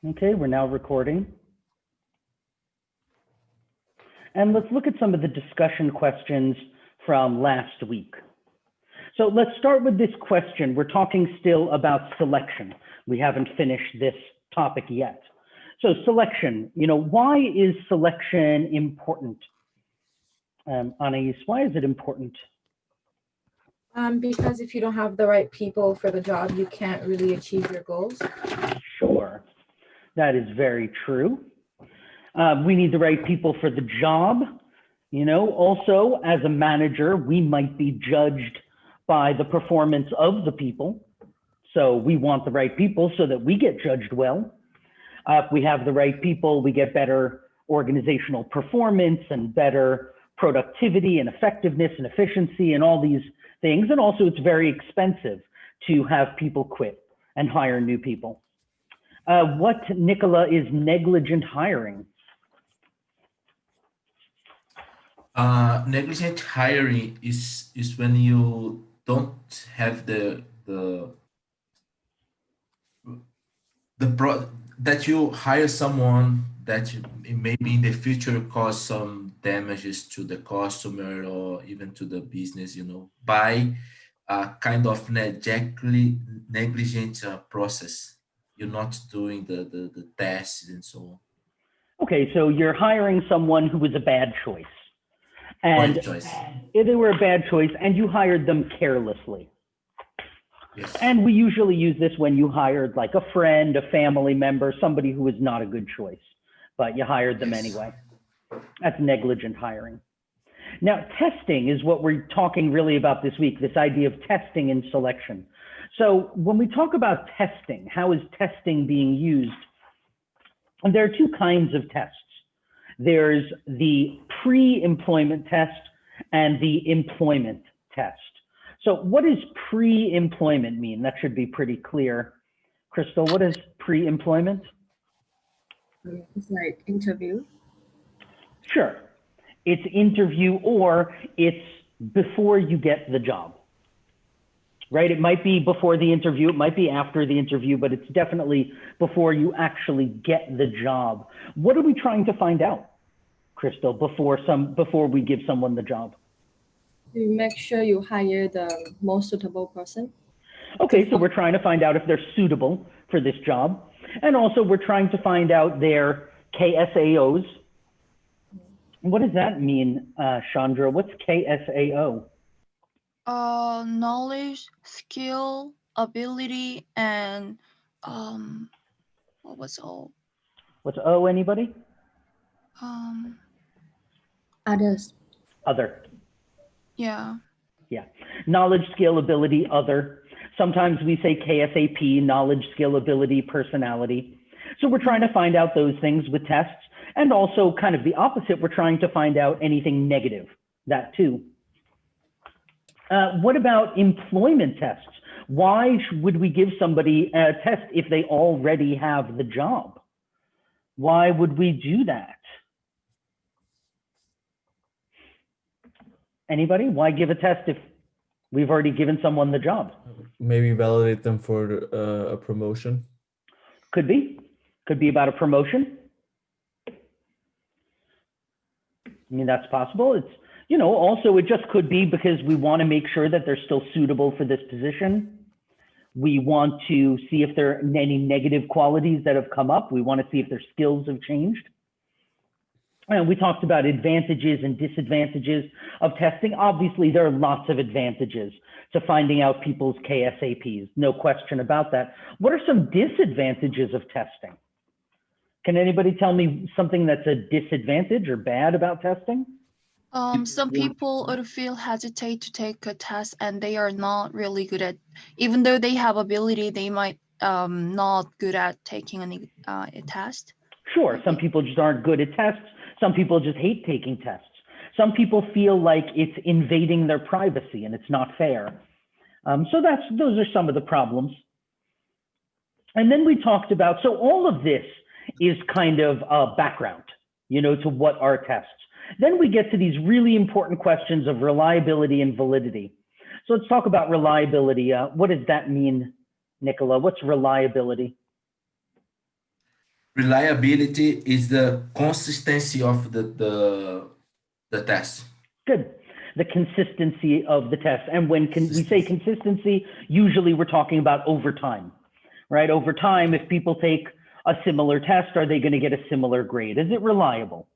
Okay, we're now recording. And let's look at some of the discussion questions from last week. So let's start with this question. We're talking still about selection. We haven't finished this topic yet. So selection, why is selection important? Anais, why is it important? Because if you don't have the right people for the job, you can't really achieve your goals. Sure, that is very true. We need the right people for the job. Also as a manager, we might be judged by the performance of the people. So we want the right people so that we get judged well. If we have the right people, we get better organizational performance and better productivity and effectiveness and efficiency and all these things. And also it's very expensive to have people quit and hire new people. What, Nicola, is negligent hiring? Negligent hiring is when you don't have that you hire someone that maybe in the future cause some damages to the customer or even to the business, by a kind of negligent process. You're not doing the tests and so on. Okay, so you're hiring someone who was a bad choice. And if they were a bad choice and you hired them carelessly. Yes. And we usually use this when you hired like a friend, a family member, somebody who was not a good choice, but you hired them anyway. That's negligent hiring. Now, testing is what we're talking really about this week, this idea of testing and selection. So when we talk about testing, how is testing being used? And there are two kinds of tests. There's the pre-employment test and the employment test. So what does pre-employment mean? That should be pretty clear. Crystal, what is pre-employment? It's like interview. Sure. It's interview or it's before you get the job, right? It might be before the interview, it might be after the interview, but it's definitely before you actually get the job. What are we trying to find out, Crystal, before we give someone the job? You make sure you hire the most suitable person. Okay, so we're trying to find out if they're suitable for this job. And also we're trying to find out their KSAOs. What does that mean, Chandra? What's KSAO? Knowledge, skill, ability, and what was O? What's O, anybody? Others. Other. Yeah. Yeah. Knowledge, skill, ability, other. Sometimes we say KSAP, knowledge, skill, ability, personality. So we're trying to find out those things with tests. And also kind of the opposite, we're trying to find out anything negative, that too. What about employment tests? Why would we give somebody a test if they already have the job? Why would we do that? Anybody? Why give a test if we've already given someone the job? Maybe validate them for a promotion. Could be. Could be about a promotion. I mean, that's possible. It's, also it just could be because we want to make sure that they're still suitable for this position. We want to see if there are any negative qualities that have come up. We want to see if their skills have changed. And we talked about advantages and disadvantages of testing. Obviously, there are lots of advantages to finding out people's KSAPs, no question about that. What are some disadvantages of testing? Can anybody tell me something that's a disadvantage or bad about testing? Some people would feel hesitate to take a test and they are not really good at, even though they have ability, they might not good at taking a test. Sure, some people just aren't good at tests. Some people just hate taking tests. Some people feel like it's invading their privacy and it's not fair. So those are some of the problems. And then we talked about, so all of this is kind of a background, to what are tests. Then we get to these really important questions of reliability and validity. So let's talk about reliability. What does that mean, Nicola? What's reliability? Reliability is the consistency of the test. Good. The consistency of the test. And when we say consistency, usually we're talking about over time, right? Over time, if people take a similar test, are they going to get a similar grade? Is it reliable?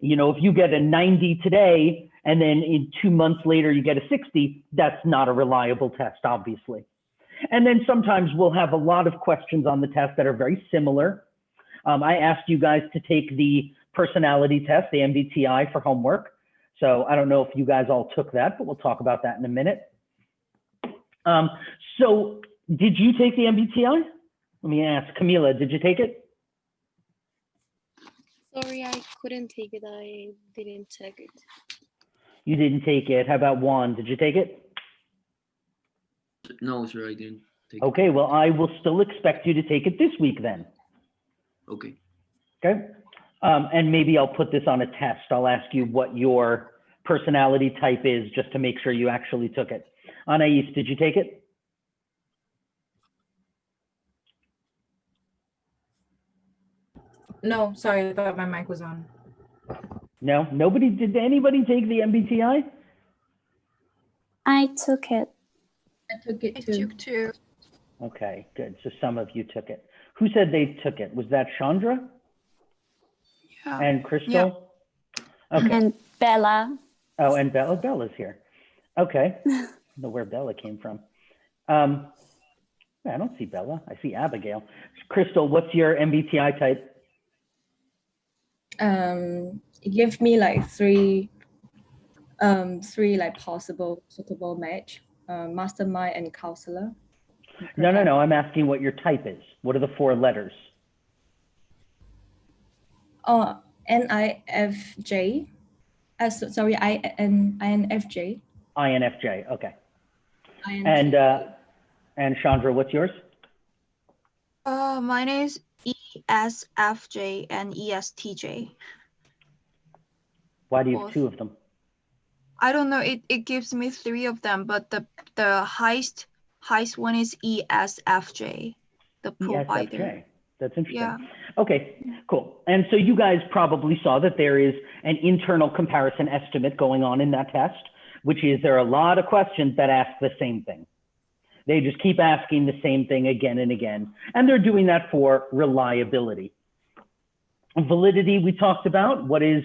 You know, if you get a 90 today and then in 2 months later you get a 60, that's not a reliable test, obviously. And then sometimes we'll have a lot of questions on the test that are very similar. I asked you guys to take the personality test, the MBTI, for homework. So I don't know if you guys all took that, but we'll talk about that in a minute. So did you take the MBTI? Let me ask Camila, did you take it? Sorry, I couldn't take it. I didn't check it. You didn't take it. How about Juan? Did you take it? No, sir, I didn't take Okay, well, I will still expect you to take it this week then. it. Okay. Okay. And maybe I'll put this on a test. I'll ask you what your personality type is just to make sure you actually took it. Anais, did you take it? No, sorry, I thought my mic was on. No, nobody, did anybody take the MBTI? I took it. I took it I too. took two. Okay, good. So some of you took it. Who said they took it? Was that Chandra Yeah. and Crystal? Yeah. Okay. And Bella. Oh, and Bella, Bella's here. Okay. I don't know where Bella came from. I don't see Bella. I see Abigail. Crystal, what's your MBTI type? It gave me like three like possible suitable match, mastermind and counselor. No, no, no. I'm asking what your type is. What are the 4 letters? Oh, NIFJ. Sorry, INFJ. INFJ. Okay. INFJ. And Chandra, what's yours? Mine is ESFJ and ESTJ. Why do you have Both. 2 of them? I don't know. It gives me 3 of them, but the highest one is ESFJ, the provider. ESFJ. That's interesting. Yeah. Okay, cool. And so you guys probably saw that there is an internal comparison estimate going on in that test, which is there are a lot of questions that ask the same thing. They just keep asking the same thing again and again. And they're doing that for reliability. Validity we talked about. What is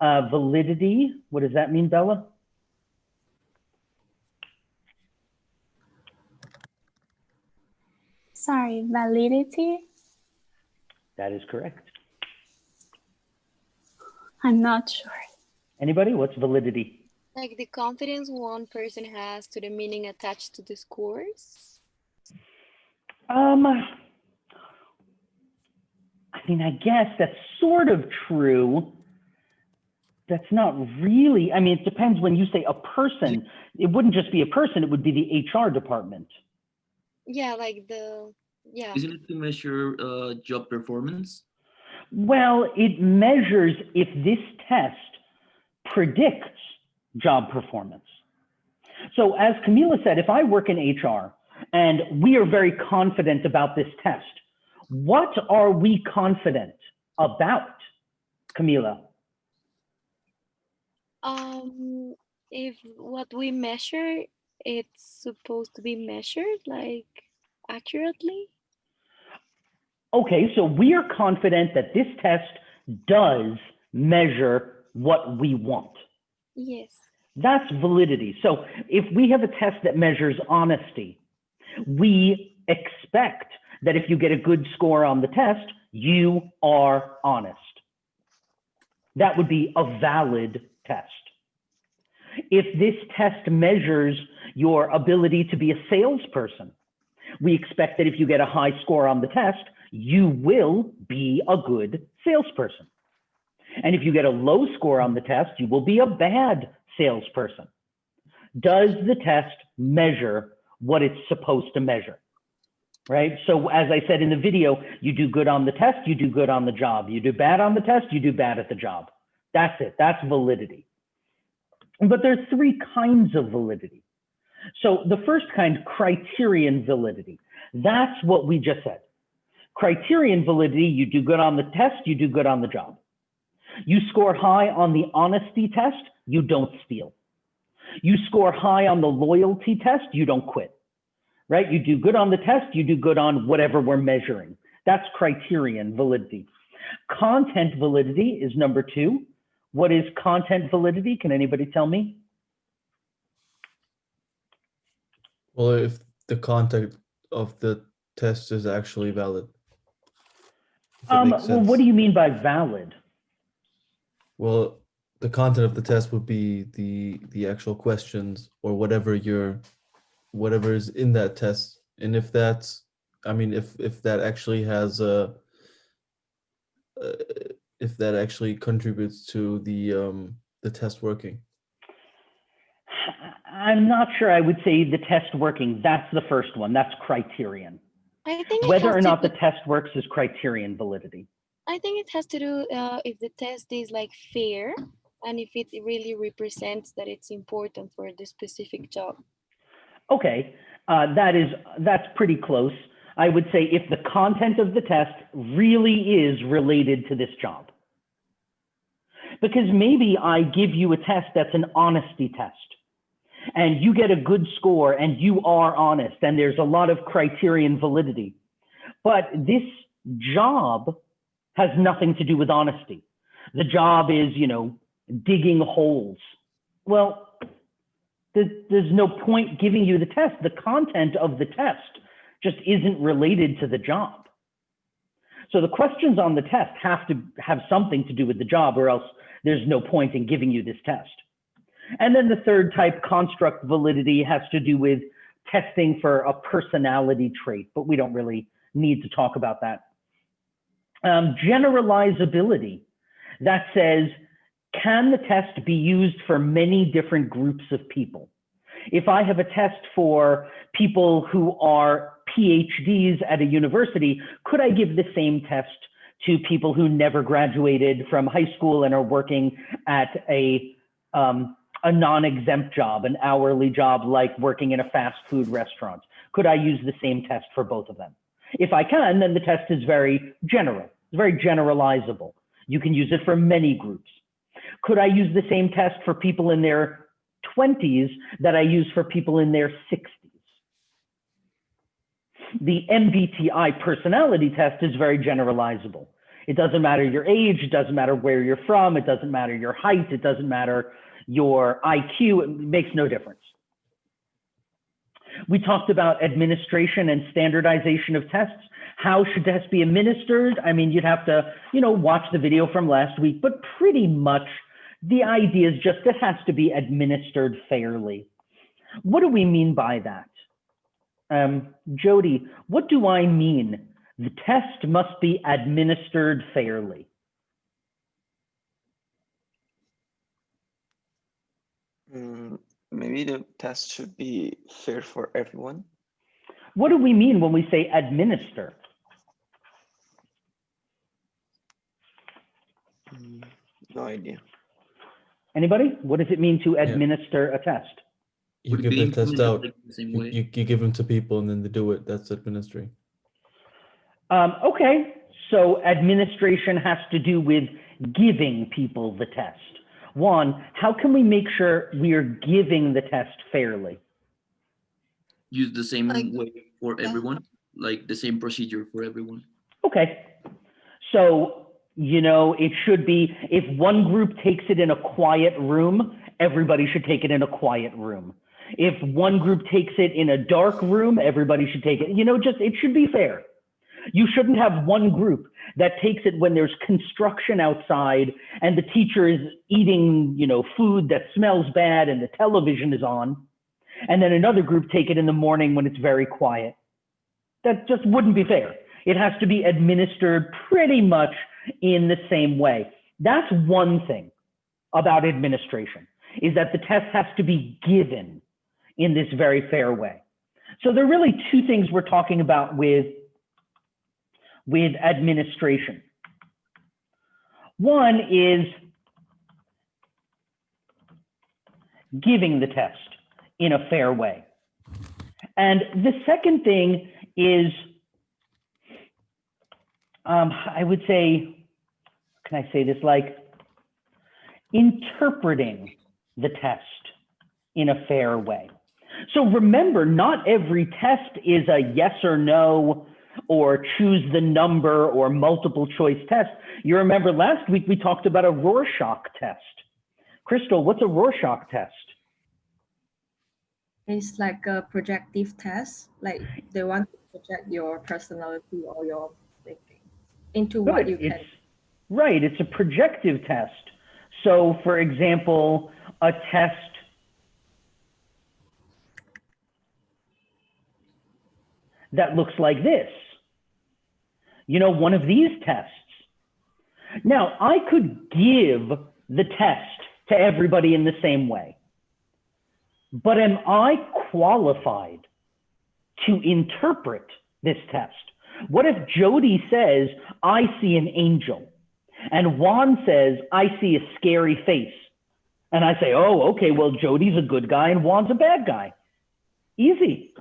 validity? What does that mean, Bella? Sorry, validity? That is correct. I'm not sure. Anybody? What's validity? Like the confidence one person has to the meaning attached to the scores. I mean, I guess that's sort of true. That's not really, I mean, it depends. When you say a person, it wouldn't just be a person, it would be the HR department. Yeah, like yeah. Isn't it to measure job performance? Well, it measures if this test predicts job performance. So as Camila said, if I work in HR and we are very confident about this test, what are we confident about, Camila? If what we measure, it's supposed to be measured like accurately. Okay, so we are confident that this test does measure what we want. Yes. That's validity. So if we have a test that measures honesty, we expect that if you get a good score on the test, you are honest. That would be a valid test. If this test measures your ability to be a salesperson, we expect that if you get a high score on the test, you will be a good salesperson. And if you get a low score on the test, you will be a bad salesperson. Does the test measure what it's supposed to measure? Right? So as I said in the video, you do good on the test, you do good on the job. You do bad on the test, you do bad at the job. That's it. That's validity. But there's 3 kinds of validity. So the first kind, criterion validity, that's what we just said. Criterion validity, you do good on the test, you do good on the job. You score high on the honesty test, you don't steal. You score high on the loyalty test, you don't quit, right? You do good on the test, you do good on whatever we're measuring. That's criterion validity. Content validity is number 2. What is content validity? Can anybody tell me? Well, if the content of the test is actually valid. If it makes Well, what sense. do you mean by valid? Well, the content of the test would be the actual questions or whatever is in that test. And if that's, I mean, if that actually has a if that actually contributes to the test working. I'm not sure I would say the test working. That's the first one. That's criterion. I think it Whether has or to not the do, test works is criterion validity. I think it has to do if the test is like fair and if it really represents that it's important for the specific job. Okay, that's pretty close. I would say if the content of the test really is related to this job. Because maybe I give you a test that's an honesty test and you get a good score and you are honest and there's a lot of criterion validity. But this job has nothing to do with honesty. The job is, you know, digging holes. Well, there's no point giving you the test. The content of the test just isn't related to the job. So the questions on the test have to have something to do with the job, or else there's no point in giving you this test. And then the third type, construct validity, has to do with testing for a personality trait, but we don't really need to talk about that. Generalizability, that says, can the test be used for many different groups of people? If I have a test for people who are PhDs at a university, could I give the same test to people who never graduated from high school and are working at a non-exempt job, an hourly job like working in a fast food restaurant? Could I use the same test for both of them? If I can, then the test is very general, it's very generalizable. You can use it for many groups. Could I use the same test for people in their 20s that I use for people in their 60s? The MBTI personality test is very generalizable. It doesn't matter your age, it doesn't matter where you're from, it doesn't matter your height, it doesn't matter your IQ, it makes no difference. We talked about administration and standardization of tests. How should tests be administered? I mean, you'd have to, watch the video from last week, but pretty much the idea is just it has to be administered fairly. What do we mean by that? Jody, what do I mean? The test must be administered fairly. Maybe the test should be fair for everyone. What do we mean when we say administer? No idea. Anybody? What does it mean to administer a test? You Would give be the test implemented out. like the same You, way. you give them to people and then they do it. That's administering. Okay, so administration has to do with giving people the test. One, how can we make sure we are giving the test fairly? Use the same Like- way for everyone, like the same procedure for everyone. Okay, so, it should be, if one group takes it in a quiet room, everybody should take it in a quiet room. If one group takes it in a dark room, everybody should take it, it should be fair. You shouldn't have one group that takes it when there's construction outside and the teacher is eating, food that smells bad and the television is on, and then another group take it in the morning when it's very quiet. That just wouldn't be fair. It has to be administered pretty much in the same way. That's one thing about administration, is that the test has to be given in this very fair way. So there are really two things we're talking about with administration. One is giving the test in a fair way. And the second thing is I would say, can I say this, like interpreting the test in a fair way. So remember, not every test is a yes or no, or choose the number, or multiple choice test. You remember last week we talked about a Rorschach test. Crystal, what's a Rorschach test? It's like a projective test. Like they want to project your personality or your thinking into what you can. Right, it's a projective test. So for example, a test that looks like this. You know, one of these tests. Now, I could give the test to everybody in the same way, but am I qualified to interpret this test? What if Jody says, I see an angel, and Juan says, I see a scary face? And I say, oh, okay, well, Jody's a good guy and Juan's a bad guy. Easy.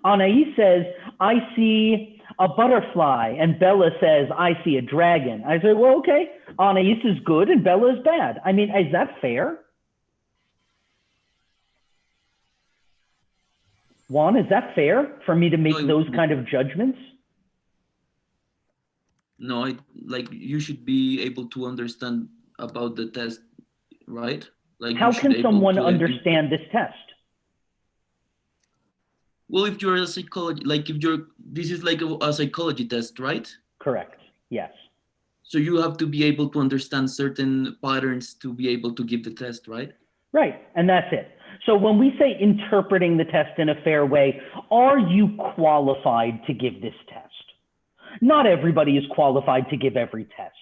Anais says, I see a butterfly, and Bella says, I see a dragon. I say, well, okay, Anais is good and Bella is bad. I mean, is that fair? Juan, is that fair for me to make those kind of judgments? No, like you should be able to understand about the test, right? Like how can someone understand this test? Well, if you're a psychology, like if you're, this is like a psychology test, right? Correct, yes. So you have to be able to understand certain patterns to be able to give the test, right? Right, and that's it. So when we say interpreting the test in a fair way, are you qualified to give this test? Not everybody is qualified to give every test.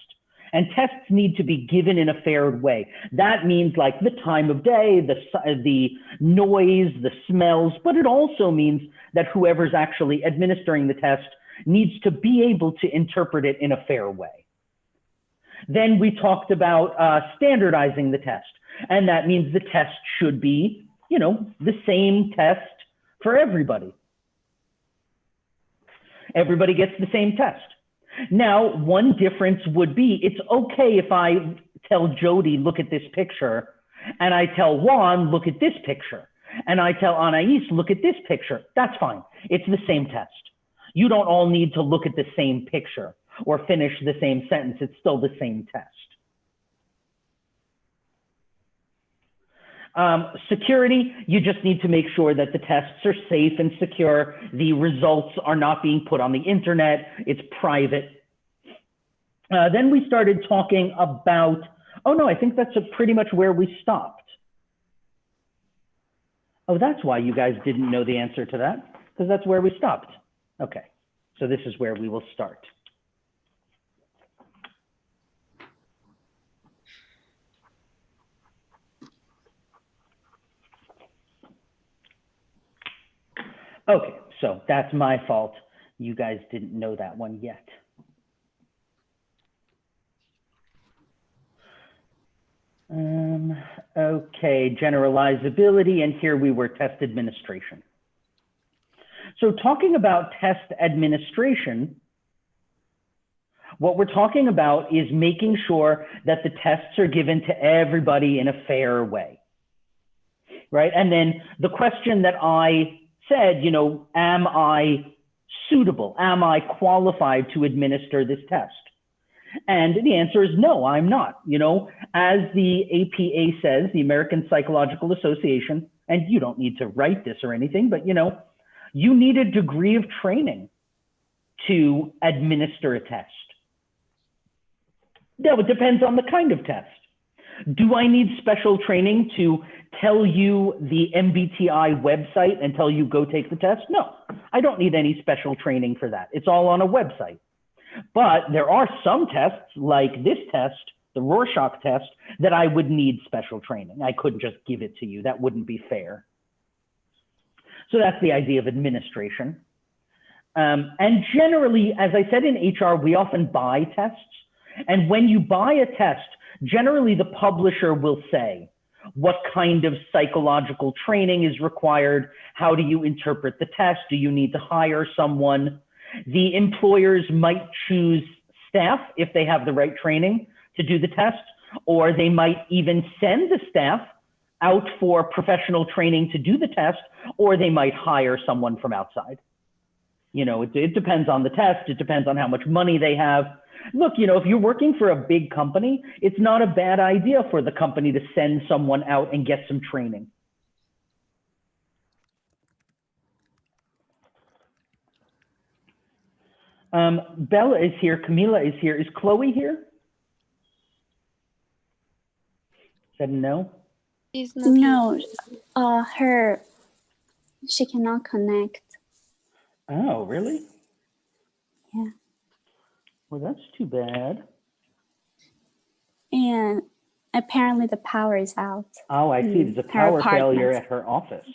And tests need to be given in a fair way. That means like the time of day, the noise, the smells, but it also means that whoever's actually administering the test needs to be able to interpret it in a fair way. Then we talked about standardizing the test. And that means the test should be, you know, the same test for everybody. Everybody gets the same test. Now, one difference would be, it's okay if I tell Jody, look at this picture, and I tell Juan, look at this picture, and I tell Anais, look at this picture. That's fine. It's the same test. You don't all need to look at the same picture or finish the same sentence. It's still the same test. Security, you just need to make sure that the tests are safe and secure. The results are not being put on the internet. It's private. Then we started talking about, oh no, I think that's pretty much where we stopped. Oh, that's why you guys didn't know the answer to that, because that's where we stopped. Okay, so this is where we will start. Okay, so that's my fault. You guys didn't know that one yet. Okay, generalizability, and here we were test administration. So talking about test administration, what we're talking about is making sure that the tests are given to everybody in a fair way, right? And then the question that I said, you know, am I suitable? Am I qualified to administer this test? And the answer is no, I'm not. You know, as the APA says, the American Psychological Association, and you don't need to write this or anything, but you know, you need a degree of training to administer a test. No, it depends on the kind of test. Do I need special training to tell you the MBTI website and tell you go take the test? No, I don't need any special training for that. It's all on a website. But there are some tests like this test, the Rorschach test, that I would need special training. I couldn't just give it to you. That wouldn't be fair. So that's the idea of administration. And generally, as I said in HR, we often buy tests. And when you buy a test, generally the publisher will say what kind of psychological training is required. How do you interpret the test? Do you need to hire someone? The employers might choose staff if they have the right training to do the test, or they might even send the staff out for professional training to do the test, or they might hire someone from outside. It depends on the test. It depends on how much money they have. Look, if you're working for a big company, it's not a bad idea for the company to send someone out and get some training. Bella is here. Camila is here. Is Chloe here? Said no. No, she cannot connect. Oh, really? Yeah. Well, that's too bad. And apparently the power is out. Oh, I see. There's a power failure at her office.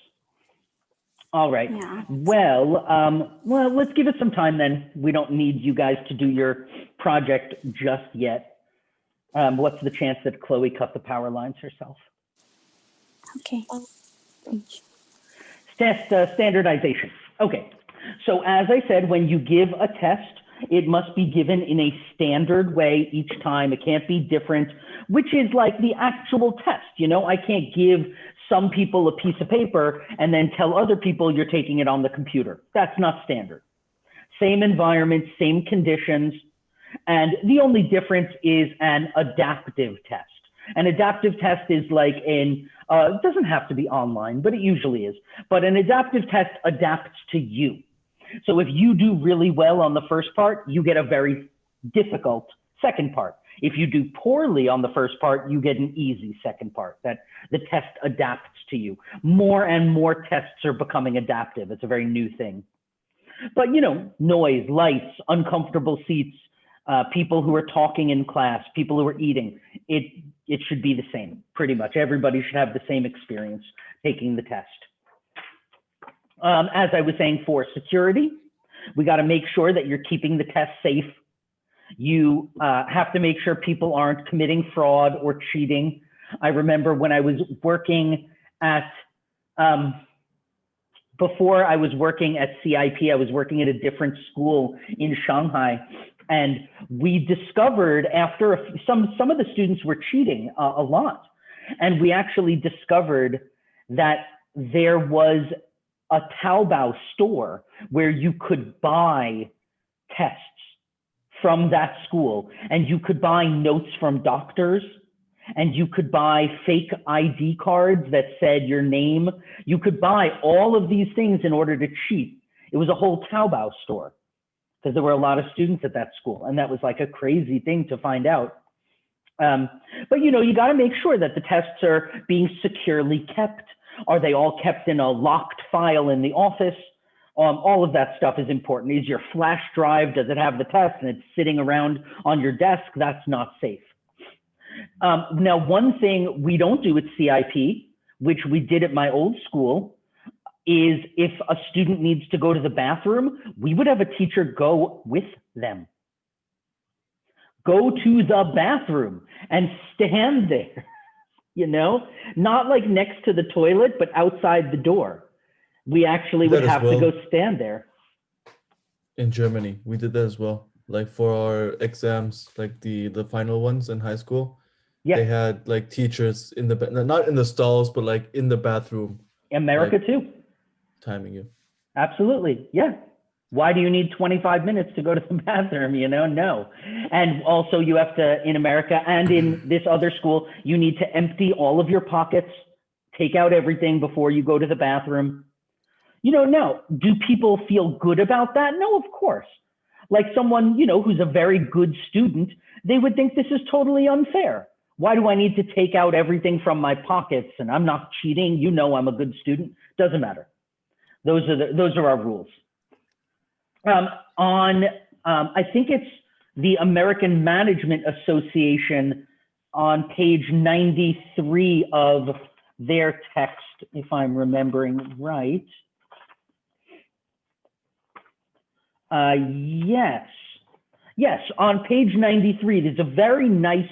All right. Yeah. Well, let's give it some time then. We don't need you guys to do your project just yet. What's the chance that Chloe cut the power lines herself? Okay. Thank you. Standardization. Okay. So as I said, when you give a test, it must be given in a standard way each time. It can't be different, which is like the actual test. I can't give some people a piece of paper and then tell other people you're taking it on the computer. That's not standard. Same environment, same conditions. And the only difference is an adaptive test. An adaptive test is like it doesn't have to be online, but it usually is. But an adaptive test adapts to you. So if you do really well on the first part, you get a very difficult second part. If you do poorly on the first part, you get an easy second part, that the test adapts to you. More and more tests are becoming adaptive. It's a very new thing. But noise, lights, uncomfortable seats, people who are talking in class, people who are eating, it should be the same, pretty much. Everybody should have the same experience taking the test. As I was saying, for security, we got to make sure that you're keeping the test safe. You have to make sure people aren't committing fraud or cheating. I remember when I was working at, before I was working at CIP, I was working at a different school in Shanghai. And we discovered after some of the students were cheating a lot. And we actually discovered that there was a Taobao store where you could buy tests from that school, and you could buy notes from doctors, and you could buy fake ID cards that said your name. You could buy all of these things in order to cheat. It was a whole Taobao store because there were a lot of students at that school, and that was like a crazy thing to find out. But you got to make sure that the tests are being securely kept. Are they all kept in a locked file in the office? All of that stuff is important. Is your flash drive, does it have the test and it's sitting around on your desk? That's not safe. Now, one thing we don't do at CIP, which we did at my old school, is if a student needs to go to the bathroom, we would have a teacher go with them. Go to the bathroom and stand there. Not like next to the toilet, but outside the door. We actually would have to go stand there. In Germany, we did that as well. Like for our exams, like the final ones in high school, they had like teachers in the, not in the stalls, but like in the bathroom. America too. Timing you. Absolutely, yeah. Why do you need 25 minutes to go to the bathroom? No. And also you have to, in America and in this other school, you need to empty all of your pockets, take out everything before you go to the bathroom. No. Do people feel good about that? No, of course. Like someone, who's a very good student, they would think this is totally unfair. Why do I need to take out everything from my pockets? And I'm not cheating. I'm a good student. Doesn't matter. Those are our rules. I think it's the American Management Association on page 93 of their text, if I'm remembering right. Yes, on page 93, there's a very nice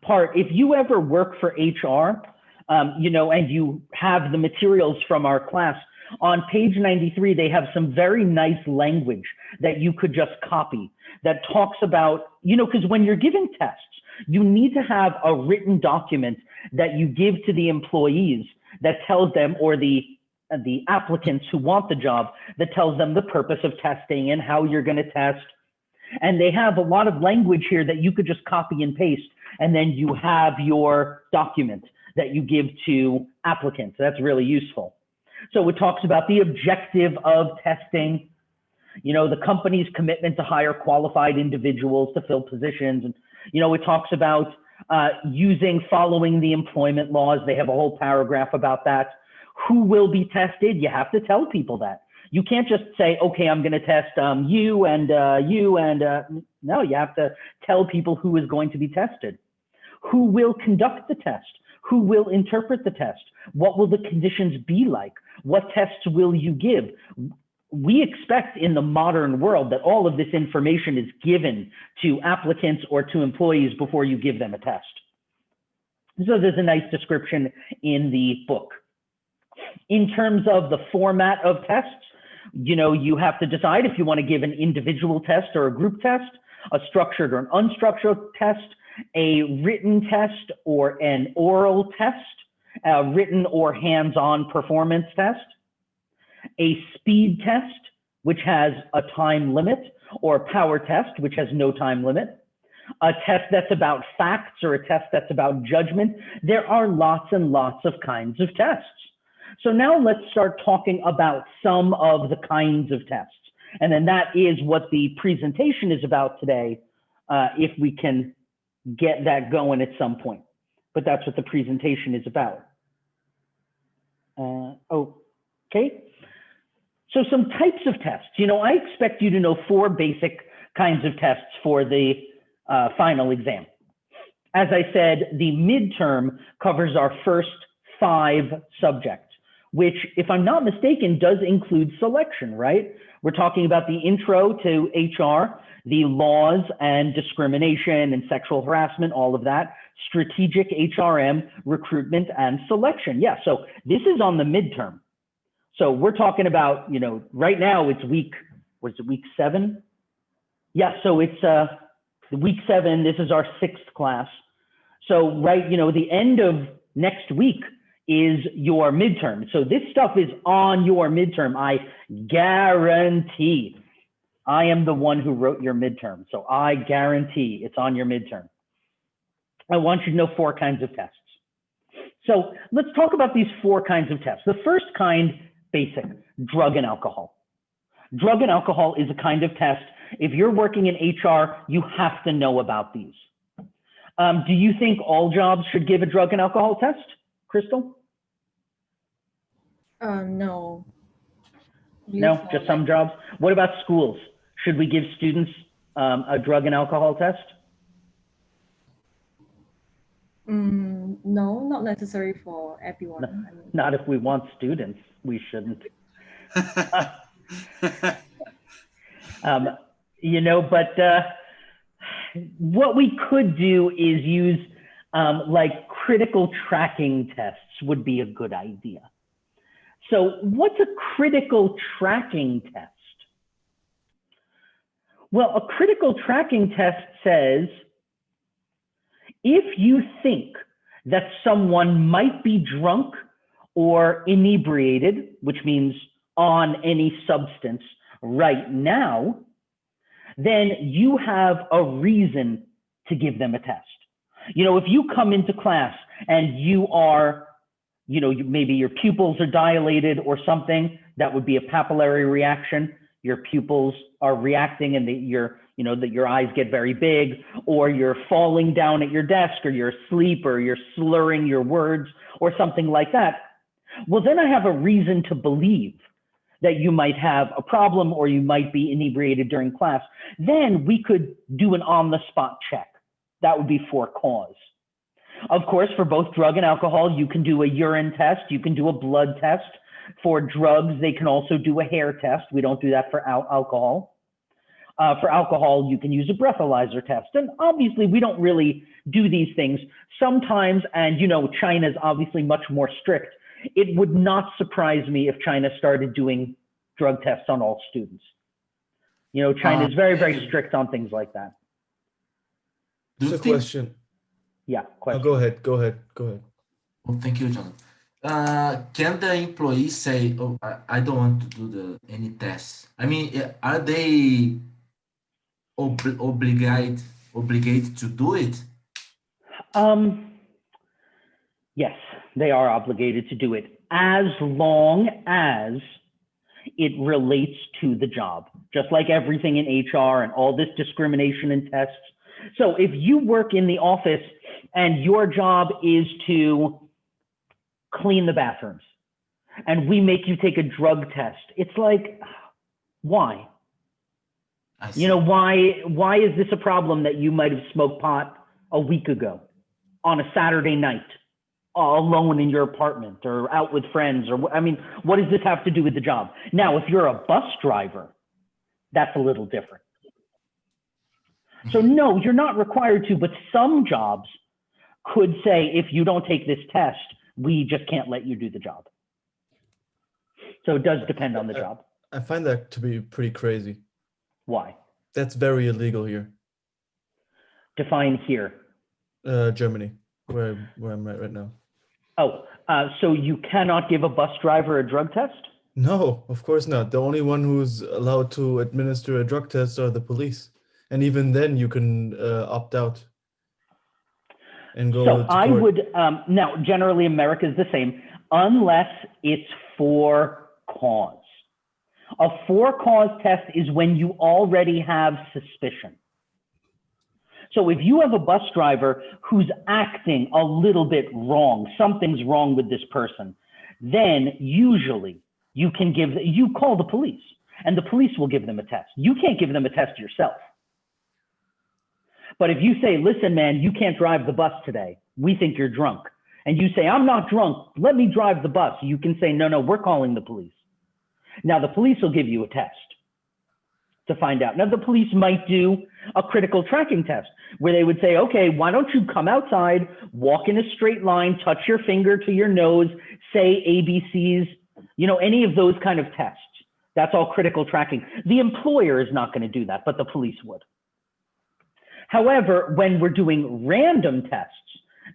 part. If you ever work for HR, and you have the materials from our class, On page 93, they have some very nice language that you could just copy that talks about, you know, because when you're giving tests, you need to have a written document that you give to the employees that tells them, or the applicants who want the job, that tells them the purpose of testing and how you're going to test. And they have a lot of language here that you could just copy and paste, and then you have your document that you give to applicants. That's really useful. So it talks about the objective of testing, you know, the company's commitment to hire qualified individuals to fill positions. And, you know, it talks about following the employment laws. They have a whole paragraph about that. Who will be tested? You have to tell people that. You can't just say, okay, I'm going to test you and no, you have to tell people who is going to be tested. Who will conduct the test? Who will interpret the test? What will the conditions be like? What tests will you give? We expect in the modern world that all of this information is given to applicants or to employees before you give them a test. So there's a nice description in the book. In terms of the format of tests, you know, you have to decide if you want to give an individual test or a group test, a structured or an unstructured test, a written test or an oral test, a written or hands-on performance test, a speed test, which has a time limit, or a power test, which has no time limit, a test that's about facts or a test that's about judgment. There are lots and lots of kinds of tests. So now let's start talking about some of the kinds of tests. And then that is what the presentation is about today, if we can get that going at some point. But that's what the presentation is about. Okay. So some types of tests. You know, I expect you to know 4 basic kinds of tests for the final exam. As I said, the midterm covers our first 5 subjects, which, if I'm not mistaken, does include selection, right? We're talking about the intro to HR, the laws and discrimination and sexual harassment, all of that, strategic HRM, recruitment and selection. Yeah, so this is on the midterm. So we're talking about, you know, right now it's week 7? Yeah, so it's week 7, this is our 6th class. So right, you know, the end of next week is your midterm. So this stuff is on your midterm. I guarantee. I am the one who wrote your midterm. So I guarantee it's on your midterm. I want you to know 4 kinds of tests. So let's talk about these 4 kinds of tests. The first kind, basic, drug and alcohol. Drug and alcohol is a kind of test. If you're working in HR, you have to know about these. Do you think all jobs should give a drug and alcohol test, Crystal? No. No, just some jobs. What about schools? Should we give students a drug and alcohol test? No, not necessary for everyone. No, not if we want students, we shouldn't. You know, but what we could do is use like critical tracking tests would be a good idea. So what's a critical tracking test? Well, a critical tracking test says, if you think that someone might be drunk or inebriated, which means on any substance right now, then you have a reason to give them a test. You know, if you come into class and you are, you know, maybe your pupils are dilated or something, that would be a papillary reaction. Your pupils are reacting and you know, that your eyes get very big, or you're falling down at your desk, or you're asleep, or you're slurring your words or something like that. Well, then I have a reason to believe that you might have a problem or you might be inebriated during class. Then we could do an on-the-spot check. That would be for cause. Of course, for both drug and alcohol, you can do a urine test, you can do a blood test. For drugs, they can also do a hair test. We don't do that for alcohol. For alcohol, you can use a breathalyzer test. And obviously, we don't really do these things sometimes. And, you know, China's obviously much more strict. it would not surprise me if China started doing drug tests on all students. You know, China is very, very strict on things like that. Do you Just a think? question. Yeah, Oh, question. go ahead. Go ahead. Oh, thank you, John. Can the employee say, "Oh, I don't want to do any tests"? I mean, are they obligated to do it? Yes, they are obligated to do it as long as it relates to the job, just like everything in HR and all this discrimination and tests. So if you work in the office and your job is to clean the bathrooms and we make you take a drug test, it's like, why? You know, why is this a problem that you might have smoked pot a week ago on a Saturday night, alone in your apartment or out with friends? Or I mean, what does this have to do with the job? Now, if you're a bus driver, that's a little different. So no, you're not required to, but some jobs could say, if you don't take this test, we just can't let you do the job. So it does depend on the job. I find that to be pretty crazy. Why? That's very illegal here. Define here. Germany, where I'm right now. Oh, so you cannot give a bus driver a drug test? No, of course not. The only one who's allowed to administer a drug test are the police. And even then you can opt out and go So to I court. would, now generally America is the same, unless it's for cause. A for cause test is when you already have suspicion. So if you have a bus driver who's acting a little bit wrong, something's wrong with this person, then usually you call the police and the police will give them a test. You can't give them a test yourself. But if you say, listen, man, you can't drive the bus today. We think you're drunk. And you say, I'm not drunk. Let me drive the bus. You can say, no, we're calling the police. Now the police will give you a test to find out. Now the police might do a critical tracking test where they would say, okay, why don't you come outside, walk in a straight line, touch your finger to your nose, say ABCs, you know, any of those kind of tests. That's all critical tracking. The employer is not going to do that, but the police would. However, when we're doing random tests,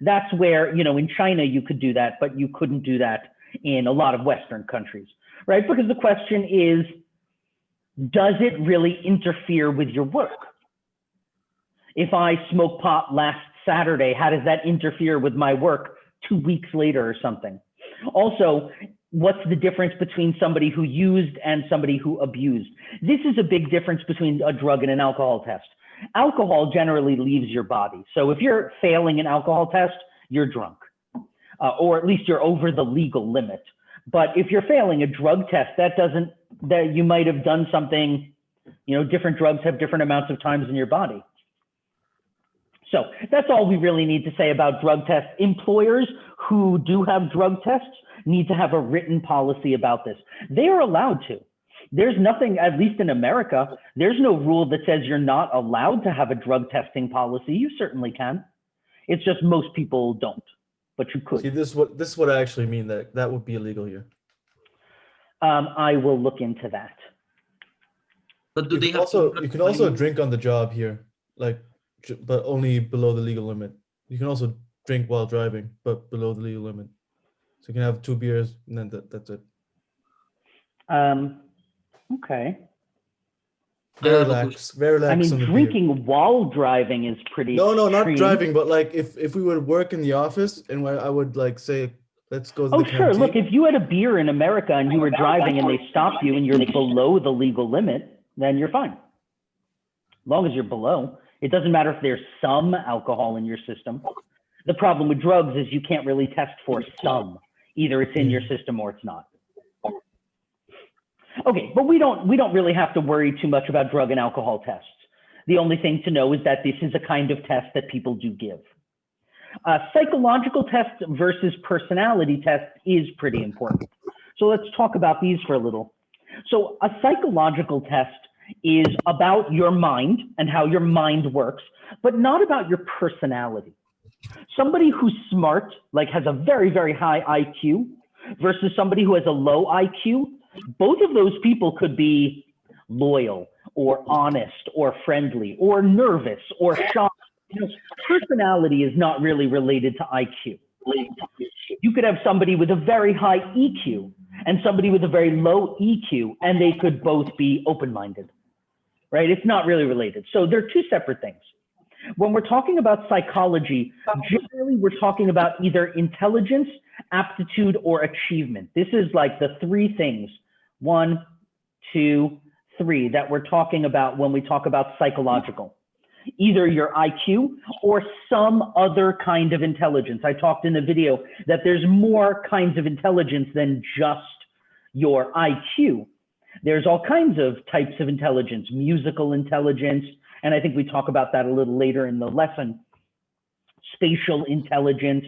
that's where, you know, in China you could do that, but you couldn't do that in a lot of Western countries, right? Because the question is, does it really interfere with your work? If I smoke pot last Saturday, how does that interfere with my work 2 weeks later or something? Also, what's the difference between somebody who used and somebody who abused? This is a big difference between a drug and an alcohol test. Alcohol generally leaves your body. So if you're failing an alcohol test, you're drunk, or at least you're over the legal limit. But if you're failing a drug test, that you might have done something, you know, different drugs have different amounts of times in your body. So that's all we really need to say about drug tests. Employers who do have drug tests need to have a written policy about this. They are allowed to. There's nothing, at least in America, there's no rule that says you're not allowed to have a drug testing policy. You certainly can. It's just most people don't, but you could. See, this is what I actually mean, that would be illegal here. I will look into that. But do You they can have you can also drink on the job here, like, but only below the legal limit. You can also drink while driving, but below the legal limit. So you can have 2 beers and then that's it. Okay. Very lax. I mean, on the drinking beer. while driving is pretty No, not extreme. driving, but like if we would work in the office and I would like say, let's go to Oh, the sure. canteen. Look, if you had a beer in America and you were driving and they stopped you and you're below the legal limit, then you're fine. As long as you're below. It doesn't matter if there's some alcohol in your system. The problem with drugs is you can't really test for some. Either it's in your system or it's not. Okay, but we don't really have to worry too much about drug and alcohol tests. The only thing to know is that this is a kind of test that people do give. Psychological tests versus personality tests is pretty important. So let's talk about these for a little. So a psychological test is about your mind and how your mind works, but not about your personality. Somebody who's smart, like has a very, very high IQ, versus somebody who has a low IQ, both of those people could be loyal or honest or friendly or nervous or shy. You know, personality is not really related to IQ. You could have somebody with a very high EQ and somebody with a very low EQ, and they could both be open-minded, right? It's not really related. So they're two separate things. When we're talking about psychology, generally we're talking about either intelligence, aptitude, or achievement. This is like the three things, 1, 2, 3, that we're talking about when we talk about psychological. Either your IQ or some other kind of intelligence. I talked in the video that there's more kinds of intelligence than just your IQ. There's all kinds of types of intelligence, musical intelligence, and I think we talk about that a little later in the lesson, spatial intelligence,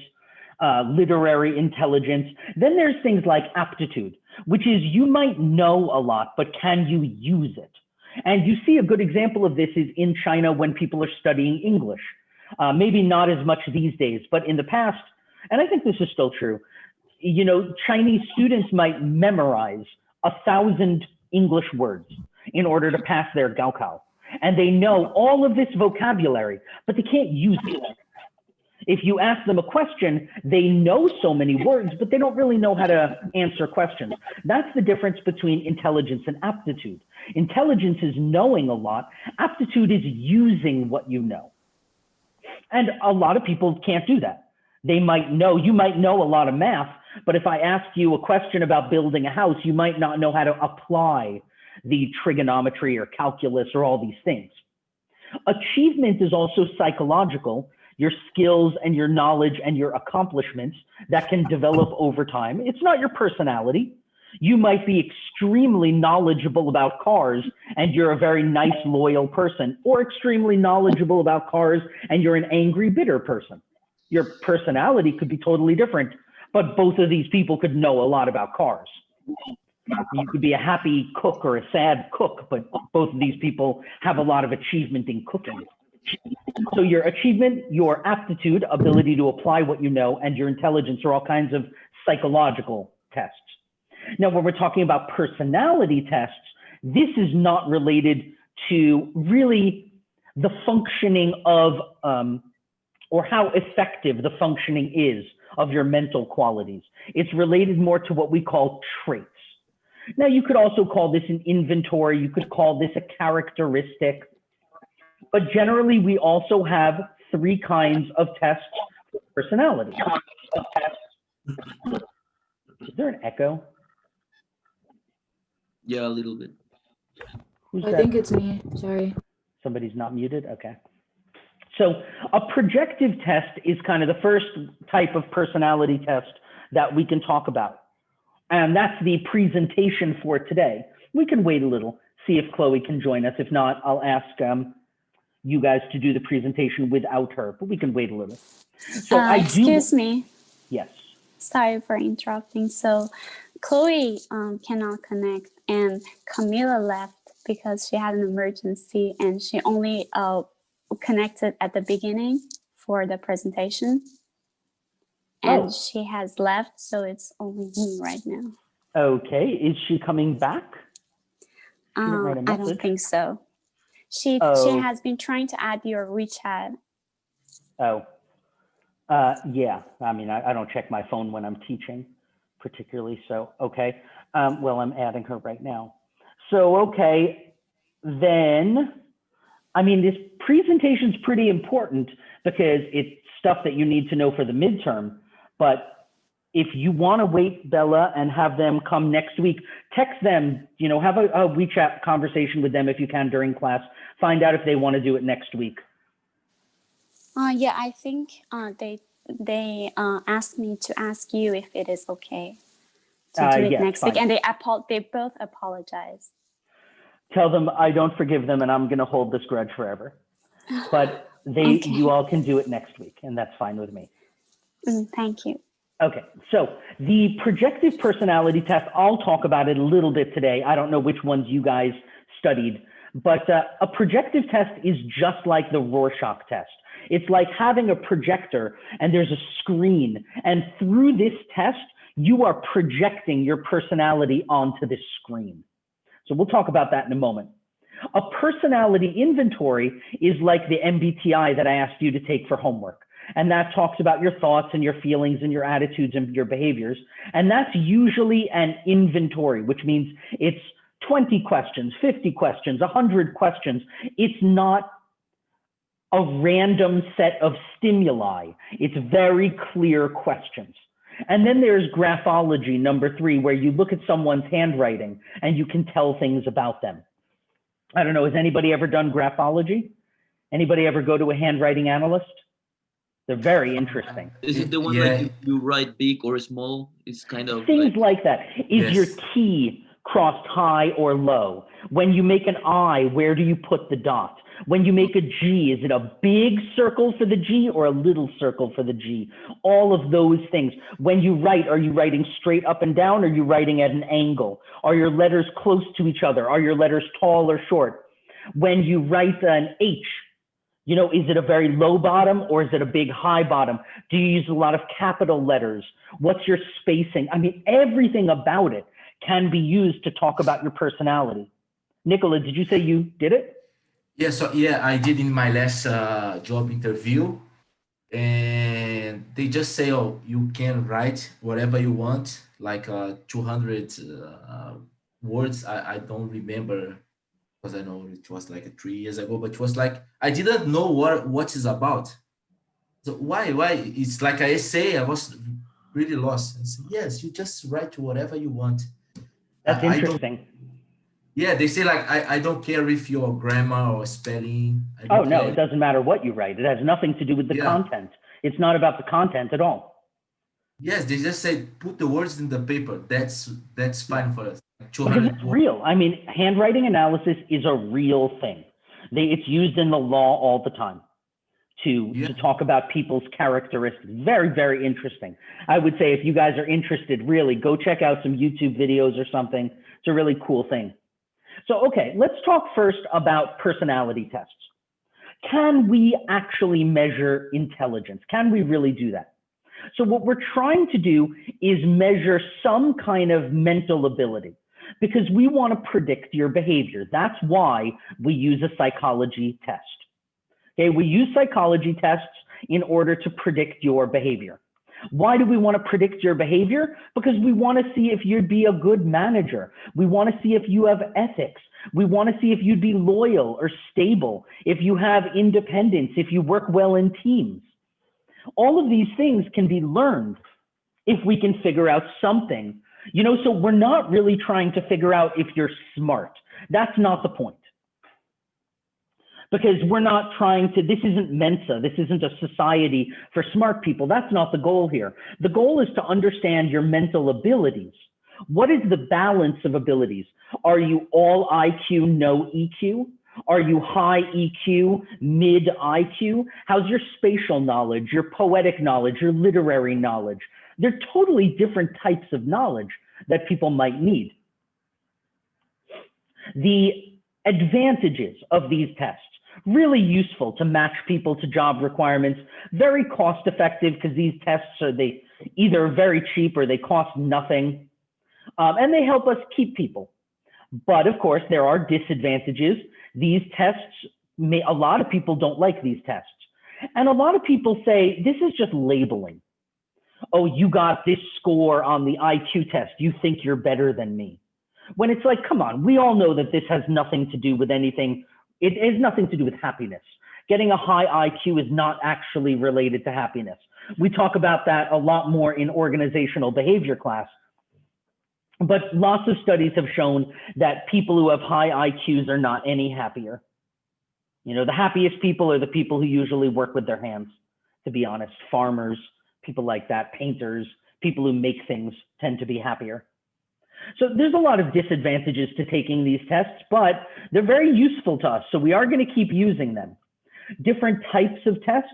literary intelligence. Then there's things like aptitude, which is you might know a lot, but can you use it? And you see a good example of this is in China when people are studying English. Maybe not as much these days, but in the past, and I think this is still true, you know, Chinese students might memorize 1,000 English words in order to pass their Gaokao. And they know all of this vocabulary, but they can't use it. If you ask them a question, they know so many words, but they don't really know how to answer questions. That's the difference between intelligence and aptitude. Intelligence is knowing a lot. Aptitude is using what you know. And a lot of people can't do that. They might know, you might know a lot of math, but if I ask you a question about building a house, you might not know how to apply the trigonometry or calculus or all these things. Achievement is also psychological. Your skills and your knowledge and your accomplishments that can develop over time. It's not your personality. You might be extremely knowledgeable about cars and you're a very nice, loyal person, or extremely knowledgeable about cars and you're an angry, bitter person. Your personality could be totally different, but both of these people could know a lot about cars. You could be a happy cook or a sad cook, but both of these people have a lot of achievement in cooking. So your achievement, your aptitude, ability to apply what you know, and your intelligence are all kinds of psychological tests. Now, when we're talking about personality tests, this is not related to really the functioning of, or how effective the functioning is of your mental qualities. It's related more to what we call traits. Now, you could also call this an inventory. You could call this a characteristic. But generally, we also have 3 kinds of tests for personality. Is there an echo? Yeah, a little bit. Who's I that? think it's me. Sorry. Somebody's not muted? Okay. So a projective test is kind of the first type of personality test that we can talk about. And that's the presentation for today. We can wait a little, see if Chloe can join us. If not, I'll ask you guys to do the presentation without her, but we can wait a little. So excuse me. Yes. Sorry for interrupting. So Chloe cannot connect and Camila left because she had an emergency and she only connected at the beginning for the presentation. And she has left, so it's only me right now. Okay, is she coming back? She didn't write a I message. don't think so. She has been trying to add your WeChat. Oh, yeah. I mean, I don't check my phone when I'm teaching particularly. So, okay. Well, I'm adding her right now. So, okay, then, I mean, this presentation is pretty important because it's stuff that you need to know for the midterm. But if you want to wait, Bella, and have them come next week, text them, you know, have a WeChat conversation with them if you can during class. Find out if they want to do it next week. Yeah, I think they asked me to ask you if it is okay to do it yes, next fine. week, and they both apologized. Tell them I don't forgive them and I'm going to hold this grudge forever. But Okay. you all can do it next week, and that's fine with me. Thank you. Okay, so the projective personality test, I'll talk about it a little bit today. I don't know which ones you guys studied, but a projective test is just like the Rorschach test. It's like having a projector and there's a screen, and through this test, you are projecting your personality onto this screen. So we'll talk about that in a moment. A personality inventory is like the MBTI that I asked you to take for homework. And that talks about your thoughts and your feelings and your attitudes and your behaviors. And that's usually an inventory, which means it's 20 questions, 50 questions, 100 questions. It's not a random set of stimuli. It's very clear questions. And then there's graphology, number 3, where you look at someone's handwriting and you can tell things about them. I don't know, has anybody ever done graphology? Anybody ever go to a handwriting analyst? They're very interesting. Is it the one like you write big or small? It's kind of things like that. Is your Yes. T crossed high or low? When you make an I, where do you put the dot? When you make a G, is it a big circle for the G or a little circle for the G? All of those things. When you write, are you writing straight up and down? Or are you writing at an angle? Are your letters close to each other? Are your letters tall or short? When you write an H, you know, is it a very low bottom or is it a big high bottom? Do you use a lot of capital letters? What's your spacing? I mean, everything about it can be used to talk about your personality. Nicola, did you say you did it? Yeah, so yeah, I did in my last job interview, and they just say, oh, you can write whatever you want, like 200 words. I don't remember because I know it was like 3 years ago, but it was like, I didn't know what it's about. So why? It's like an essay. I was really lost. I said, yes, you just write whatever you want. That's I don't. interesting. Yeah, they say like, I don't care if your grammar or spelling. I don't Oh, no, care. it doesn't matter what you write. It has nothing to do with the Yeah. content. It's not about the content at all. Yes, they just say put the words in the paper. That's fine for us. Like Because 200 it's words. real. I mean, handwriting analysis is a real thing. It's used in the law all the time to talk about people's characteristics. Very, very interesting. I would say if you guys are interested, really go check out some YouTube videos or something. It's a really cool thing. So, okay, let's talk first about personality tests. Can we actually measure intelligence? Can we really do that? So what we're trying to do is measure some kind of mental ability because we want to predict your behavior. That's why we use a psychology test. Okay, we use psychology tests in order to predict your behavior. Why do we want to predict your behavior? Because we want to see if you'd be a good manager. We want to see if you have ethics. We want to see if you'd be loyal or stable, if you have independence, if you work well in teams. All of these things can be learned if we can figure out something. You know, so we're not really trying to figure out if you're smart. That's not the point. Because we're not trying to, this isn't Mensa, this isn't a society for smart people. That's not the goal here. The goal is to understand your mental abilities. What is the balance of abilities? Are you all IQ, no EQ? Are you high EQ, mid IQ? How's your spatial knowledge, your poetic knowledge, your literary knowledge? They're totally different types of knowledge that people might need. The advantages of these tests, really useful to match people to job requirements, very cost effective because these tests are either very cheap or they cost nothing. And they help us keep people. But of course, there are disadvantages. These tests, a lot of people don't like these tests. And a lot of people say, this is just labeling. Oh, you got this score on the IQ test. You think you're better than me. When it's like, come on, we all know that this has nothing to do with anything. It has nothing to do with happiness. Getting a high IQ is not actually related to happiness. We talk about that a lot more in organizational behavior class. But lots of studies have shown that people who have high IQs are not any happier. You know, the happiest people are the people who usually work with their hands, to be honest. Farmers, people like that, painters, people who make things tend to be happier. So there's a lot of disadvantages to taking these tests, but they're very useful to us. So we are going to keep using them. Different types of tests.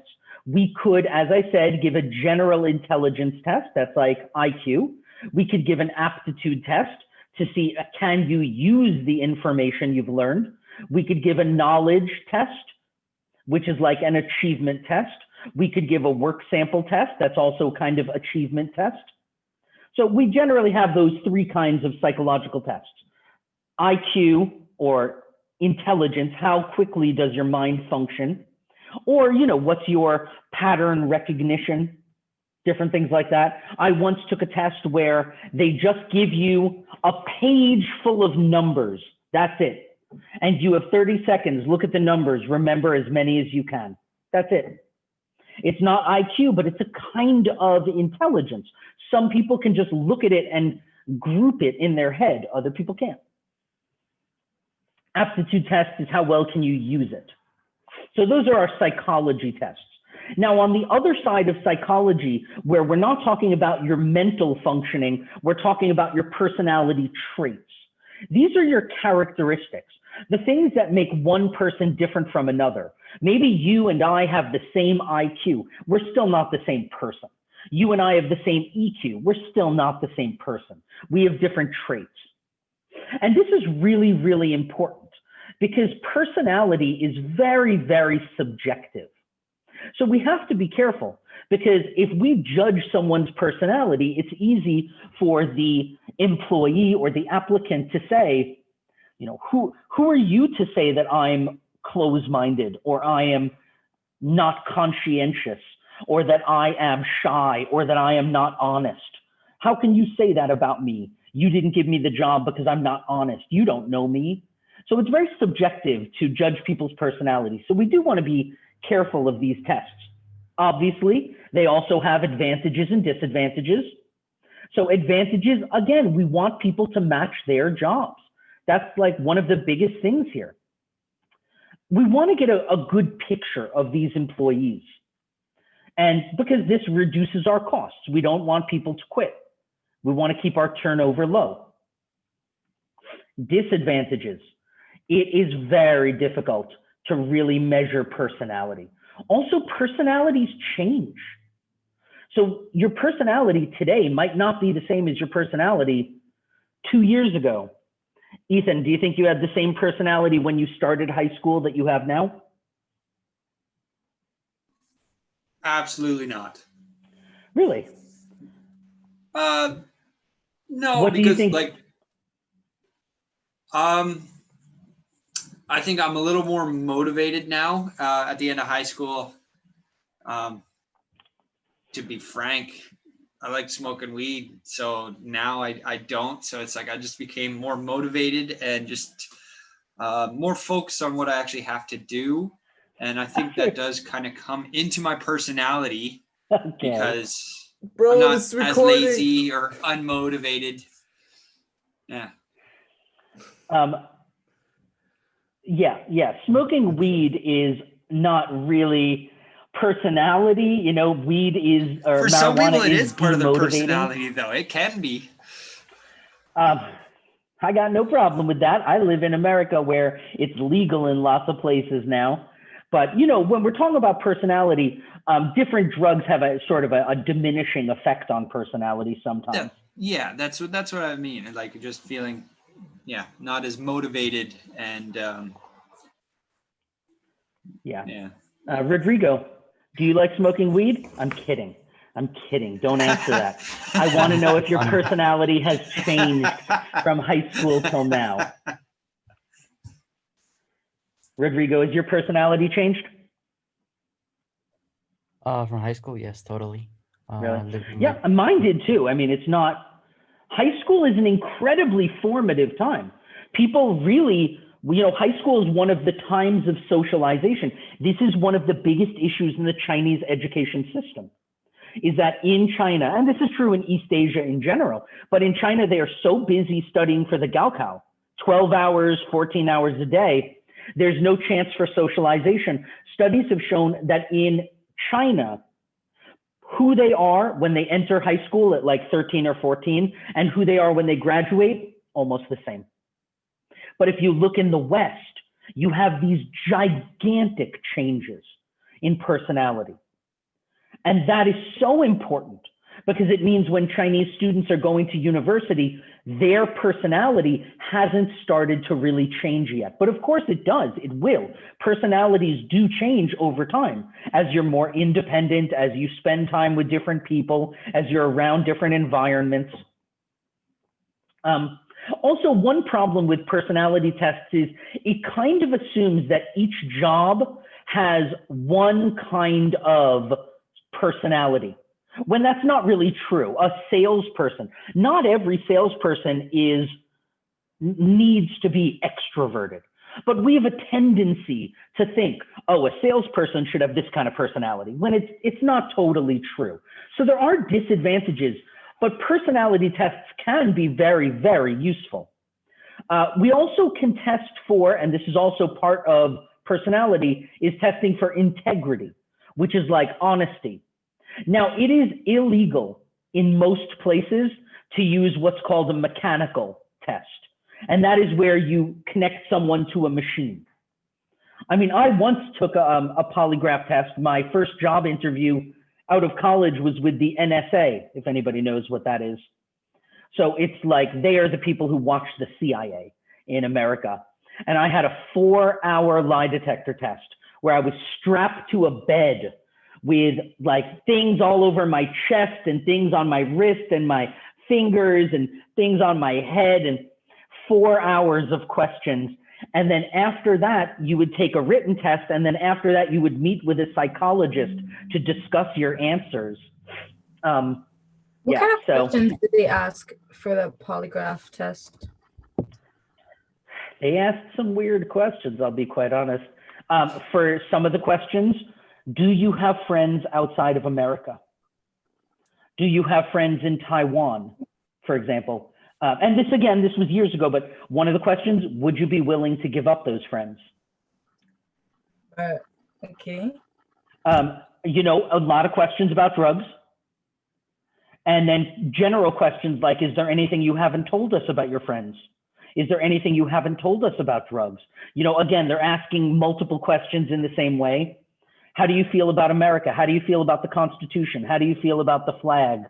We could, as I said, give a general intelligence test. That's like IQ. We could give an aptitude test to see, can you use the information you've learned? We could give a knowledge test, which is like an achievement test. We could give a work sample test. That's also kind of achievement test. So we generally have those three kinds of psychological tests. IQ, or intelligence, how quickly does your mind function? Or, what's your pattern recognition? Different things like that. I once took a test where they just give you a page full of numbers. That's it. And you have 30 seconds, look at the numbers, remember as many as you can. That's it. It's not IQ, but it's a kind of intelligence. Some people can just look at it and group it in their head. Other people can't. Aptitude test is how well can you use it. So those are our psychology tests. Now, on the other side of psychology, where we're not talking about your mental functioning, we're talking about your personality traits. These are your characteristics, the things that make one person different from another. Maybe you and I have the same IQ. We're still not the same person. You and I have the same EQ. We're still not the same person. We have different traits. And this is really, really important because personality is very, very subjective. So we have to be careful because if we judge someone's personality, it's easy for the employee or the applicant to say, who are you to say that I'm closed-minded or I am not conscientious or that I am shy or that I am not honest? How can you say that about me? You didn't give me the job because I'm not honest. You don't know me. So it's very subjective to judge people's personality. So we do want to be careful of these tests. Obviously, they also have advantages and disadvantages. So advantages, again, we want people to match their jobs. That's like one of the biggest things here. We want to get a good picture of these employees. And because this reduces our costs, we don't want people to quit. We want to keep our turnover low. Disadvantages. It is very difficult to really measure personality. Also, personalities change. So your personality today might not be the same as your personality 2 years ago. Ethan, do you think you had the same personality when you started high school that you have now? Absolutely not. Really? No, What do you because think? I think I'm a little more motivated now at the end of high school. To be frank, I like smoking weed. So now I don't. So it's like I just became more motivated and just more focused on what I actually have to do. And I think that does kind of come into my personality because I'm not as lazy or unmotivated. Yeah. Yeah. Smoking weed is not really personality. Weed is, or for some people it is part of their demotivating. personality, though. It can be. I got no problem with that. I live in America where it's legal in lots of places now. But, when we're talking about personality, different drugs have a sort of a diminishing effect on personality sometimes. Yeah, that's what I mean. Like just feeling, not as motivated and yeah. Rodrigo, do you like smoking weed? I'm kidding. Don't answer that. I want to know if your personality has changed from high school till now. Rodrigo, has your personality changed? From high school, yes, totally. Really? Yeah, mine did too. I mean, high school is an incredibly formative time. People really, high school is one of the times of socialization. This is one of the biggest issues in the Chinese education system, is that in China, and this is true in East Asia in general, but in China, they are so busy studying for the Gaokao, 12 hours, 14 hours a day, there's no chance for socialization. Studies have shown that in China, who they are when they enter high school at like 13 or 14 and who they are when they graduate, almost the same. But if you look in the West, you have these gigantic changes in personality. And that is so important because it means when Chinese students are going to university, their personality hasn't started to really change yet. But of course it does, it will. Personalities do change over time as you're more independent, as you spend time with different people, as you're around different environments. Also, one problem with personality tests is it kind of assumes that each job has one kind of personality, when that's not really true. A salesperson, not every salesperson needs to be extroverted, but we have a tendency to think, oh, a salesperson should have this kind of personality, when it's not totally true. So there are disadvantages, but personality tests can be very, very useful. We also can test for, and this is also part of personality, is testing for integrity, which is like honesty. Now, it is illegal in most places to use what's called a mechanical test. And that is where you connect someone to a machine. I mean, I once took a polygraph test. My first job interview out of college was with the NSA, if anybody knows what that is. So it's like they are the people who watch the CIA in America. And I had a 4-hour lie detector test where I was strapped to a bed with like things all over my chest and things on my wrist and my fingers and things on my head, and 4 hours of questions. And then after that, you would take a written test. And then after that, you would meet with a psychologist to discuss your answers. What kind of questions did they ask for the polygraph test? They asked some weird questions, I'll be quite honest. For some of the questions, do you have friends outside of America? Do you have friends in Taiwan, for example? And this, again, this was years ago, but one of the questions, would you be willing to give up those friends? Okay. You know, a lot of questions about drugs. And then general questions like, is there anything you haven't told us about your friends? Is there anything you haven't told us about drugs? You know, again, they're asking multiple questions in the same way. How do you feel about America? How do you feel about the Constitution? How do you feel about the flag?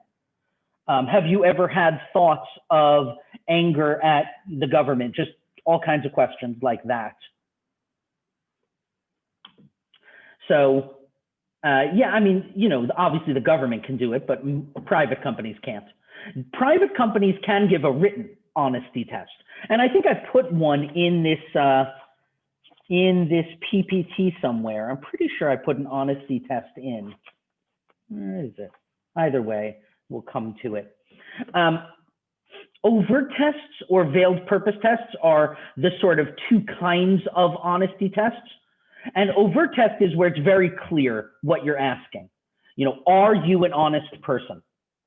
Have you ever had thoughts of anger at the government? Just all kinds of questions like that. So, yeah, I mean, you know, obviously the government can do it, but private companies can't. Private companies can give a written honesty test. And I think I put one in this PPT somewhere. I'm pretty sure I put an honesty test in. Where is it? Either way, we'll come to it. Overt tests or veiled purpose tests are the sort of two kinds of honesty tests. And overt test is where it's very clear what you're asking. You know, are you an honest person?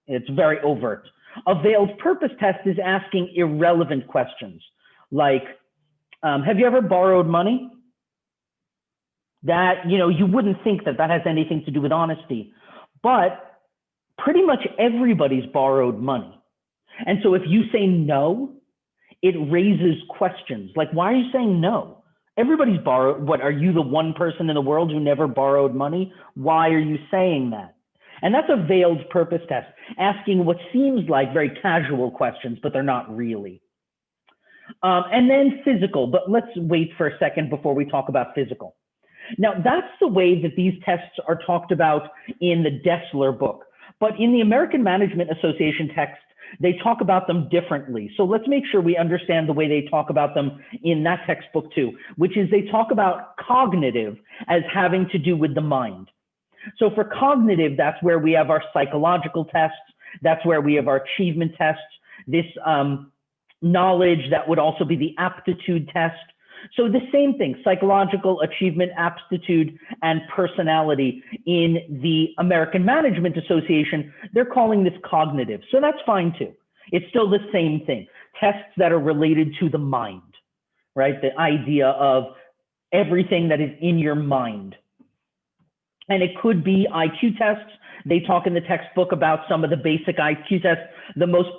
It's very overt. A veiled purpose test is asking irrelevant questions like, have you ever borrowed money? That, you know, you wouldn't think that that has anything to do with honesty, but pretty much everybody's borrowed money. And so if you say no, it raises questions like, why are you saying no? Everybody's borrowed. What, are you the one person in the world who never borrowed money? Why are you saying that? And that's a veiled purpose test, asking what seems like very casual questions, but they're not really. And then physical, but let's wait for a second before we talk about physical. Now, that's the way that these tests are talked about in the Dessler book. But in the American Management Association text, they talk about them differently. So let's make sure we understand the way they talk about them in that textbook too, which is they talk about cognitive as having to do with the mind. So for cognitive, that's where we have our psychological tests. That's where we have our achievement tests. This knowledge, that would also be the aptitude test. So the same thing, psychological, achievement, aptitude, and personality. In the American Management Association, they're calling this cognitive. So that's fine too. It's still the same thing. Tests that are related to the mind, right? The idea of everything that is in your mind. And it could be IQ tests. They talk in the textbook about some of the basic IQ tests. The most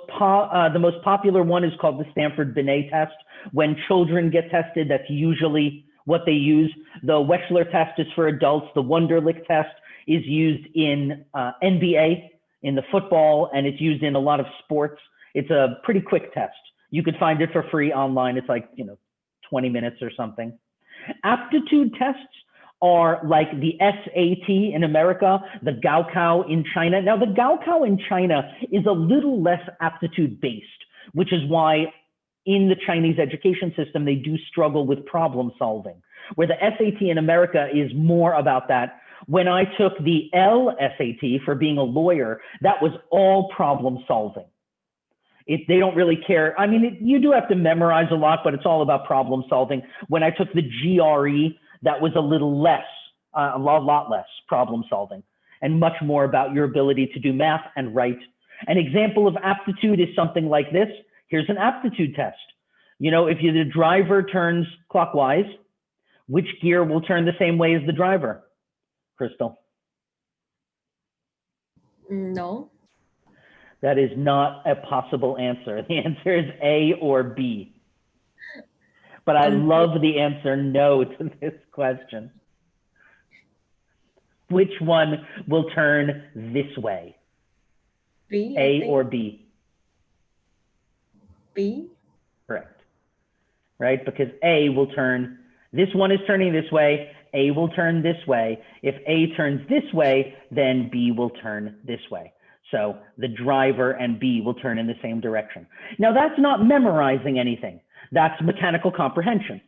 popular one is called the Stanford-Binet test. When children get tested, that's usually what they use. The Wechsler test is for adults. The Wunderlich test is used in NBA in the football, and it's used in a lot of sports. It's a pretty quick test. You could find it for free online. It's like, 20 minutes or something. Aptitude tests are like the SAT in America, the Gaokao in China. Now, the Gaokao in China is a little less aptitude-based, which is why in the Chinese education system, they do struggle with problem solving, where the SAT in America is more about that. When I took the LSAT for being a lawyer, that was all problem solving. They don't really care. I mean, you do have to memorize a lot, but it's all about problem solving. When I took the GRE, that was a little less, a lot less problem solving, and much more about your ability to do math and write. An example of aptitude is something like this. Here's an aptitude test. If the driver turns clockwise, which gear will turn the same way as the driver? Crystal? No. That is not a possible answer. The answer is A or B. But I love the answer no to this question. Which one will turn this way? B. A or B? B. Correct. Right? Because A will turn, this one is turning this way, A will turn this way. If A turns this way, then B will turn this way. So the driver and B will turn in the same direction. Now that's not memorizing anything. That's mechanical comprehension.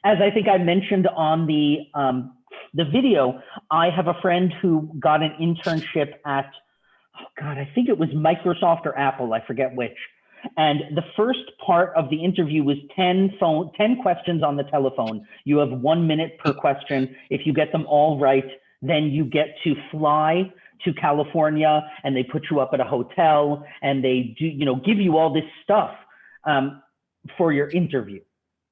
As I think I mentioned on the video, I have a friend who got an internship at, I think it was Microsoft or Apple, I forget which. And the first part of the interview was 10 questions on the telephone. You have 1 minute per question. If you get them all right, then you get to fly to California, and they put you up at a hotel, and they do, give you all this stuff for your interview.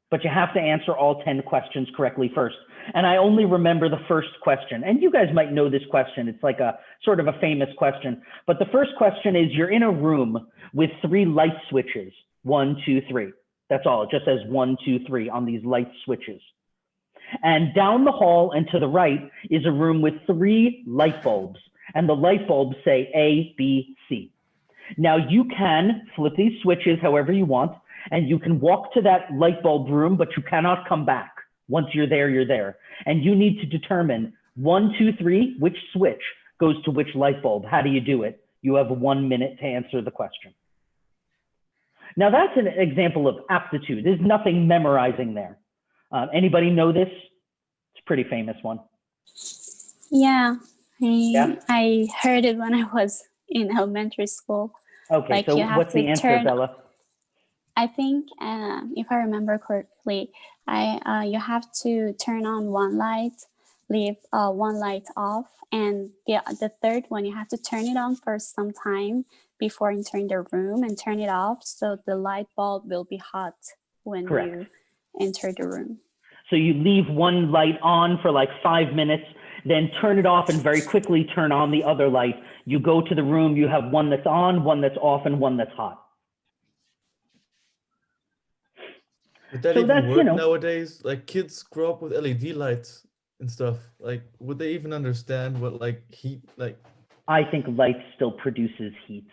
But you have to answer all 10 questions correctly first. And I only remember the first question. And you guys might know this question. It's like a sort of a famous question. But the first question is, you're in a room with 3 light switches, 1, 2, 3. That's all. It just says 1, 2, 3 on these light switches. And down the hall and to the right is a room with 3 light bulbs. And the light bulbs say A, B, C. Now you can flip these switches however you want, and you can walk to that light bulb room, but you cannot come back. Once you're there, you're there. And you need to determine 1, 2, 3, which switch goes to which light bulb. How do you do it? You have 1 minute to answer the question. Now that's an example of aptitude. There's nothing memorizing there. Anybody know this? It's a pretty famous one. Yeah, I heard it when I was in elementary school. Okay, like so you have what's to the answer, turn, Bella? I think, if I remember correctly, you have to turn on one light, leave one light off, and the third one, you have to turn it on for some time before entering the room and turn it off, so the light bulb will be hot when Correct. you enter the room. So you leave one light on for like 5 minutes, then turn it off and very quickly turn on the other light. You go to the room, you have one that's on, one that's off, and one that's hot. Would that So even that's, work nowadays? Like kids grow up with LED lights and stuff. Like, would they even understand what heat, I think light still produces heat.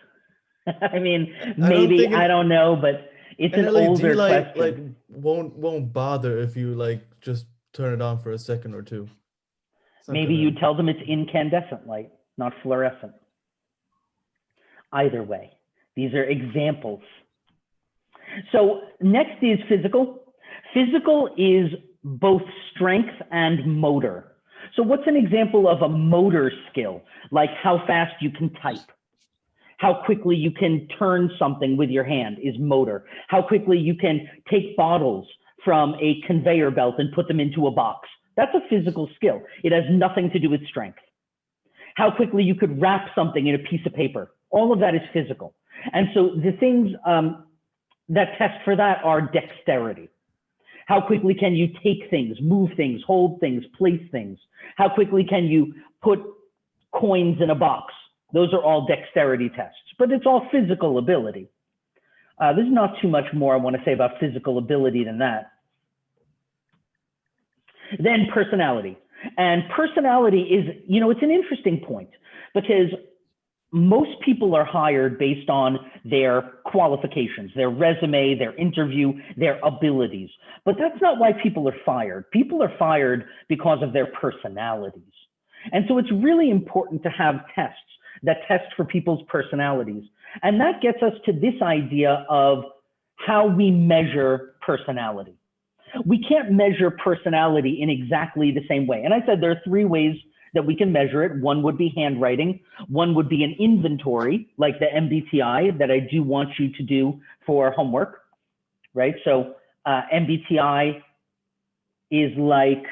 I mean, I don't maybe, think I don't know, but it's an LED older light question. won't bother if you just turn it on for a second or two. Maybe you tell them it's incandescent light, not fluorescent. Either way, these are examples. So next is physical. Physical is both strength and motor. So what's an example of a motor skill? Like how fast you can type, how quickly you can turn something with your hand is motor. How quickly you can take bottles from a conveyor belt and put them into a box. That's a physical skill. It has nothing to do with strength. How quickly you could wrap something in a piece of paper. All of that is physical. And so the things that test for that are dexterity. How quickly can you take things, move things, hold things, place things? How quickly can you put coins in a box? Those are all dexterity tests, but it's all physical ability. There's not too much more I want to say about physical ability than that. Then personality. And personality is, it's an interesting point because most people are hired based on their qualifications, their resume, their interview, their abilities. But that's not why people are fired. People are fired because of their personalities. And so it's really important to have tests that test for people's personalities. And that gets us to this idea of how we measure personality. We can't measure personality in exactly the same way. And I said there are three ways that we can measure it. One would be handwriting. One would be an inventory, like the MBTI that I do want you to do for homework, right? So MBTI is like,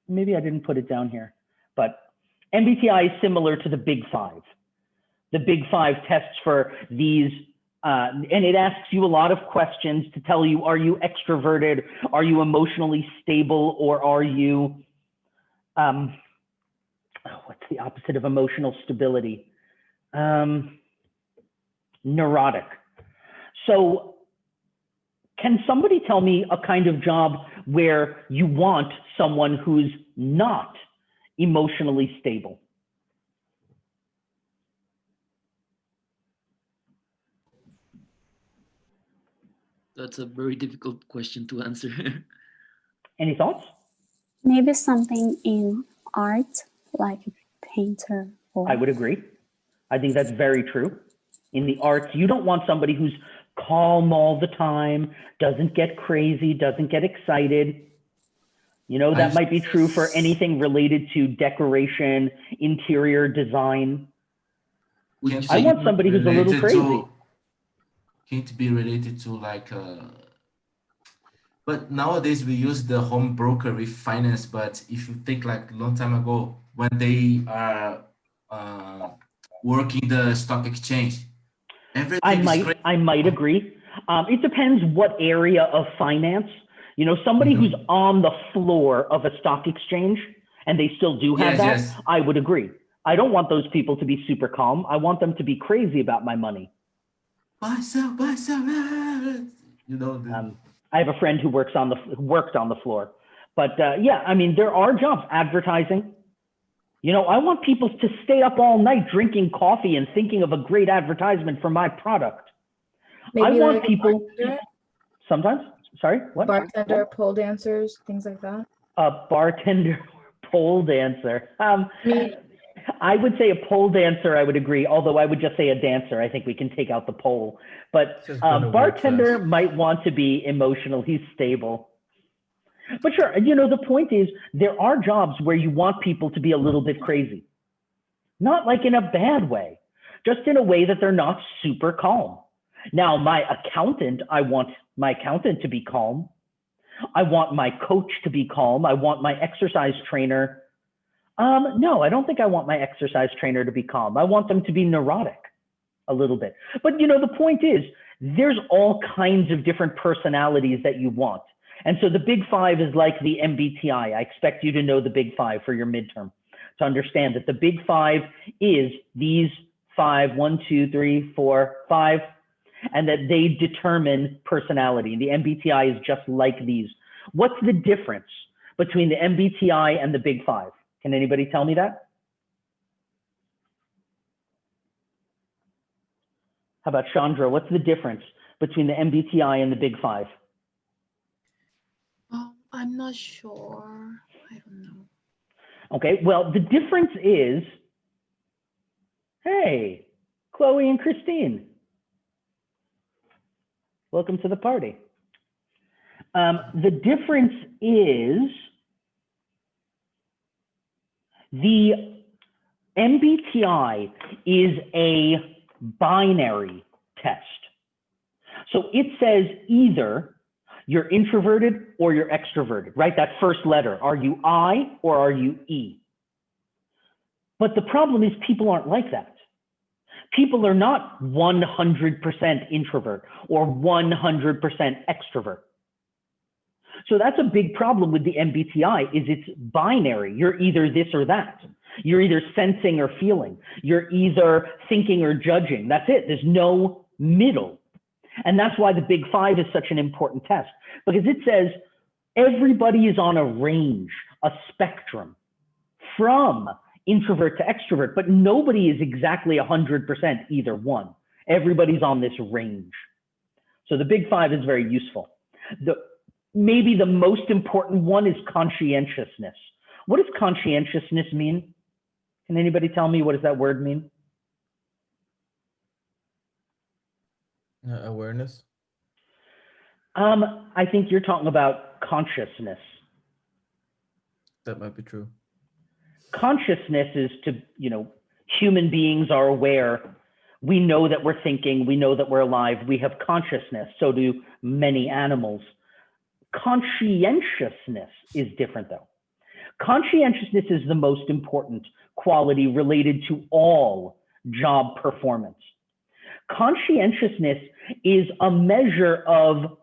maybe I didn't put it down here, but MBTI is similar to the Big Five. The Big Five tests for these, and it asks you a lot of questions to tell you, are you extroverted? Are you emotionally stable? Or are you, what's the opposite of emotional stability? Neurotic. So can somebody tell me a kind of job where you want someone who's not emotionally stable? That's a very difficult question to answer. Any thoughts? Maybe something in art, like a painter. Or... I would agree. I think that's very true. In the arts, you don't want somebody who's calm all the time, doesn't get crazy, doesn't get excited. You know, that might be true for anything related to decoration, interior design. I want somebody who's a little crazy. Can't be related to like, but nowadays we use the home broker with finance. But if you think like a long time ago, when they are working the stock exchange, everything I might agree. It depends what area of finance. You know, somebody who's on the floor of a stock exchange and they still do have that, yes. I would agree. I don't want those people to be super calm. I want them to be crazy about my money. Buy, sell, you know. I have a friend who worked on the floor, but yeah, I mean, there are jobs, advertising. You know, I want people to stay up all night drinking coffee and thinking of a great advertisement for my product. Maybe I want like people sometimes. Sorry, what? Bartender, pole dancers, things like that. A bartender, pole dancer. I would say a pole dancer, I would agree, although I would just say a dancer. I think we can take out the pole. But bartender might want to be emotionally stable. But sure, you know, the point is there are jobs where you want people to be a little bit crazy. Not like in a bad way, just in a way that they're not super calm. Now, my accountant, I want my accountant to be calm. I want my coach to be calm. I want my exercise trainer. No, I don't think I want my exercise trainer to be calm. I want them to be neurotic a little bit. But you know, the point is there's all kinds of different personalities that you want. And so the Big Five is like the MBTI. I expect you to know the Big Five for your midterm to understand that the Big Five is these five, 1, 2, 3, 4, 5, and that they determine personality. The MBTI is just like these. What's the difference between the MBTI and the Big Five? Can anybody tell me that? How about Chandra? What's the difference between the MBTI and the Big Five? I'm not sure. I don't know. Okay, well, the difference is, hey, Chloe and Christine. Welcome to the party. The difference is the MBTI is a binary test. So it says either you're introverted or you're extroverted, right? That first letter, are you I or are you E? But the problem is people aren't like that. People are not 100% introvert or 100% extrovert. So that's a big problem with the MBTI is it's binary. You're either this or that. You're either sensing or feeling. You're either thinking or judging. That's it. There's no middle. And that's why the Big Five is such an important test, because it says everybody is on a range, a spectrum, from introvert to extrovert, but nobody is exactly 100% either one. Everybody's on this range. So the big five is very useful. Maybe the most important one is conscientiousness. What does conscientiousness mean? Can anybody tell me, what does that word mean? Awareness. I think you're talking about consciousness. That might be true. Consciousness is to, human beings are aware. We know that we're thinking, we know that we're alive, we have consciousness, so do many animals. Conscientiousness is different though. Conscientiousness is the most important quality related to all job performance. Conscientiousness is a measure of,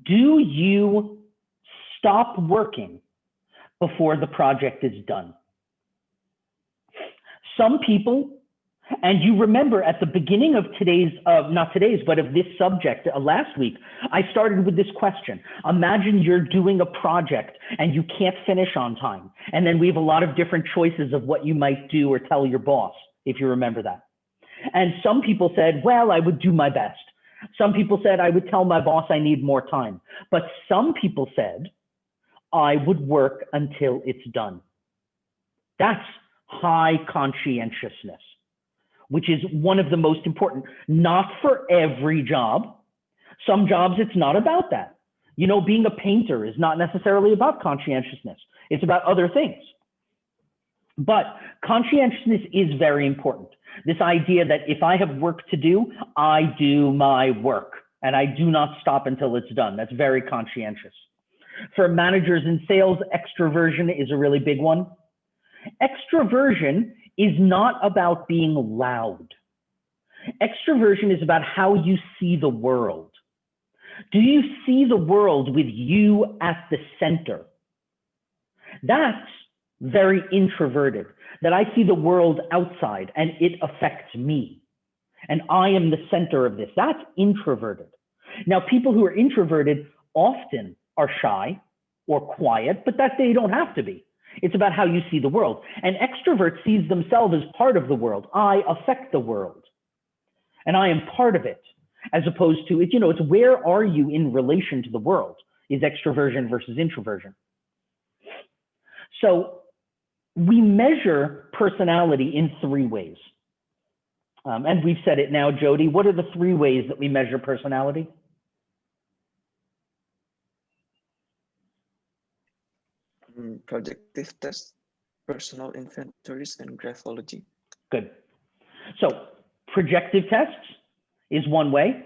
do you stop working before the project is done? Some people, and you remember at the beginning of of this subject last week, I started with this question. Imagine you're doing a project and you can't finish on time. And then we have a lot of different choices of what you might do or tell your boss, if you remember that. And some people said, well, I would do my best. Some people said, I would tell my boss I need more time. But some people said, I would work until it's done. That's high conscientiousness, which is one of the most important, not for every job. Some jobs, it's not about that. Being a painter is not necessarily about conscientiousness. It's about other things. But conscientiousness is very important. This idea that if I have work to do, I do my work and I do not stop until it's done. That's very conscientious. For managers in sales, extroversion is a really big one. Extroversion is not about being loud. Extroversion is about how you see the world. Do you see the world with you at the center? That's very introverted, that I see the world outside and it affects me. And I am the center of this. That's introverted. Now, people who are introverted often are shy or quiet, but that they don't have to be. It's about how you see the world. An extrovert sees themselves as part of the world. I affect the world and I am part of it, as opposed to, it's where are you in relation to the world is extroversion versus introversion. So we measure personality in three ways. And we've said it now, Jody. What are the three ways that we measure personality? Projective tests, personal inventories, and graphology. Good. So projective tests is one way.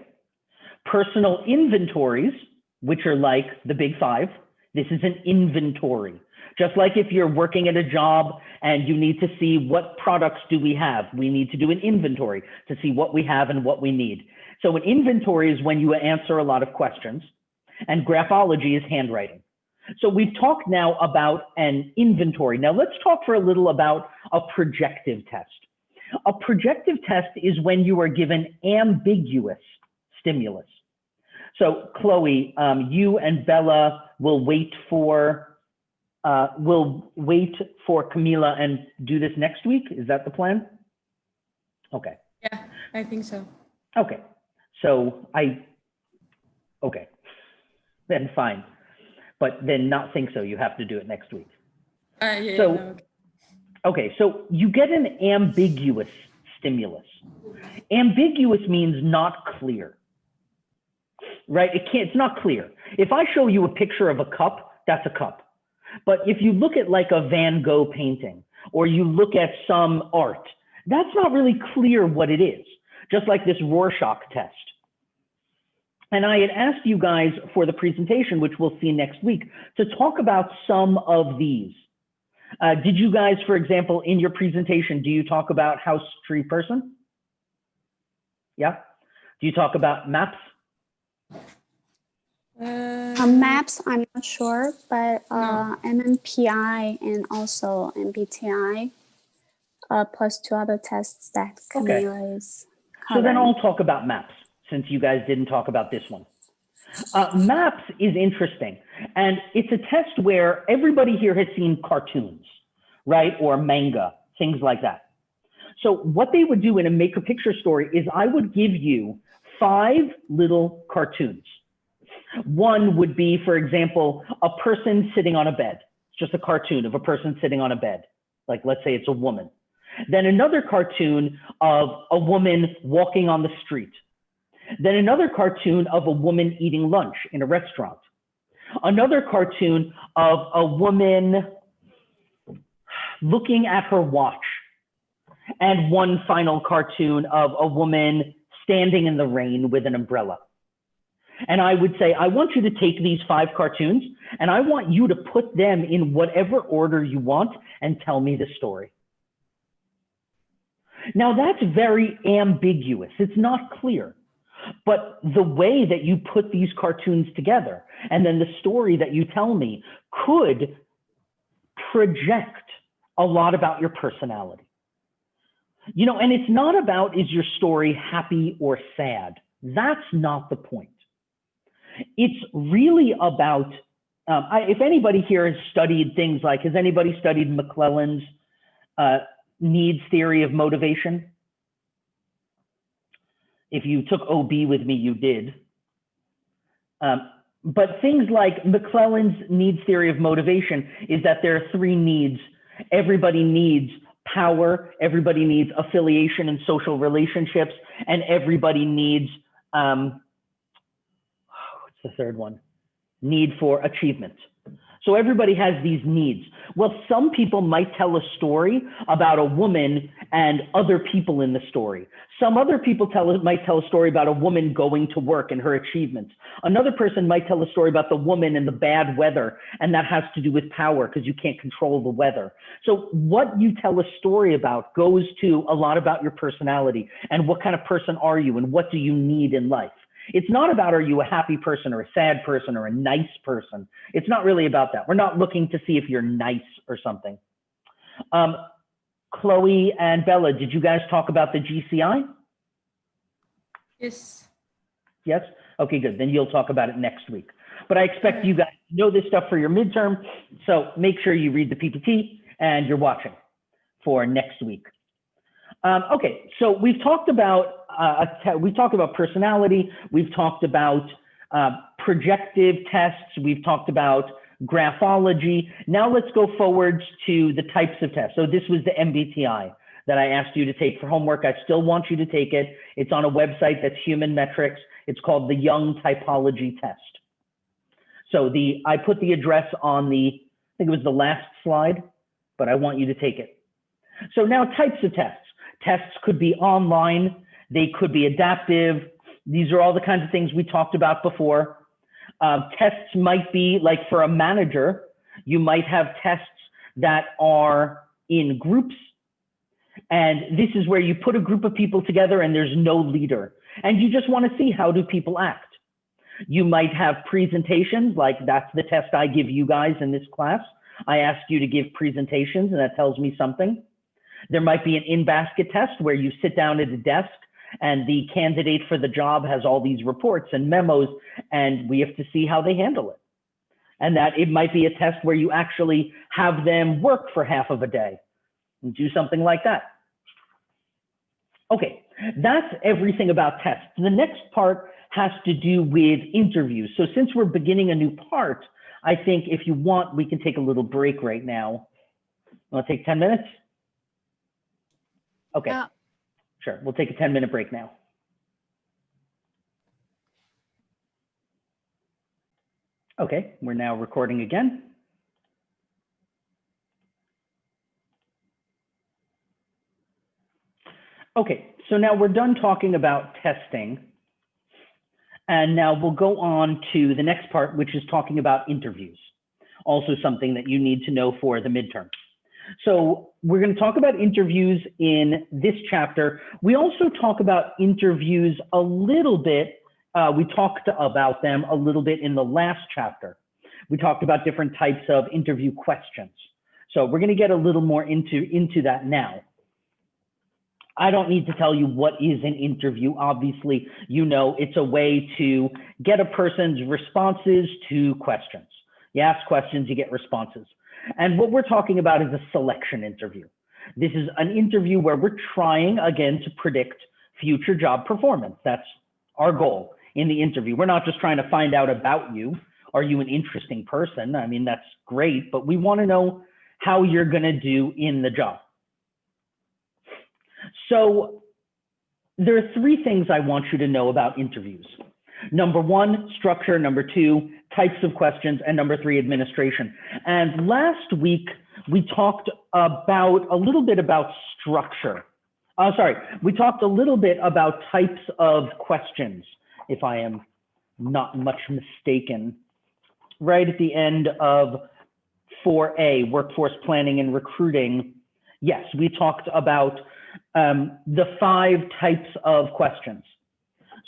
Personal inventories, which are like the big five, this is an inventory. Just like if you're working at a job and you need to see what products do we have, we need to do an inventory to see what we have and what we need. So an inventory is when you answer a lot of questions, and graphology is handwriting. So we've talked now about an inventory. Now let's talk for a little about a projective test. A projective test is when you are given ambiguous stimulus. So Chloe, you and Bella will wait for Camila and do this next week. Is that the plan? Okay. Yeah, I think so. Okay. So okay, then fine. But then not think so, you have to do it next week. Yeah, so, no, okay, so you get an ambiguous stimulus. Ambiguous means not clear, right? It's not clear. If I show you a picture of a cup, that's a cup. But if you look at like a Van Gogh painting, or you look at some art, that's not really clear what it is, just like this Rorschach test. And I had asked you guys for the presentation, which we'll see next week, to talk about some of these. Did you guys, for example, in your presentation, do you talk about house, tree, person? Yeah? Do you talk about maps? Maps, I'm not sure, but MMPI and also MBTI, plus two other tests that Camila is covering. So then I'll talk about maps, since you guys didn't talk about this one. Maps is interesting, and it's a test where everybody here has seen cartoons, right? Or manga. things like that. So what they would do in a make a picture story is I would give you 5 little cartoons. One would be, for example, a person sitting on a bed. It's just a cartoon of a person sitting on a bed. Like, let's say it's a woman. Then another cartoon of a woman walking on the street. Then another cartoon of a woman eating lunch in a restaurant. Another cartoon of a woman looking at her watch. And one final cartoon of a woman standing in the rain with an umbrella. And I would say, I want you to take these 5 cartoons and I want you to put them in whatever order you want and tell me the story. Now that's very ambiguous. It's not clear. But the way that you put these cartoons together and then the story that you tell me could project a lot about your personality. You know, and it's not about, is your story happy or sad? That's not the point. It's really about, if anybody here has studied things like, has anybody studied McClellan's needs theory of motivation? If you took OB with me, you did. But things like McClellan's needs theory of motivation is that there are 3 needs. Everybody needs power, everybody needs affiliation and social relationships, and everybody needs, what's the third one? Need for achievement. So everybody has these needs. Well, some people might tell a story about a woman and other people in the story. Some other people might tell a story about a woman going to work and her achievements. Another person might tell a story about the woman and the bad weather, and that has to do with power because you can't control the weather. So what you tell a story about goes to a lot about your personality and what kind of person are you and what do you need in life. It's not about, are you a happy person or a sad person or a nice person? It's not really about that. We're not looking to see if you're nice or something. Chloe and Bella, did you guys talk about the GCI? Yes. Yes? Okay, good. Then you'll talk about it next week. But I expect you guys to know this stuff for your midterm. So make sure you read the PPT and you're watching for next week. Okay, so we've talked about personality, we've talked about projective tests, we've talked about graphology. Now let's go forwards to the types of tests. So this was the MBTI that I asked you to take for homework. I still want you to take it. It's on a website that's Human Metrics. It's called the Young Typology Test. So I put the address on I think it was the last slide, but I want you to take it. So now types of tests. Tests could be online, they could be adaptive. These are all the kinds of things we talked about before. Tests might be like for a manager, you might have tests that are in groups. And this is where you put a group of people together and there's no leader. And you just want to see, how do people act? You might have presentations, like that's the test I give you guys in this class. I ask you to give presentations and that tells me something. There might be an in-basket test where you sit down at a desk and the candidate for the job has all these reports and memos and we have to see how they handle it. And that it might be a test where you actually have them work for half of a day and do something like that. Okay, that's everything about tests. The next part has to do with interviews. So since we're beginning a new part, I think if you want, we can take a little break right now. Want to take 10 minutes? Okay, sure. We'll take a 10-minute break now. Okay, we're now recording again. Okay, so now we're done talking about testing. And now we'll go on to the next part, which is talking about interviews. Also something that you need to know for the midterm. So we're going to talk about interviews in this chapter. We also talk about interviews a little bit. We talked about them a little bit in the last chapter. We talked about different types of interview questions. So we're going to get a little more into that now. I don't need to tell you what is an interview. Obviously, you know, it's a way to get a person's responses to questions. You ask questions, you get responses. And what we're talking about is a selection interview. This is an interview where we're trying, again, to predict future job performance. That's our goal in the interview. We're not just trying to find out about you. Are you an interesting person? I mean, that's great, but we want to know how you're going to do in the job. So there are three things I want you to know about interviews. Number one, structure. Number two, types of questions. And number three, administration. And last week, we talked about a little bit about structure. We talked a little bit about types of questions, if I am not much mistaken. Right at the end of 4A, workforce planning and recruiting, yes, we talked about the 5 types of questions.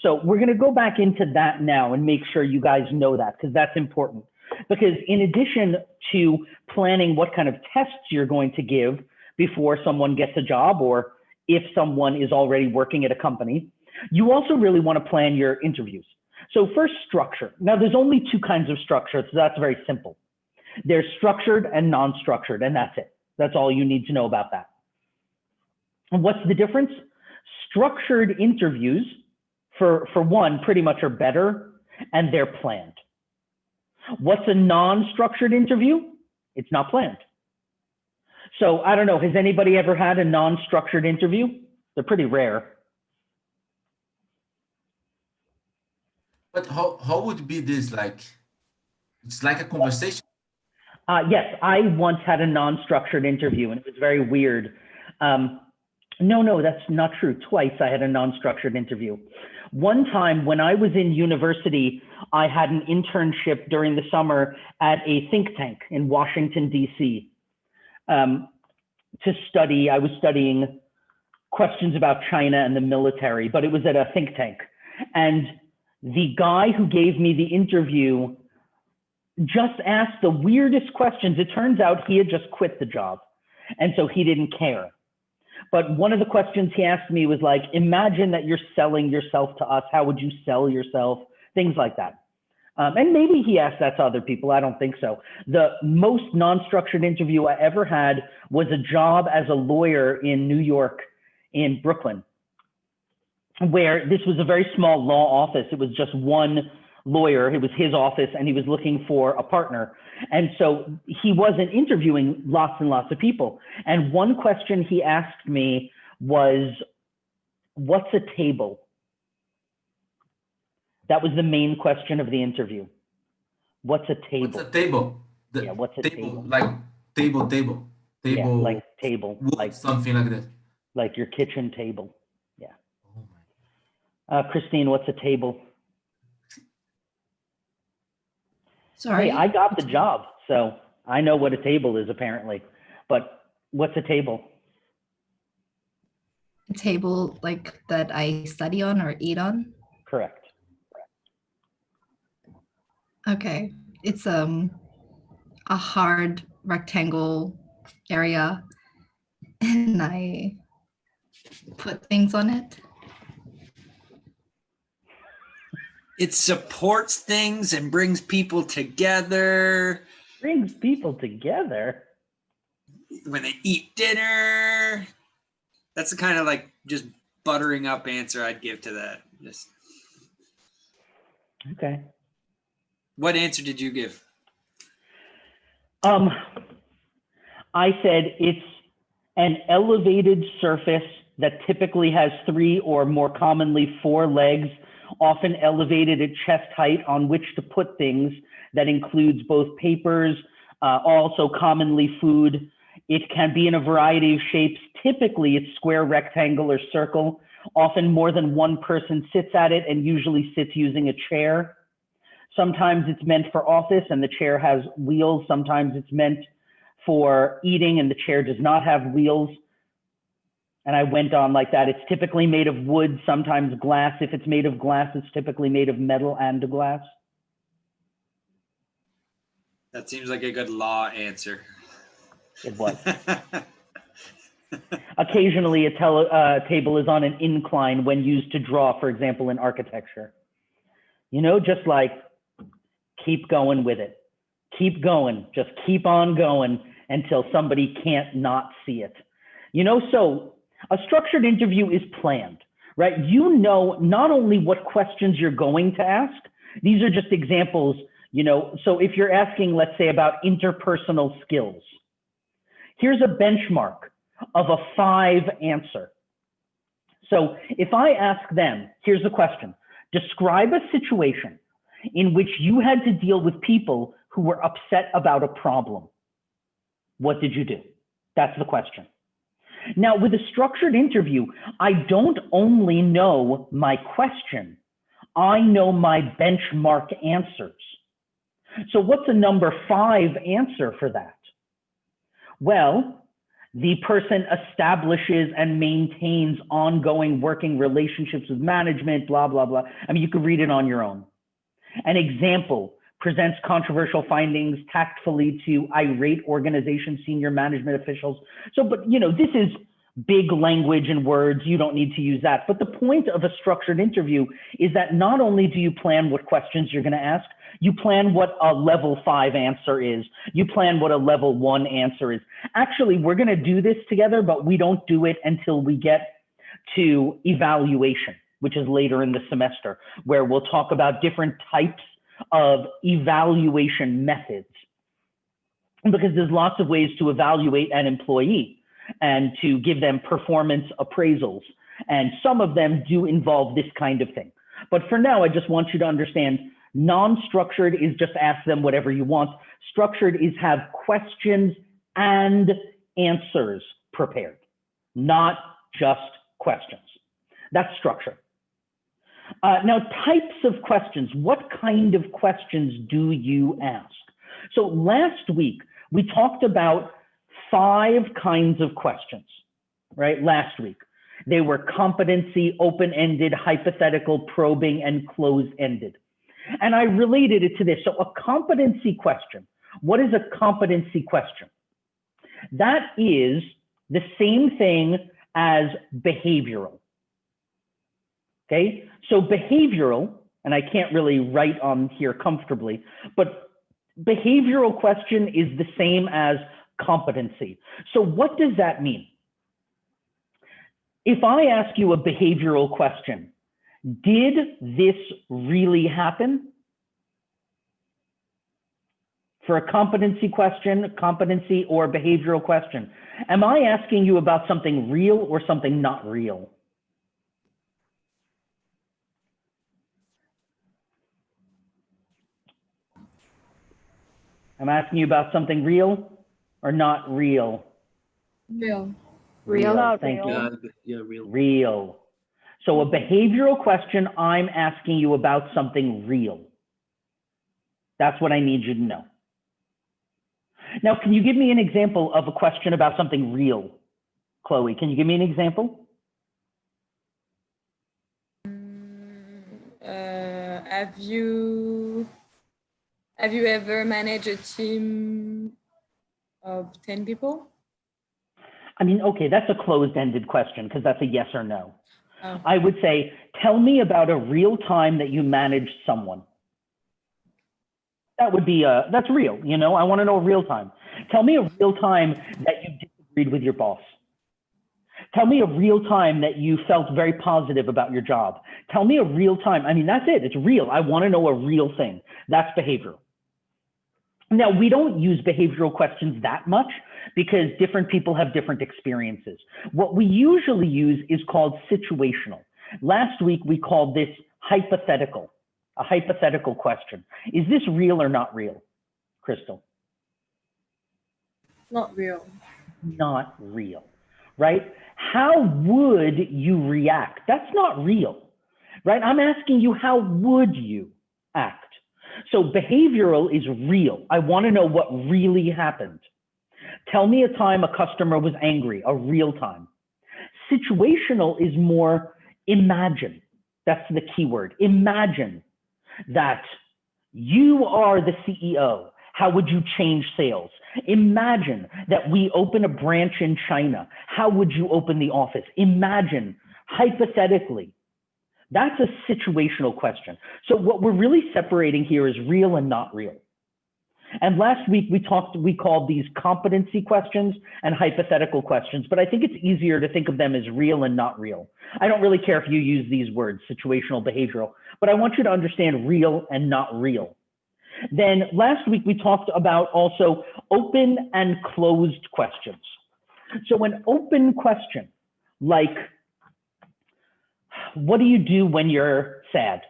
So we're going to go back into that now and make sure you guys know that, because that's important. Because in addition to planning what kind of tests you're going to give before someone gets a job, or if someone is already working at a company, you also really want to plan your interviews. So first, structure. Now, there's only 2 kinds of structure, so that's very simple. There's structured and non-structured, and that's it. That's all you need to know about that. And what's the difference? Structured interviews, for one, pretty much are better, and they're planned. What's a non-structured interview? It's not planned. So I don't know, has anybody ever had a non-structured interview? They're pretty rare. But how would be this like? It's like a conversation. Yes, I once had a non-structured interview and it was very weird. No, that's not true. Twice I had a non-structured interview. One time when I was in university, I had an internship during the summer at a think tank in Washington, D.C. To study. I was studying questions about China and the military, but it was at a think tank. And the guy who gave me the interview just asked the weirdest questions. It turns out he had just quit the job, and so he didn't care. But one of the questions he asked me was like, imagine that you're selling yourself to us. How would you sell yourself? Things like that. And maybe he asked that to other people. I don't think so. The most non-structured interview I ever had was a job as a lawyer in New York, in Brooklyn, where this was a very small law office. It was just one lawyer. It was his office, and he was looking for a partner. And so he wasn't interviewing lots and lots of people. And one question he asked me was, what's a table? That was the main question of the interview. What's a table? What's a table? What's a table? Like table. Yeah, like table. Like something like that. Like your kitchen table. Yeah. Christine, what's a table? Sorry. Hey, I got the job, so I know what a table is apparently. But what's a table? A table like that I study on or eat on? Correct. Okay. It's a hard rectangle area, and I put things on it. It supports things and brings people together. Brings people together? When they eat dinner. That's the kind of like just buttering up answer I'd give to that. Just. Okay. What answer did you give? I said it's an elevated surface that typically has 3 or more commonly 4 legs, often elevated at chest height, on which to put things. That includes both papers, also commonly food. It can be in a variety of shapes. Typically it's square, rectangle, or circle. Often more than one person sits at it, and usually sits using a chair. Sometimes it's meant for office and the chair has wheels. Sometimes it's meant for eating and the chair does not have wheels. And I went on like that. It's typically made of wood, sometimes glass. If it's made of glass, it's typically made of metal and glass. That seems like a good law answer. It was. Occasionally, a table is on an incline when used to draw, for example, in architecture. You know, just like keep going with it. Keep going. Just keep on going until somebody can't not see it. So a structured interview is planned, right? You know not only what questions you're going to ask, these are just examples, so if you're asking, let's say, about interpersonal skills, here's a benchmark of a 5 answer. So if I ask them, here's the question: describe a situation in which you had to deal with people who were upset about a problem. What did you do? That's the question. Now, with a structured interview, I don't only know my question, I know my benchmark answers. So what's a number 5 answer for that? Well, the person establishes and maintains ongoing working relationships with management, blah, blah, blah. I mean, you could read it on your own. An example: presents controversial findings tactfully to irate organization senior management officials. So, but this is big language and words. You don't need to use that. But the point of a structured interview is that not only do you plan what questions you're going to ask, you plan what a level 5 answer is. You plan what a level 1 answer is. Actually, we're going to do this together, but we don't do it until we get to evaluation, which is later in the semester, where we'll talk about different types of evaluation methods. Because there's lots of ways to evaluate an employee and to give them performance appraisals. And some of them do involve this kind of thing. But for now, I just want you to understand, non-structured is just ask them whatever you want. Structured is have questions and answers prepared, not just questions. That's structure. Now, types of questions. What kind of questions do you ask? So last week, we talked about 5 kinds of questions, right? Last week. They were competency, open-ended, hypothetical, probing, and closed-ended. And I related it to this. So a competency question. What is a competency question? That is the same thing as behavioral. Okay, so behavioral, and I can't really write on here comfortably, but behavioral question is the same as competency. So what does that mean? If I ask you a behavioral question, did this really happen? For a competency question, competency or behavioral question, am I asking you about something real or something not real? I'm asking you about something real or not real? Real. Real. Not Thank real. you. Yeah, real. Real. So a behavioral question, I'm asking you about something real. That's what I need you to know. Now, can you give me an example of a question about something real? Chloe, can you give me an example? Have you ever managed a team of 10 people? I mean, okay, that's a closed-ended question because that's a yes or no. Oh. I would say, tell me about a real time that you managed someone. That would be, that's real, I want to know a real time. Tell me a real time that you disagreed with your boss. Tell me a real time that you felt very positive about your job. Tell me a real time. I mean, that's it. It's real. I want to know a real thing. That's behavioral. Now, we don't use behavioral questions that much because different people have different experiences. What we usually use is called situational. Last week, we called this hypothetical, a hypothetical question. Is this real or not real, Crystal? Not real. Not real, right? How would you react? That's not real, right? I'm asking you, how would you act? So behavioral is real. I want to know what really happened. Tell me a time a customer was angry, a real time. Situational is more imagine. That's the key word. Imagine that you are the CEO. How would you change sales? Imagine that we open a branch in China. How would you open the office? Imagine, hypothetically. That's a situational question. So what we're really separating here is real and not real. And last week we called these competency questions and hypothetical questions, but I think it's easier to think of them as real and not real. I don't really care if you use these words, situational, behavioral, but I want you to understand real and not real. Then last week we talked about also open and closed questions. So an open question, like, what do you do when you're sad?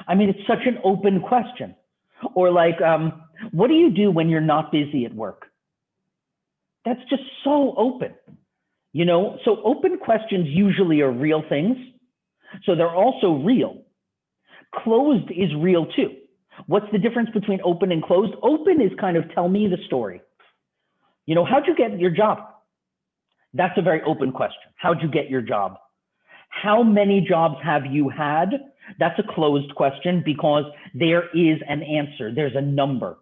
I mean, it's such an open question. Or like, what do you do when you're not busy at work? That's just so open, you know? So open questions usually are real things. So they're also real. Closed is real too. What's the difference between open and closed? Open is kind of tell me the story. You know, how'd you get your job? That's a very open question. How'd you get your job? How many jobs have you had? That's a closed question because there is an answer. There's a number.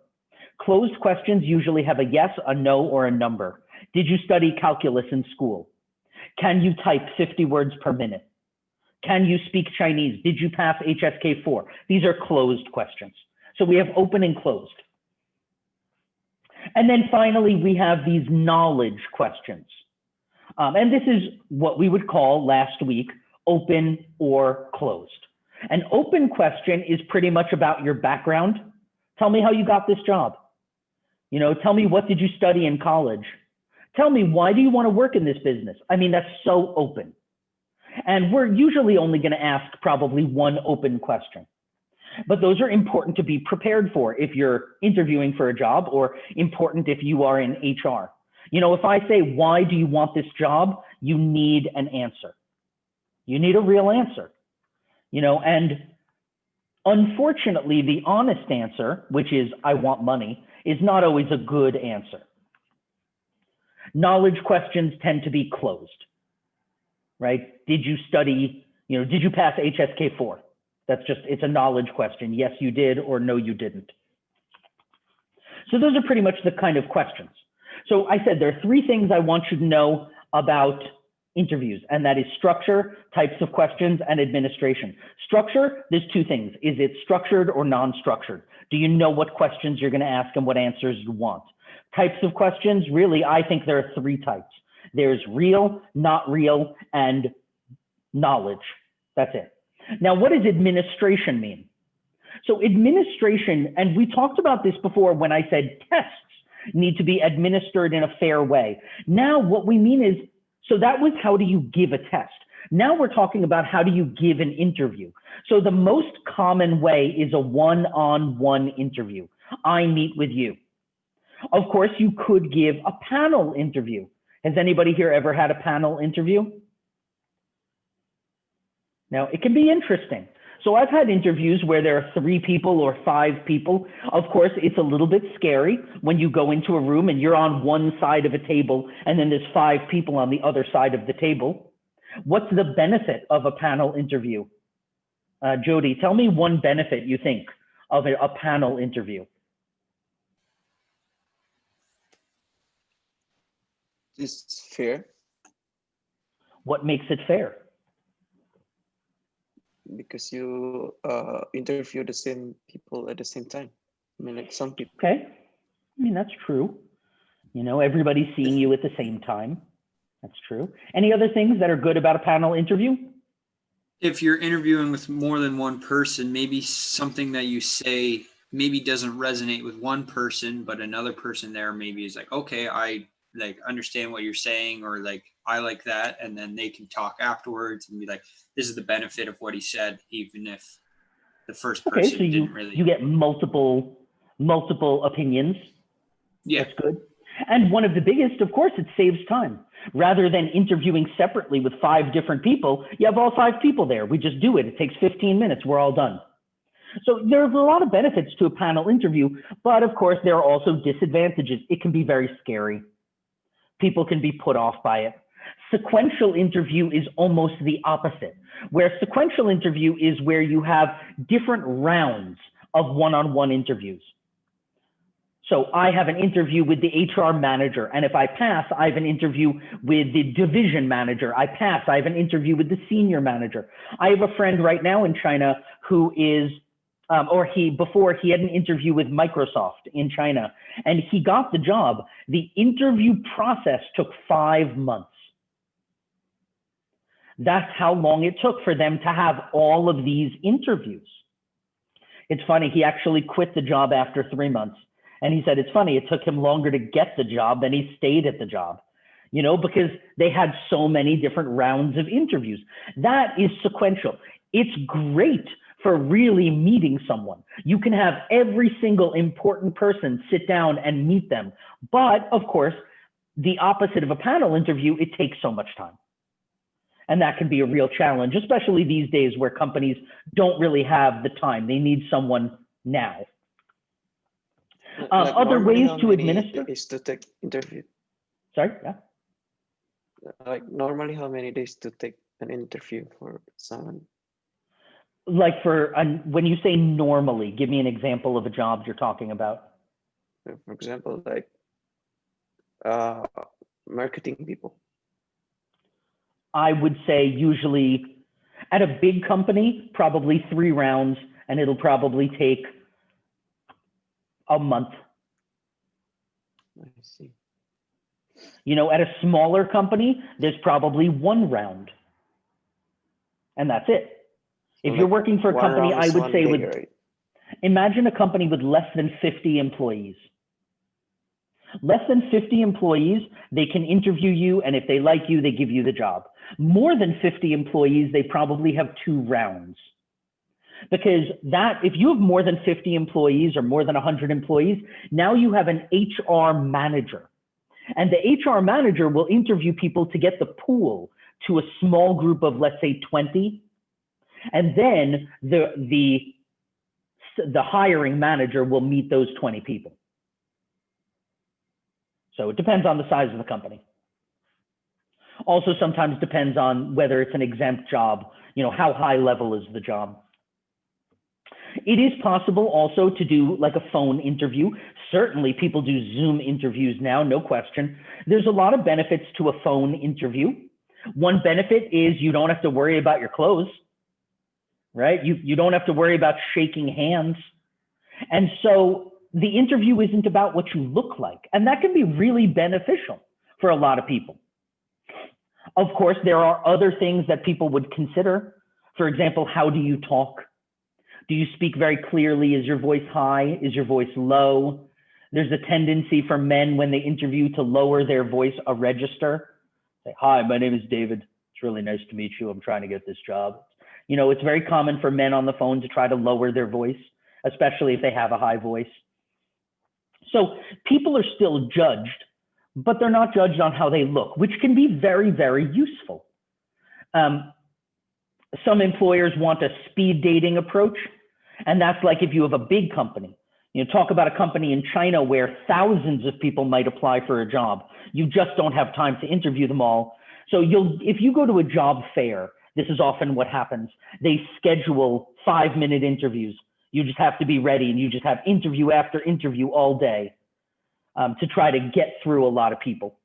Closed questions usually have a yes, a no, or a number. Did you study calculus in school? Can you type 50 words per minute? Can you speak Chinese? Did you pass HSK4? These are closed questions. So we have open and closed. And then finally, we have these knowledge questions. And this is what we would call last week, open or closed. An open question is pretty much about your background. Tell me how you got this job. You know, tell me what did you study in college? Tell me why do you want to work in this business? I mean, that's so open. And we're usually only going to ask probably one open question. But those are important to be prepared for if you're interviewing for a job, or important if you are in HR. You know, if I say, why do you want this job? You need an answer. You need a real answer. You know, and unfortunately, the honest answer, which is I want money, is not always a good answer. Knowledge questions tend to be closed, right? Did you study, you know, did you pass HSK4? That's just, it's a knowledge question. Yes, you did, or no, you didn't. So those are pretty much the kind of questions. So I said there are three things I want you to know about interviews, and that is structure, types of questions, and administration. Structure, there's two things. Is it structured or non-structured? Do you know what questions you're going to ask and what answers you want? Types of questions, really, I think there are three types. There's real, not real, and knowledge. That's it. Now, what does administration mean? So administration, and we talked about this before when I said tests need to be administered in a fair way. Now, what we mean is, so that was how do you give a test. Now we're talking about how do you give an interview. So the most common way is a one-on-one interview. I meet with you. Of course, you could give a panel interview. Has anybody here ever had a panel interview? Now, it can be interesting. So I've had interviews where there are 3 people or 5 people. Of course, it's a little bit scary when you go into a room and you're on one side of a table and then there's 5 people on the other side of the table. What's the benefit of a panel interview? Jody, tell me one benefit you think of a panel interview. It's fair. What makes it fair? Because you interview the same people at the same time. I mean, like some people. Okay, I mean, that's true. You know, everybody's seeing you at the same time. That's true. Any other things that are good about a panel interview? If you're interviewing with more than one person, maybe something that you say maybe doesn't resonate with one person, but another person there maybe is like, okay, I like understand what you're saying, or like, I like that. And then they can talk afterwards and be like, this is the benefit of what he said, even if the first person so didn't really. You get multiple opinions. Yeah. That's good. And one of the biggest, of course, it saves time. Rather than interviewing separately with 5 different people, you have all 5 people there. We just do it. It takes 15 minutes. We're all done. So there's a lot of benefits to a panel interview, but of course, there are also disadvantages. It can be very scary. People can be put off by it. Sequential interview is almost the opposite, where sequential interview is where you have different rounds of one-on-one interviews. So I have an interview with the HR manager, and if I pass, I have an interview with the division manager. I pass, I have an interview with the senior manager. I have a friend right now in China who is Before he had an interview with Microsoft in China, and he got the job. The interview process took 5 months. That's how long it took for them to have all of these interviews. It's funny, he actually quit the job after 3 months. And he said, it's funny, it took him longer to get the job than he stayed at the job, you know, because they had so many different rounds of interviews. That is sequential. It's great for really meeting someone. You can have every single important person sit down and meet them. But of course, the opposite of a panel interview, it takes so much time. And that can be a real challenge, especially these days where companies don't really have the time. They need someone now. Like Other normally, ways how to many administer. days to take interview? Sorry, yeah. Like normally, how many days to take an interview for someone? Like when you say normally, give me an example of a job you're talking about. For example, like marketing people. I would say usually at a big company, probably 3 rounds, and it'll probably take a month. I see. You know, at a smaller company, there's probably 1 round. And that's it. So If you're like working for a one company, round I is would one say day, right? imagine a company with less than 50 employees. Less than 50 employees, they can interview you, and if they like you, they give you the job. More than 50 employees, they probably have 2 rounds. Because if you have more than 50 employees or more than 100 employees, now you have an HR manager. And the HR manager will interview people to get the pool to a small group of, let's say, 20. And then the hiring manager will meet those 20 people. So it depends on the size of the company. Also sometimes depends on whether it's an exempt job, you know, how high level is the job. It is possible also to do like a phone interview. Certainly people do Zoom interviews now, no question. There's a lot of benefits to a phone interview. One benefit is you don't have to worry about your clothes, right? You don't have to worry about shaking hands. And so the interview isn't about what you look like. And that can be really beneficial for a lot of people. Of course, there are other things that people would consider. For example, how do you talk? Do you speak very clearly? Is your voice high? Is your voice low? There's a tendency for men when they interview to lower their voice a register. Say, hi, my name is David. It's really nice to meet you. I'm trying to get this job. You know, it's very common for men on the phone to try to lower their voice, especially if they have a high voice. So people are still judged, but they're not judged on how they look, which can be very, very useful. Some employers want a speed dating approach, and that's like if you have a big company. You know, talk about a company in China where thousands of people might apply for a job. You just don't have time to interview them all. So if you go to a job fair, this is often what happens. They schedule 5-minute interviews. You just have to be ready, and you just have interview after interview all day to try to get through a lot of people.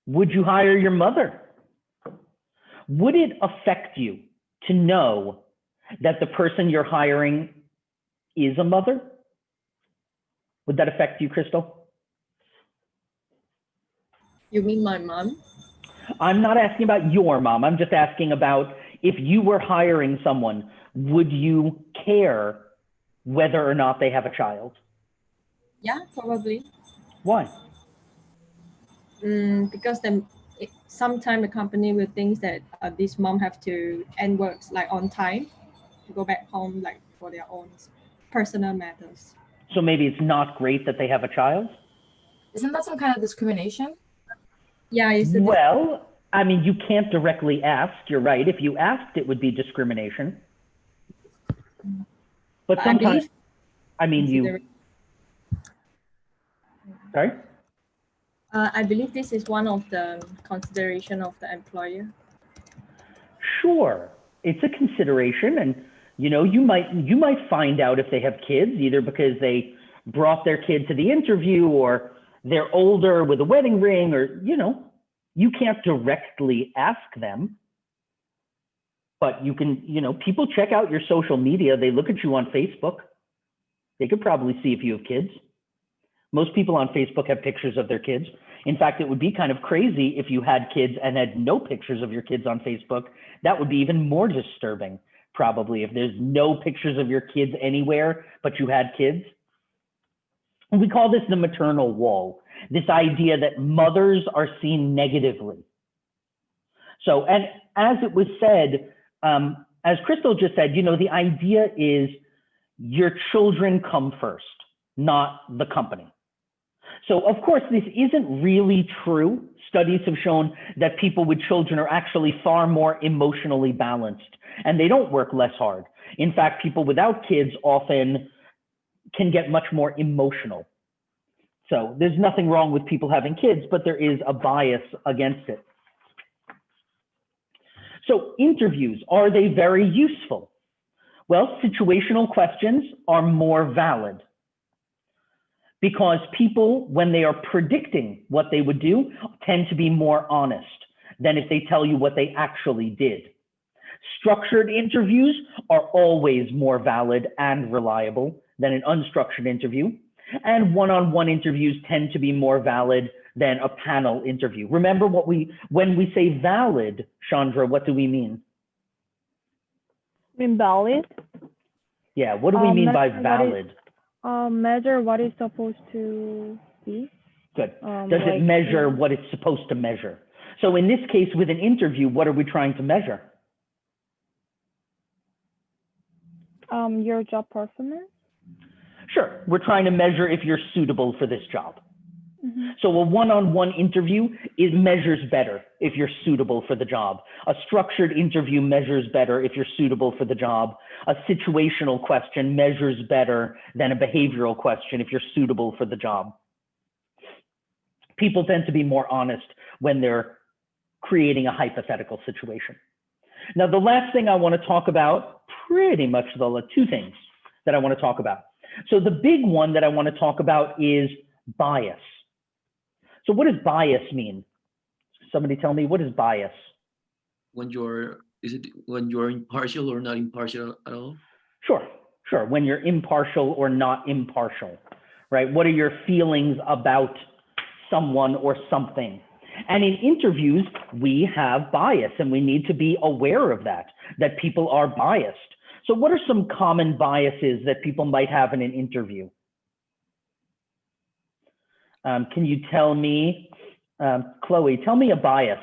Would you hire your mother? Would it affect you to know that the person you're hiring is a mother? Would that affect you, Crystal? You mean my mom? I'm not asking about your mom. I'm just asking about if you were hiring someone, would you care whether or not they have a child? Yeah, probably. Why? Because sometimes the company will think that this mom have to end works like on time to go back home like for their own personal matters. So maybe it's not great that they have a child? Isn't that some kind of discrimination? Yeah, well, I mean, you can't directly ask. You're right. If you asked, it would be discrimination. But sometimes, sorry? I believe this is one of the consideration of the employer. Sure, it's a consideration, and you know, you might find out if they have kids, either because they brought their kid to the interview or they're older with a wedding ring, or you know, you can't directly ask them. But you can, people check out your social media. They look at you on Facebook. They could probably see if you have kids. Most people on Facebook have pictures of their kids. In fact, it would be kind of crazy if you had kids and had no pictures of your kids on Facebook. That would be even more disturbing, probably, if there's no pictures of your kids anywhere, but you had kids. And we call this the maternal wall, this idea that mothers are seen negatively. So, and as it was said, as Crystal just said, the idea is your children come first, not the company. So of course, this isn't really true. Studies have shown that people with children are actually far more emotionally balanced and they don't work less hard. In fact, people without kids often can get much more emotional. So there's nothing wrong with people having kids, but there is a bias against it. So interviews, are they very useful? Well, situational questions are more valid because people, when they are predicting what they would do, tend to be more honest than if they tell you what they actually did. Structured interviews are always more valid and reliable than an unstructured interview, and one-on-one interviews tend to be more valid than a panel interview. Remember when we say valid, Chandra, what do we mean? Valid? Yeah, what do we mean by valid? Measure what it's supposed to be. Good. Does it measure what it's supposed to measure? So in this case, with an interview, what are we trying to measure? Your job performance? Sure. We're trying to measure if you're suitable for this job. Mm-hmm. So a one-on-one interview, it measures better if you're suitable for the job. A structured interview measures better if you're suitable for the job. A situational question measures better than a behavioral question if you're suitable for the job. People tend to be more honest when they're creating a hypothetical situation. Now, the last thing I want to talk about, pretty much the two things that I want to talk about. So the big one that I want to talk about is bias. So what does bias mean? Somebody tell me, what is bias? Is it when you're impartial or not impartial at all? Sure. When you're impartial or not impartial, right? What are your feelings about someone or something? And in interviews, we have bias and we need to be aware of that people are biased. So what are some common biases that people might have in an interview? Can you tell me, Chloe, tell me a bias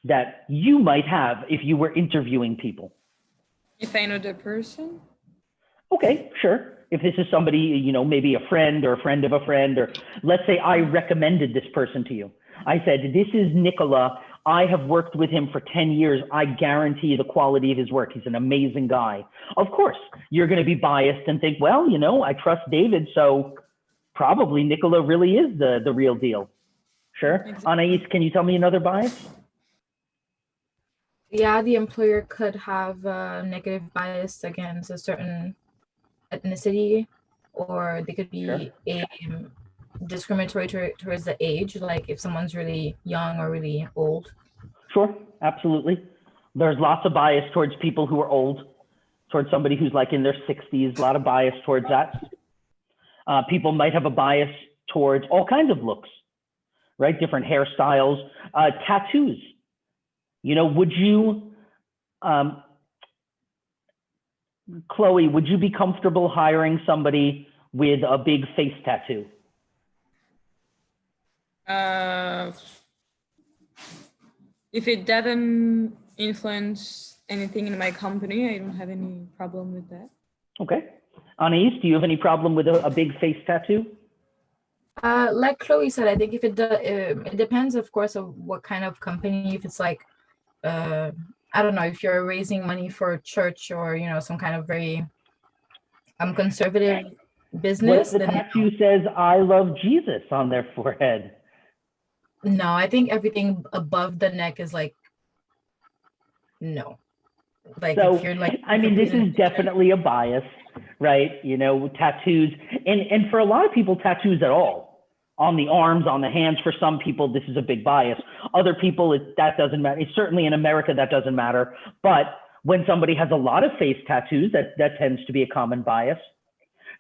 that you might have if you were interviewing people? If I know the person? Okay, sure. If this is somebody, maybe a friend or a friend of a friend, or let's say I recommended this person to you. I said, this is Nicola. I have worked with him for 10 years. I guarantee the quality of his work. He's an amazing guy. Of course, you're going to be biased and think, well, I trust David, so probably Nicola really is the real deal. Sure. Exactly. Anais, can you tell me another bias? Yeah, the employer could have a negative bias against a certain ethnicity, or they could be discriminatory towards the age, like if someone's really young or really old. Sure, absolutely. There's lots of bias towards people who are old, towards somebody who's like in their 60s, a lot of bias towards that. People might have a bias towards all kinds of looks, right? Different hairstyles, tattoos. Would you, Chloe, would you be comfortable hiring somebody with a big face tattoo? If it doesn't influence anything in my company, I don't have any problem with that. Okay. Anais, do you have any problem with a big face tattoo? Like Chloe said, I think if it depends, of course, of what kind of company. If it's like, I don't know, if you're raising money for a church or, some kind of very conservative business. What if the tattoo says, I love Jesus on their forehead? No, I think everything above the neck is like, no. Like, so, if you're like, this is definitely a bias, right? Tattoos. And for a lot of people, tattoos at all. On the arms, on the hands, for some people, this is a big bias. Other people, that doesn't matter. It's certainly in America, that doesn't matter. But When somebody has a lot of face tattoos, that tends to be a common bias.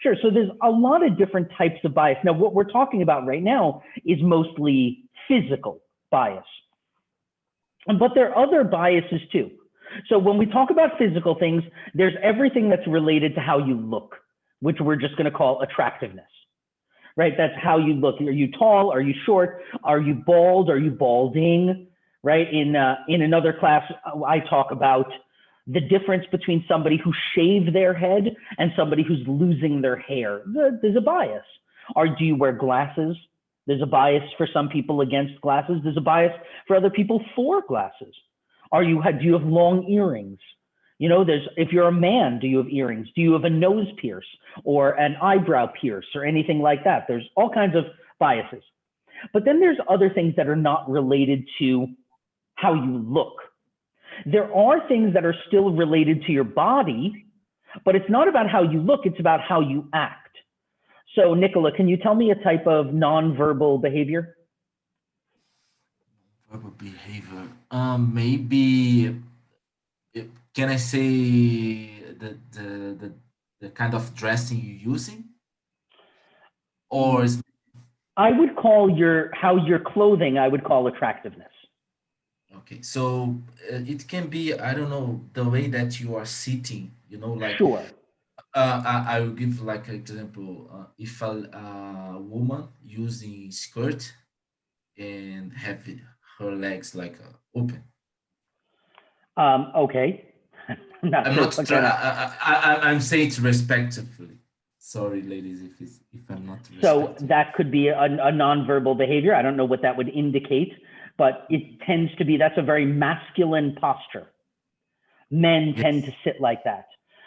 Sure, so there's a lot of different types of bias. Now, what we're talking about right now is mostly physical bias. But there are other biases too. So when we talk about physical things, there's everything that's related to how you look, which we're just going to call attractiveness, right? That's how you look. Are you tall? Are you short? Are you bald? Are you balding? Right? In another class, I talk about the difference between somebody who shaved their head and somebody who's losing their hair. There's a bias. Or do you wear glasses? There's a bias for some people against glasses. There's a bias for other people for glasses. Do you have long earrings? You know, if you're a man, do you have earrings? Do you have a nose pierce or an eyebrow pierce or anything like that? There's all kinds of biases. But then there's other things that are not related to how you look. There are things that are still related to your body, but it's not about how you look, it's about how you act. So Nicola, can you tell me a type of nonverbal behavior? Verbal behavior. Maybe, can I say the kind of dressing you're using? Or is I would call how you're clothing, I would call attractiveness. okay, so it can be, I don't know, the way that you are sitting, you know, like Sure. I will give like an example. If a woman using skirt and have her legs like open. Okay. I'm not. I'm saying it respectfully. Sorry, ladies, if I'm not. So that could be a nonverbal behavior. I don't know what that would indicate, but it tends to be, that's a very masculine posture. Men tend to sit like that.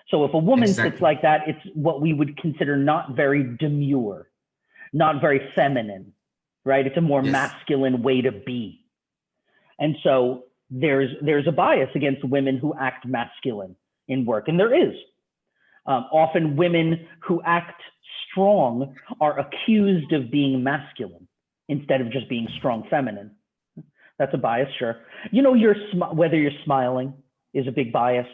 So if a woman sits like that, it's what we would consider not very demure, not very feminine, right? It's a more masculine way to be. And so there's a bias against women who act masculine in work, and there is. Often women who act strong are accused of being masculine instead of just being strong feminine. That's a bias, sure. You know, whether you're smiling is a big bias.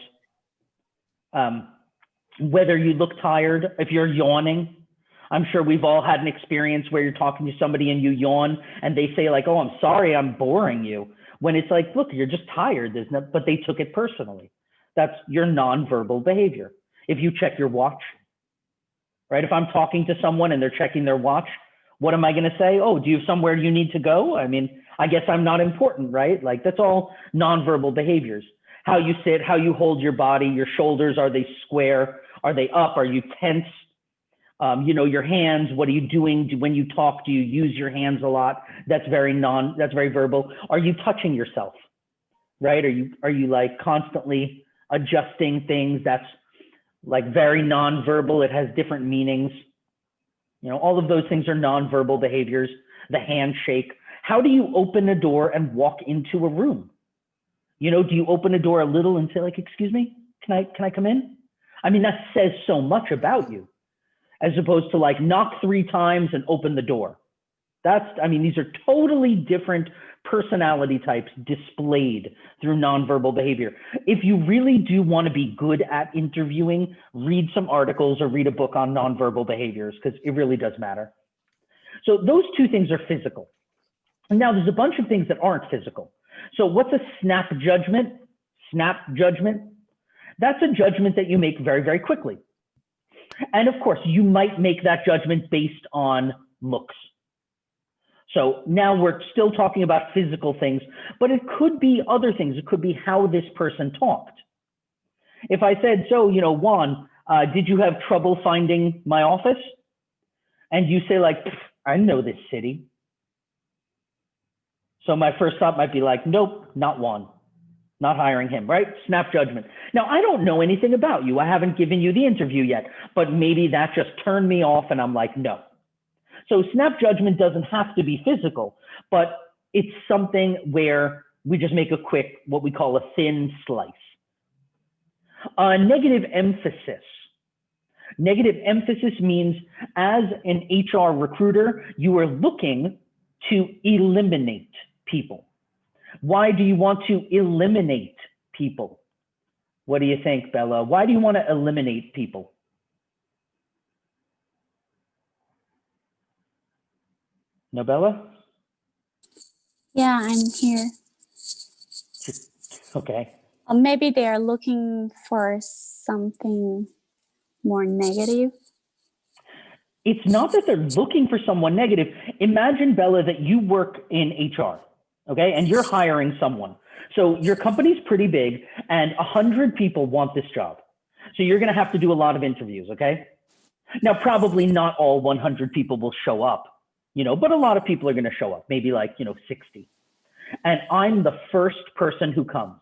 Whether you look tired, if you're yawning, I'm sure we've all had an experience where you're talking to somebody and you yawn and they say like, oh, I'm sorry, I'm boring you. When it's like, look, you're just tired, but they took it personally. That's your nonverbal behavior. If you check your watch, right? If I'm talking to someone and they're checking their watch, what am I going to say? Oh, do you have somewhere you need to go? I mean, I guess I'm not important, right? Like that's all nonverbal behaviors. How you sit, how you hold your body, your shoulders, are they square? Are they up? Are you tense? You know, your hands, what are you doing? When you talk, do you use your hands a lot? That's very verbal. Are you touching yourself, right? Are you like constantly adjusting things? That's like very nonverbal. It has different meanings. You know, all of those things are nonverbal behaviors. The handshake. How do you open a door and walk into a room? You know, do you open a door a little and say like, excuse me, can I come in? I mean, that says so much about you, as opposed to like knock 3 times and open the door. I mean, these are totally different personality types displayed through nonverbal behavior. If you really do want to be good at interviewing, read some articles or read a book on nonverbal behaviors, because it really does matter. So those 2 things are physical. And now there's a bunch of things that aren't physical. So what's a snap judgment? Snap judgment? That's a judgment that you make very, very quickly. And of course, you might make that judgment based on looks. So now we're still talking about physical things, but it could be other things. It could be how this person talked. If I said, so, you know, Juan, did you have trouble finding my office? And you say like, I know this city. So my first thought might be like, nope, not Juan. Not hiring him, right? Snap judgment. Now, I don't know anything about you. I haven't given you the interview yet, but maybe that just turned me off and I'm like, no. So snap judgment doesn't have to be physical, but it's something where we just make a quick, what we call a thin slice. Negative emphasis. Negative emphasis means as an HR recruiter, you are looking to eliminate people. Why do you want to eliminate people? What do you think, Bella? Why do you want to eliminate people? No, Bella? Yeah, I'm here. Okay. Or maybe they are looking for something more negative. It's not that they're looking for someone negative. Imagine, Bella, that you work in HR, okay, and you're hiring someone. So your company's pretty big and 100 people want this job. So you're going to have to do a lot of interviews, okay? Now, probably not all 100 people will show up, but a lot of people are going to show up, maybe like, 60. And I'm the first person who comes.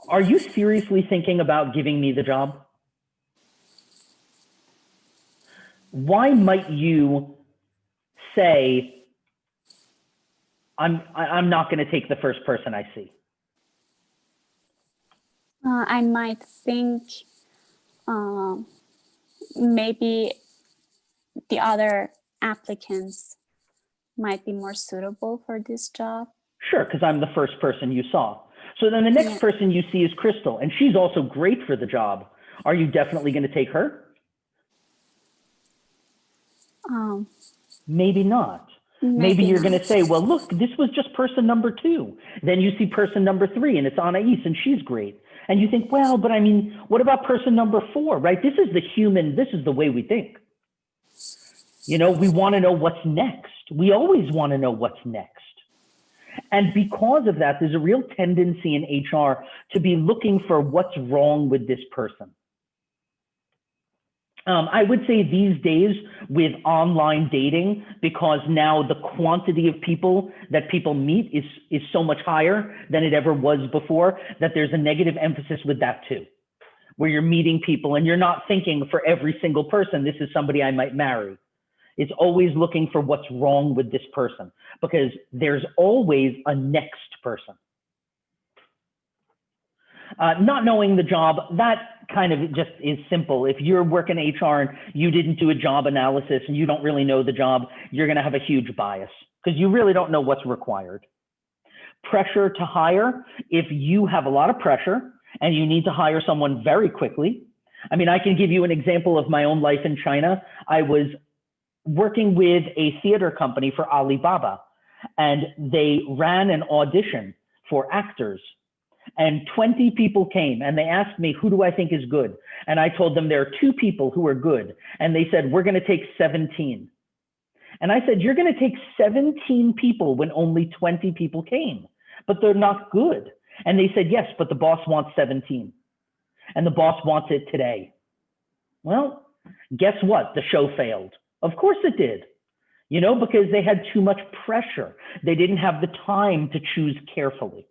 Are you seriously thinking about giving me the job? Why might you say, I'm not going to take the first person I see? I might think maybe the other applicants might be more suitable for this job. Sure, because I'm the first person you saw. So then the next person you see is Crystal, and she's also great for the job. Are you definitely going to take her? Maybe not. Maybe you're going to say, well, look, this was just person number 2. Then you see person number 3 and it's Anais and she's great. And you think, well, but I mean, what about person number 4, right? This is the way we think. We want to know what's next. We always want to know what's next. And because of that, there's a real tendency in HR to be looking for what's wrong with this person. I would say these days with online dating, because now the quantity of people that people meet is so much higher than it ever was before, that there's a negative emphasis with that too, where you're meeting people and you're not thinking for every single person, this is somebody I might marry. It's always looking for what's wrong with this person, because there's always a next person. Not knowing the job, that kind of just is simple. If you're working HR and you didn't do a job analysis and you don't really know the job, you're going to have a huge bias because you really don't know what's required. Pressure to hire, if you have a lot of pressure and you need to hire someone very quickly. I mean, I can give you an example of my own life in China. I was working with a theater company for Alibaba, and they ran an audition for actors. And 20 people came and they asked me, who do I think is good? And I told them there are 2 people who are good. And they said, we're going to take 17. And I said, you're going to take 17 people when only 20 people came, but they're not good. And they said, yes, but the boss wants 17. And the boss wants it today. Well, guess what? The show failed. Of course it did, because they had too much pressure. They didn't have the time to choose carefully.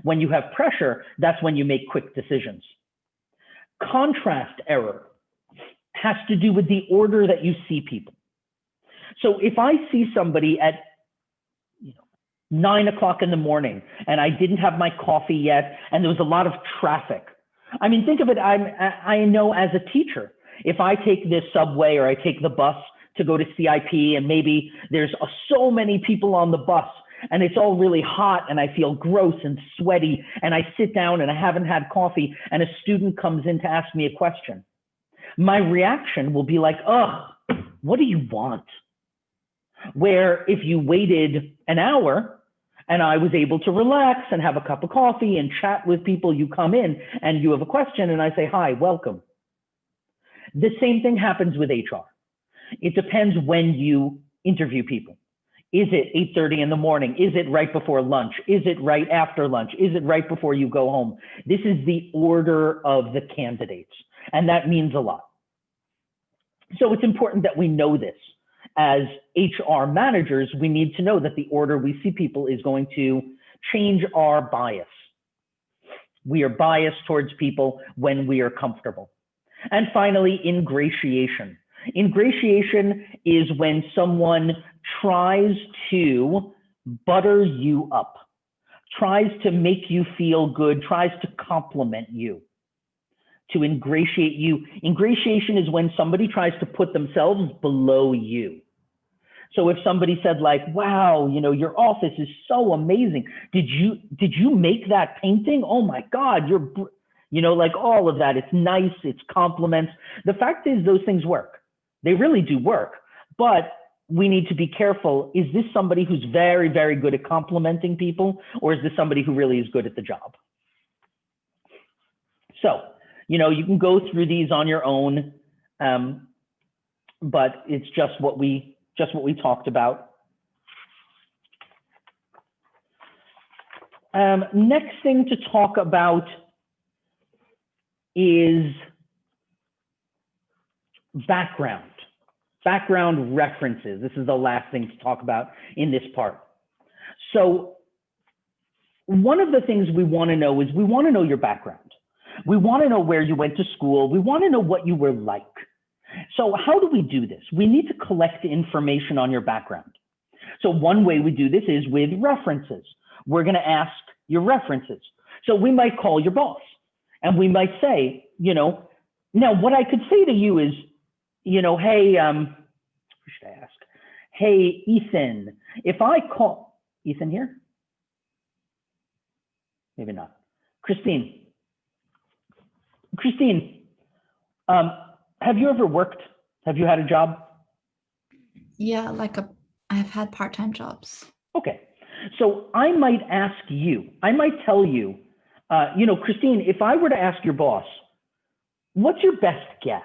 When you have pressure, that's when you make quick decisions. Contrast error has to do with the order that you see people. So if I see somebody at 9 o'clock in the morning and I didn't have my coffee yet and there was a lot of traffic, I mean, think of it, I know as a teacher, if I take this subway or I take the bus to go to CIP and maybe there's so many people on the bus and it's all really hot and I feel gross and sweaty and I sit down and I haven't had coffee and a student comes in to ask me a question, my reaction will be like, oh, what do you want? Where if you waited an hour and I was able to relax and have a cup of coffee and chat with people, you come in and you have a question and I say, hi, welcome. The same thing happens with HR. It depends when you interview people. Is it 8:30 in the morning? Is it right before lunch? Is it right after lunch? Is it right before you go home? This is the order of the candidates, and that means a lot. So it's important that we know this. As HR managers, we need to know that the order we see people is going to change our bias. We are biased towards people when we are comfortable. And finally, ingratiation. Ingratiation is when someone tries to butter you up, tries to make you feel good, tries to compliment you, to ingratiate you. Ingratiation is when somebody tries to put themselves below you. So if somebody said like, wow, your office is so amazing. Did you make that painting? Oh my God, Like all of that. It's nice, it's compliments. The fact is those things work. They really do work, but we need to be careful. Is this somebody who's very, very good at complimenting people, or is this somebody who really is good at the job? So, you can go through these on your own, but it's just what we talked about. Next thing to talk about is background references. This is the last thing to talk about in this part. So one of the things we want to know is we want to know your background. We want to know where you went to school. We want to know what you were like. So how do we do this? We need to collect information on your background. So one way we do this is with references. We're going to ask your references. So we might call your boss and we might say, now what I could say to you is, hey, who should I ask? Hey, Ethan, if I call, Ethan here? Maybe not. Christine, have you ever worked? Have you had a job? Yeah, I've had part-time jobs. Okay. So I might ask you, I might tell you, Christine, if I were to ask your boss, what's your best guess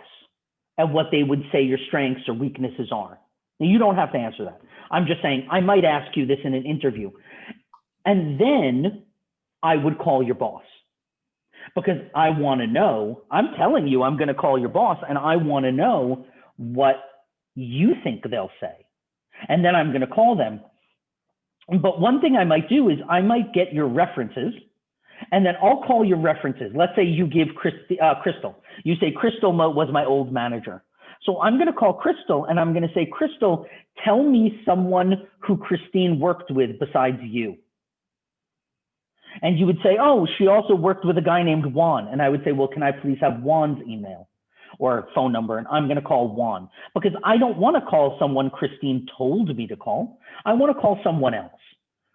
at what they would say your strengths or weaknesses are? Now, you don't have to answer that. I'm just saying, I might ask you this in an interview. And then I would call your boss because I want to know, I'm telling you, I'm going to call your boss and I want to know what you think they'll say. And then I'm going to call them. But one thing I might do is I might get your references and then I'll call your references. Let's say you give Crystal. You say, Crystal was my old manager. So I'm going to call Crystal and I'm going to say, Crystal, tell me someone who Christine worked with besides you. And you would say, oh, she also worked with a guy named Juan. And I would say, well, can I please have Juan's email or phone number? And I'm going to call Juan because I don't want to call someone Christine told me to call. I want to call someone else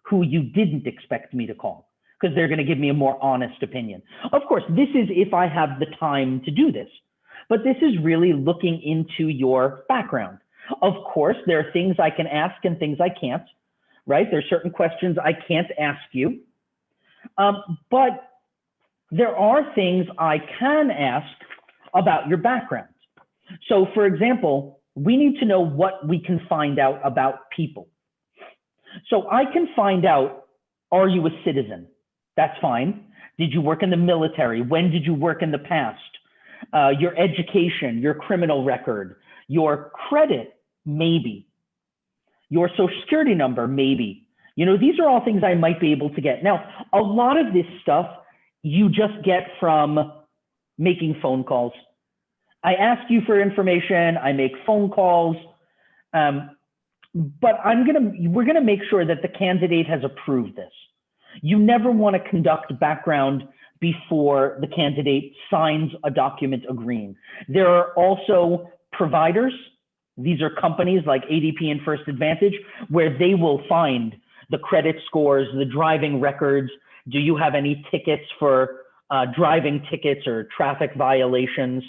who you didn't expect me to call because they're going to give me a more honest opinion. Of course, this is if I have the time to do this, but this is really looking into your background. Of course, there are things I can ask and things I can't, right? There's certain questions I can't ask you. But there are things I can ask about your background. So for example, we need to know what we can find out about people. So I can find out, are you a citizen? That's fine. Did you work in the military? When did you work in the past? Your education, your criminal record, your credit, maybe. Your social security number, maybe. These are all things I might be able to get. Now, a lot of this stuff you just get from making phone calls. I ask you for information, I make phone calls, but we're gonna make sure that the candidate has approved this. You never want to conduct background before the candidate signs a document agreeing. There are also providers. These are companies like ADP and First Advantage, where they will find the credit scores, the driving records. Do you have any tickets for driving tickets or traffic violations?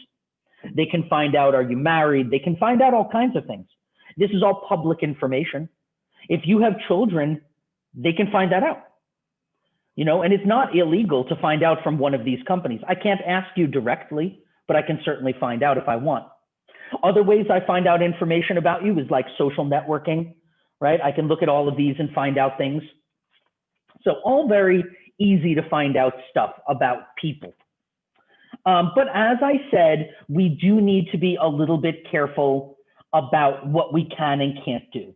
They can find out, are you married? They can find out all kinds of things. This is all public information. If you have children, they can find that out. And it's not illegal to find out from one of these companies. I can't ask you directly, but I can certainly find out if I want. Other ways I find out information about you is like social networking, right? I can look at all of these and find out things. So all very easy to find out stuff about people. But as I said, we do need to be a little bit careful about what we can and can't do,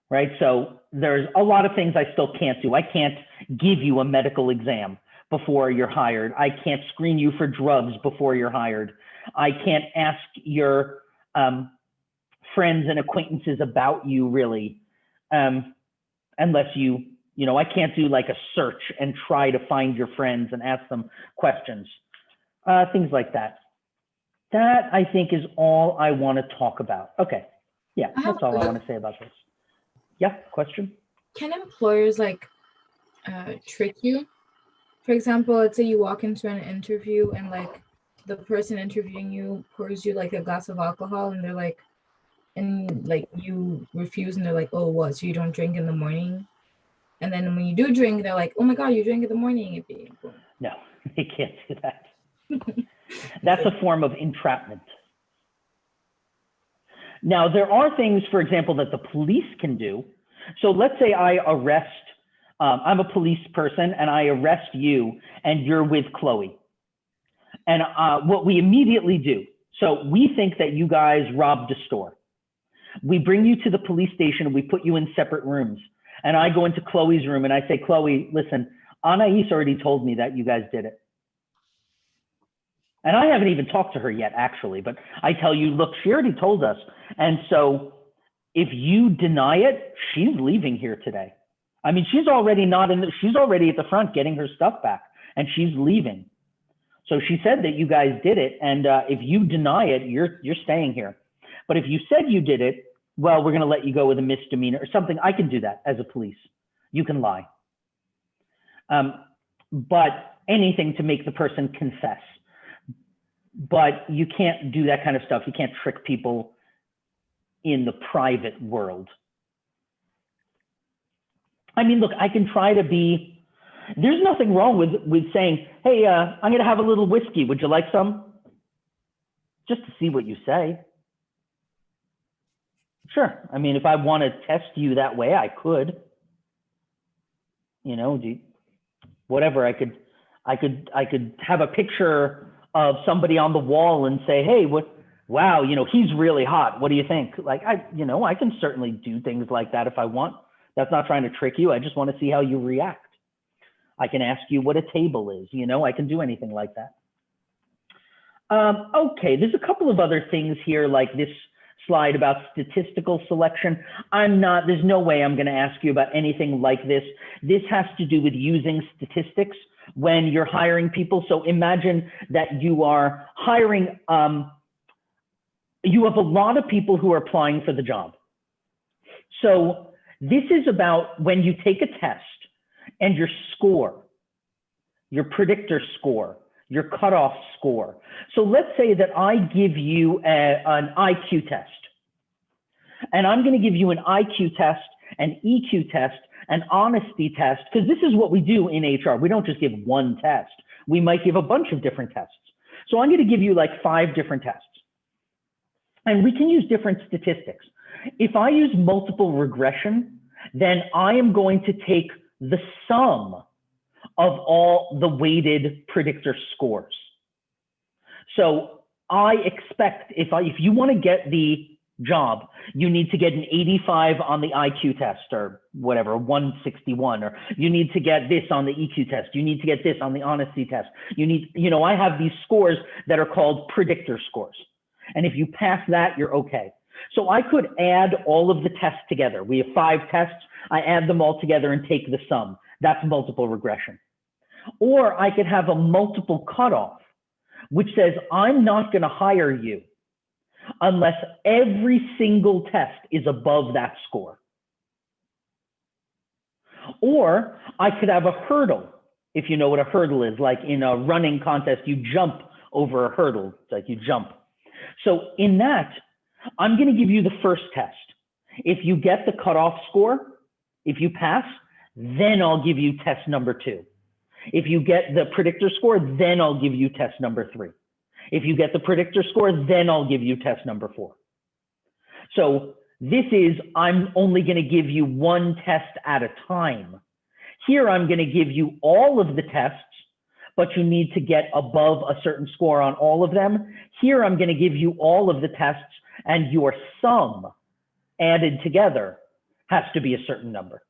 right? So there's a lot of things I still can't do. I can't give you a medical exam before you're hired. I can't screen you for drugs before you're hired. I can't ask your friends and acquaintances about you really, unless I can't do like a search and try to find your friends and ask them questions, things like that. That I think is all I want to talk about. Okay, yeah, that's all I want to say about this. Yeah, question? Can employers trick you? For example, let's say you walk into an interview and like the person interviewing you pours you like a glass of alcohol and they're like, and like you refuse and they're like, oh, what? So you don't drink in the morning? And then when you do drink, they're like, oh my God, you drink in the morning. No, they can't do that. That's a form of entrapment. Now, there are things, for example, that the police can do. So let's say I arrest, I'm a police person and I arrest you and you're with Chloe. And what we immediately do, so we think that you guys robbed a store. We bring you to the police station and we put you in separate rooms. And I go into Chloe's room and I say, Chloe, listen, Anais already told me that you guys did it. And I haven't even talked to her yet, actually, but I tell you, look, she already told us. And so if you deny it, she's leaving here today. I mean, she's already she's already at the front getting her stuff back and she's leaving. So she said that you guys did it. And if you deny it, you're staying here. But if you said you did it, well, we're going to let you go with a misdemeanor or something. I can do that as a police. You can lie. But anything to make the person confess. But you can't do that kind of stuff. You can't trick people in the private world. I mean, look, I can try to be, there's nothing wrong with saying, hey, I'm going to have a little whiskey. Would you like some? Just to see what you say. Sure. I mean, if I want to test you that way, I could. You know, whatever. I could have a picture of somebody on the wall and say, hey, wow, you know, he's really hot. What do you think? Like, I can certainly do things like that if I want. That's not trying to trick you. I just want to see how you react. I can ask you what a table is. You know, I can do anything like that. Okay, there's a couple of other things here, like this slide about statistical selection. There's no way I'm going to ask you about anything like this. This has to do with using statistics when you're hiring people. So imagine that you are hiring, you have a lot of people who are applying for the job. So this is about when you take a test and your score, your predictor score, your cutoff score. So let's say that I give you an IQ test, and I'm going to give you an IQ test, an EQ test, an honesty test, because this is what we do in HR. We don't just give one test. We might give a bunch of different tests. So I'm going to give you like 5 different tests, and we can use different statistics. If I use multiple regression, then I am going to take the sum of all the weighted predictor scores. So I expect if you want to get the job, you need to get an 85 on the IQ test or whatever, 161, or you need to get this on the EQ test. You need to get this on the honesty test. I have these scores that are called predictor scores. And if you pass that, you're okay. So I could add all of the tests together. We have 5 tests. I add them all together and take the sum. That's multiple regression. Or I could have a multiple cutoff, which says I'm not going to hire you unless every single test is above that score. Or I could have a hurdle, if you know what a hurdle is. Like in a running contest, you jump over a hurdle. It's like you jump. So in that, I'm going to give you the first test. If you get the cutoff score, if you pass, then I'll give you test number 2. If you get the predictor score, then I'll give you test number 3. If you get the predictor score, then I'll give you test number 4. So this is, I'm only going to give you one test at a time. Here, I'm going to give you all of the tests, but you need to get above a certain score on all of them. Here, I'm going to give you all of the tests, and your sum added together has to be a certain number.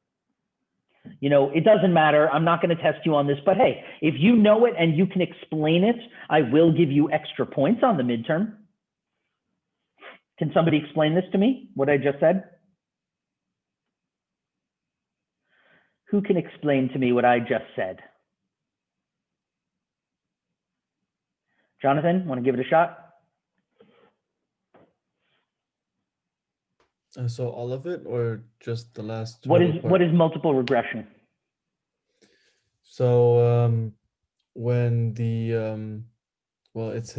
You know, it doesn't matter. I'm not going to test you on this, but hey, if you know it and you can explain it, I will give you extra points on the midterm. Can somebody explain this to me, what I just said? Who can explain to me what I just said? Jonathan, want to give it a shot? So all of it, or just the last? What is multiple regression? So when the well, it's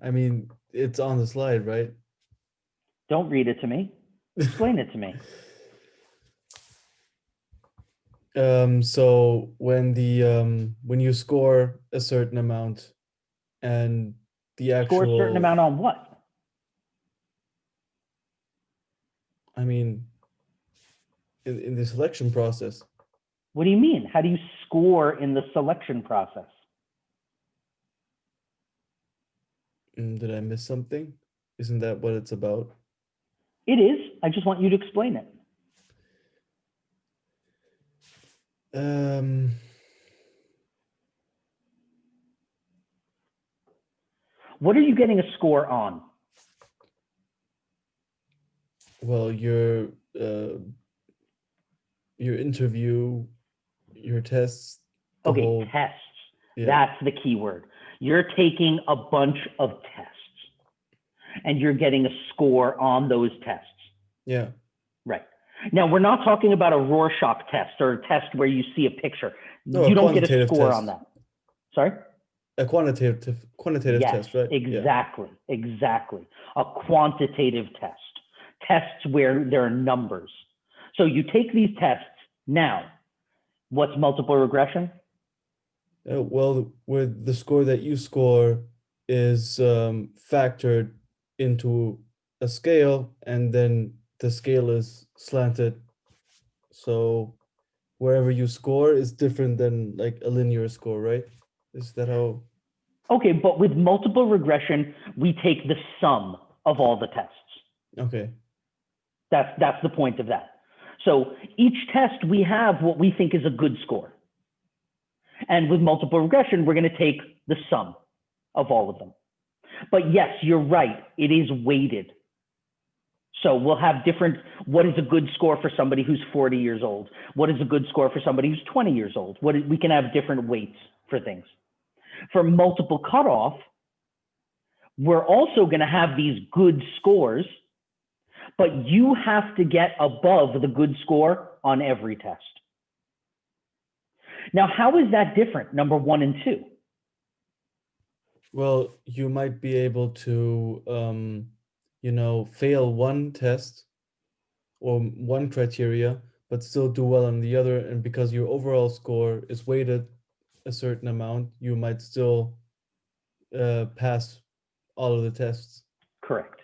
I mean, it's on the slide, right? Don't read it to me. Explain it to me. So when you score a certain amount and the Score a certain actual, amount on what? I mean, in the selection process. What do you mean? How do you score in the selection process? Did I miss something? Isn't that what it's about? It is. I just want you to explain it. What are you getting a score on? Well, your interview, your tests, the Okay, whole, tests. yeah. That's the key word. You're taking a bunch of tests and you're getting a score on those tests. Yeah. Right. Now, we're not talking about a Rorschach test or a test where you see a picture. No, You a don't get a quantitative score test. on that. Sorry? A quantitative Yes, test, right? exactly, exactly. A quantitative test. Tests where there are numbers. So you take these tests now. What's multiple regression? Well, where the score that you score is factored into a scale, and then the scale is slanted. So wherever you score is different than like a linear score, right? Is that how? Okay, but with multiple regression, we take the sum of all the tests. Okay. That's the point of that. So each test we have what we think is a good score. And with multiple regression, we're going to take the sum of all of them. But yes, you're right. It is weighted. So we'll have different, what is a good score for somebody who's 40 years old? What is a good score for somebody who's 20 years old? We can have different weights for things. For multiple cutoff, we're also going to have these good scores, but you have to get above the good score on every test. Now, how is that different, number 1 and 2? Well, you might be able to, fail one test or one criteria, but still do well on the other. And because your overall score is weighted a certain amount, you might still pass all of the tests. Correct.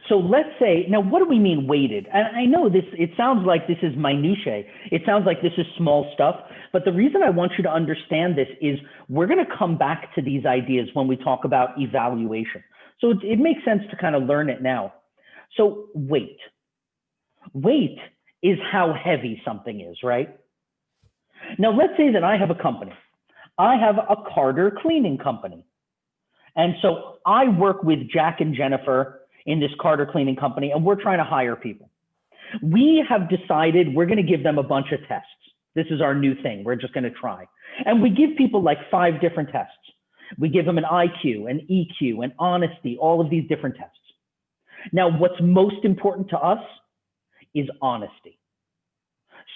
So let's say, now what do we mean weighted? And I know this, it sounds like this is minutiae. It sounds like this is small stuff, but the reason I want you to understand this is we're going to come back to these ideas when we talk about evaluation. So it makes sense to kind of learn it now. So weight. Weight is how heavy something is, right? Now let's say that I have a company. I have a Carter cleaning company. And so I work with Jack and Jennifer in this Carter cleaning company, and we're trying to hire people. We have decided we're going to give them a bunch of tests. This is our new thing. We're just going to try. And we give people like 5 different tests. We give them an IQ, an EQ, an honesty, all of these different tests. Now, what's most important to us is honesty.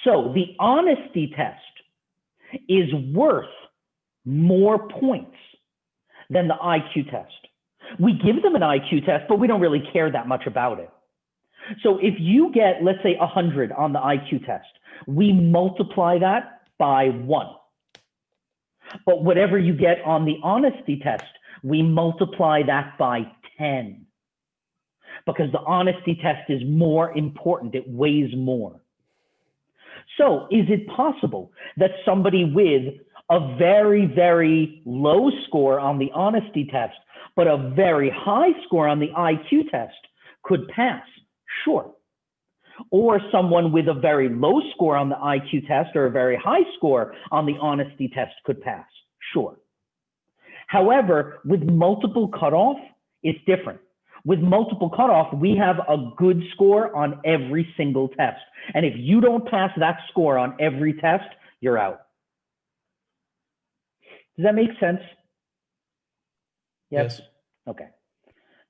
So the honesty test is worth more points than the IQ test. We give them an IQ test, but we don't really care that much about it. So if you get, let's say, 100 on the IQ test, we multiply that by 1. But whatever you get on the honesty test, we multiply that by 10. Because the honesty test is more important, it weighs more. So is it possible that somebody with a very, very low score on the honesty test, but a very high score on the IQ test could pass? Sure. Or someone with a very low score on the IQ test or a very high score on the honesty test could pass? Sure. However, with multiple cutoff, it's different. With multiple cutoff, we have a good score on every single test. And if you don't pass that score on every test, you're out. Does that make sense? Yes. Okay.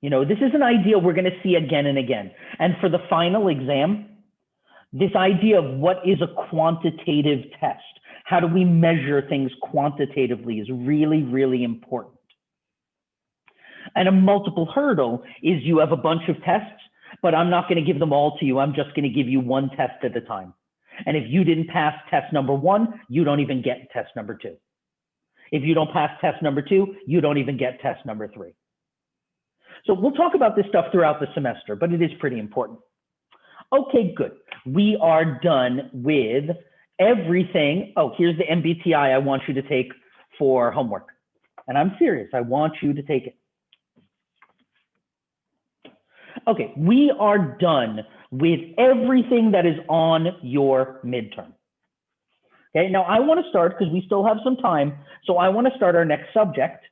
You know, this is an idea we're going to see again and again. And for the final exam, this idea of what is a quantitative test, How do we measure things quantitatively is really, really important. And a multiple hurdle is you have a bunch of tests, but I'm not going to give them all to you. I'm just going to give you one test at a time. And if you didn't pass test number 1, you don't even get test number 2. If you don't pass test number 2, you don't even get test number 3. So we'll talk about this stuff throughout the semester, but it is pretty important. Okay, good. We are done with everything. Oh, here's the MBTI I want you to take for homework. And I'm serious, I want you to take it. Okay, we are done with everything that is on your midterm. Okay, now I want to start, because we still have some time, so I want to start our next subject,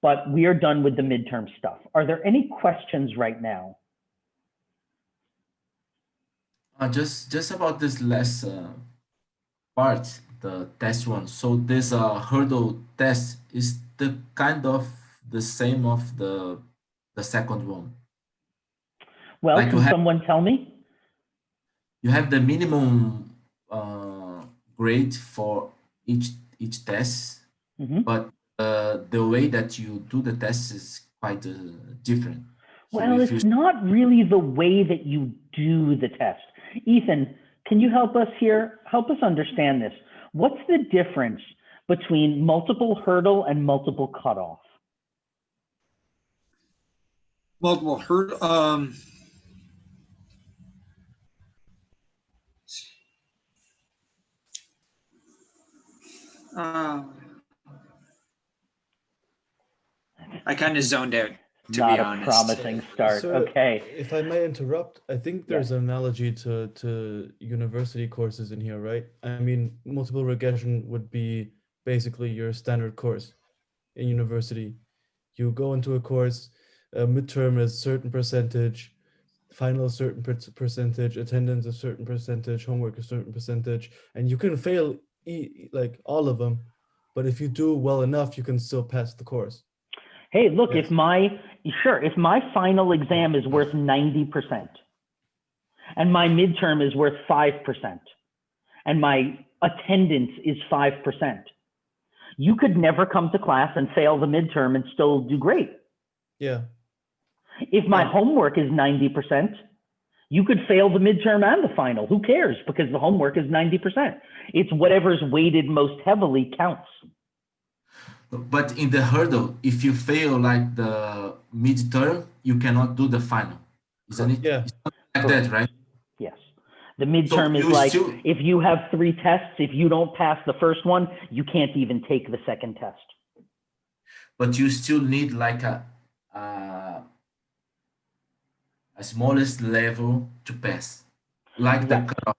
but we are done with the midterm stuff. Are there any questions right now? Just about this last part, the test one. So this hurdle test is the kind of the same of the second one. Well, Like can someone tell me? you have the minimum grade for each test, but the way that you do the test is quite different. So Well, if it's you not really the way that you do the test. Ethan, can you help us here? Help us understand this. What's the difference between multiple hurdle and multiple cutoff? Multiple hurdle. I kind of zoned out, to Not be a honest. promising start. Sir, Okay. if I may interrupt, I think there's an analogy to university courses in here, right? I mean, multiple regression would be basically your standard course in university. You go into a course, midterm is certain percentage, final a certain percentage, attendance a certain percentage, homework a certain percentage, and you can fail like all of them, but if you do well enough, you can still pass the course. Hey, look, Yes. if my final exam is worth 90% and my midterm is worth 5% and my attendance is 5%, you could never come to class and fail the midterm and still do great. Yeah. If my homework is 90%, you could fail the midterm and the final. Who cares? Because the homework is 90%. It's whatever's weighted most heavily counts. But in the hurdle, if you fail like the midterm, you cannot do the final, isn't it? Yeah. It's not like that, right? Yes. The midterm is you like, still- if you have 3 tests, if you don't pass the first one, you can't even take the second test. But you still need like a smallest level to pass, like the cutoff.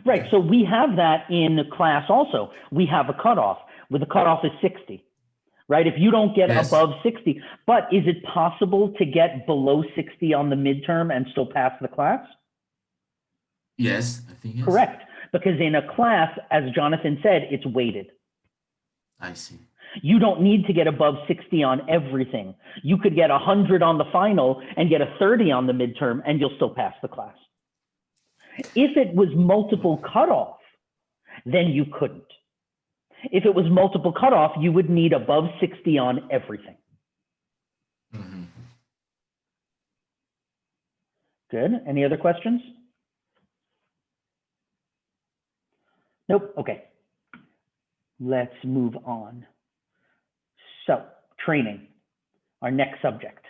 Right. So we have that in class also. We have a cutoff, where the cutoff is 60, right? If you don't get Yes. above 60, but is it possible to get below 60 on the midterm and still pass the class? Yes, I think yes. Correct. Because in a class, as Jonathan said, it's weighted. I see. You don't need to get above 60 on everything. You could get 100 on the final and get a 30 on the midterm, and you'll still pass the class. If it was multiple cutoff, then you couldn't. If it was multiple cutoff, you would need above 60 on everything. Mm-hmm. Good. Any other questions? Nope. Okay. Let's move on. So, training, our next subject.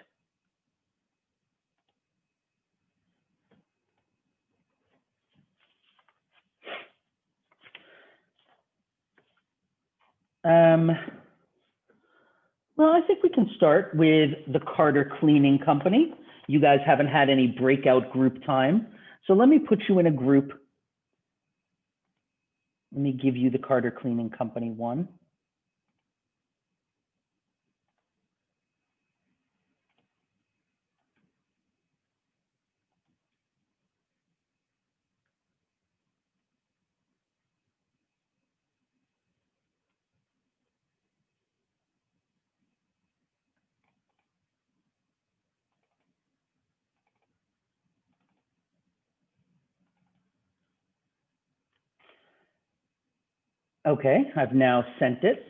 Well, I think we can start with the Carter Cleaning Company. You guys haven't had any breakout group time. So let me put you in a group. Let me give you the Carter Cleaning Company one. Okay, I've now sent it.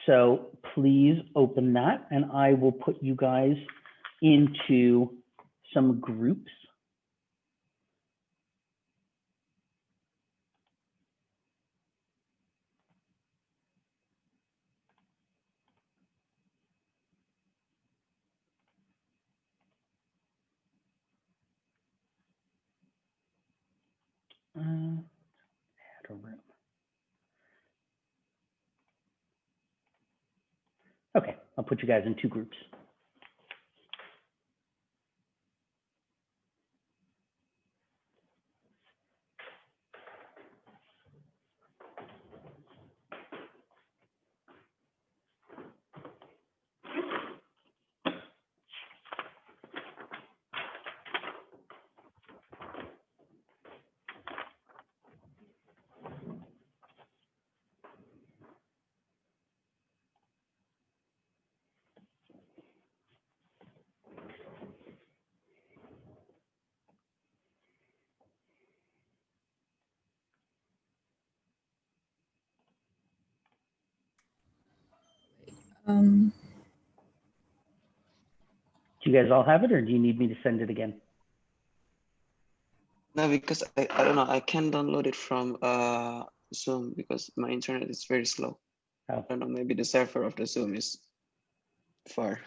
So please open that and I will put you guys into some groups. Add a room. Okay, I'll put you guys in two groups. Um, Do you guys all have it or do you need me to send it again? No, because I don't know, I can't download it from Zoom because my internet is very slow. Oh. I don't know, maybe the server of the Zoom is far.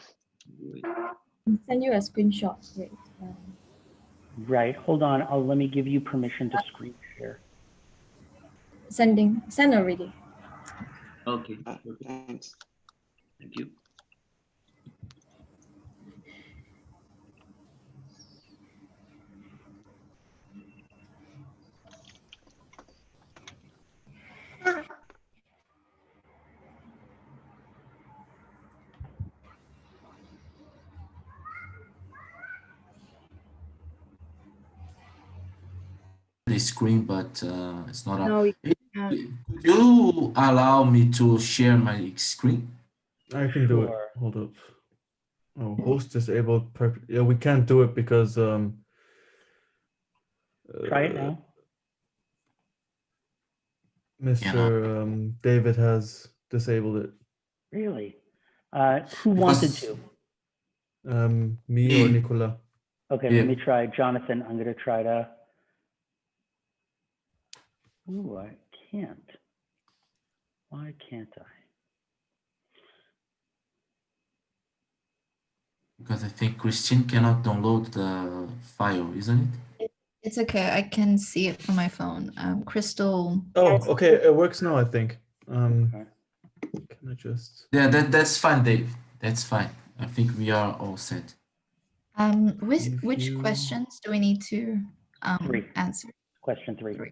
send you a screenshot. Wait. Right, hold on. Let me give you permission to screen share. Send already. Okay. Thanks. Thank you. The screen, but it's not No, up. Could you allow me to share my screen? I can do it. Sure. Hold up. Oh, host disabled. Yeah, we can't do it because Try it now. Mr. David has disabled it. Really? Who wanted to? Me or Nicola. Okay, let me try. Jonathan, I'm going to try to. Ooh, I can't. Why can't I? Because I think Christine cannot download the file, isn't it? It's okay. I can see it from my phone. Crystal. Oh, okay. It works now, I think. Okay. Can I just? Yeah, that's fine, Dave. That's fine. I think we are all set. Which questions do we need to Three. answer? Question three.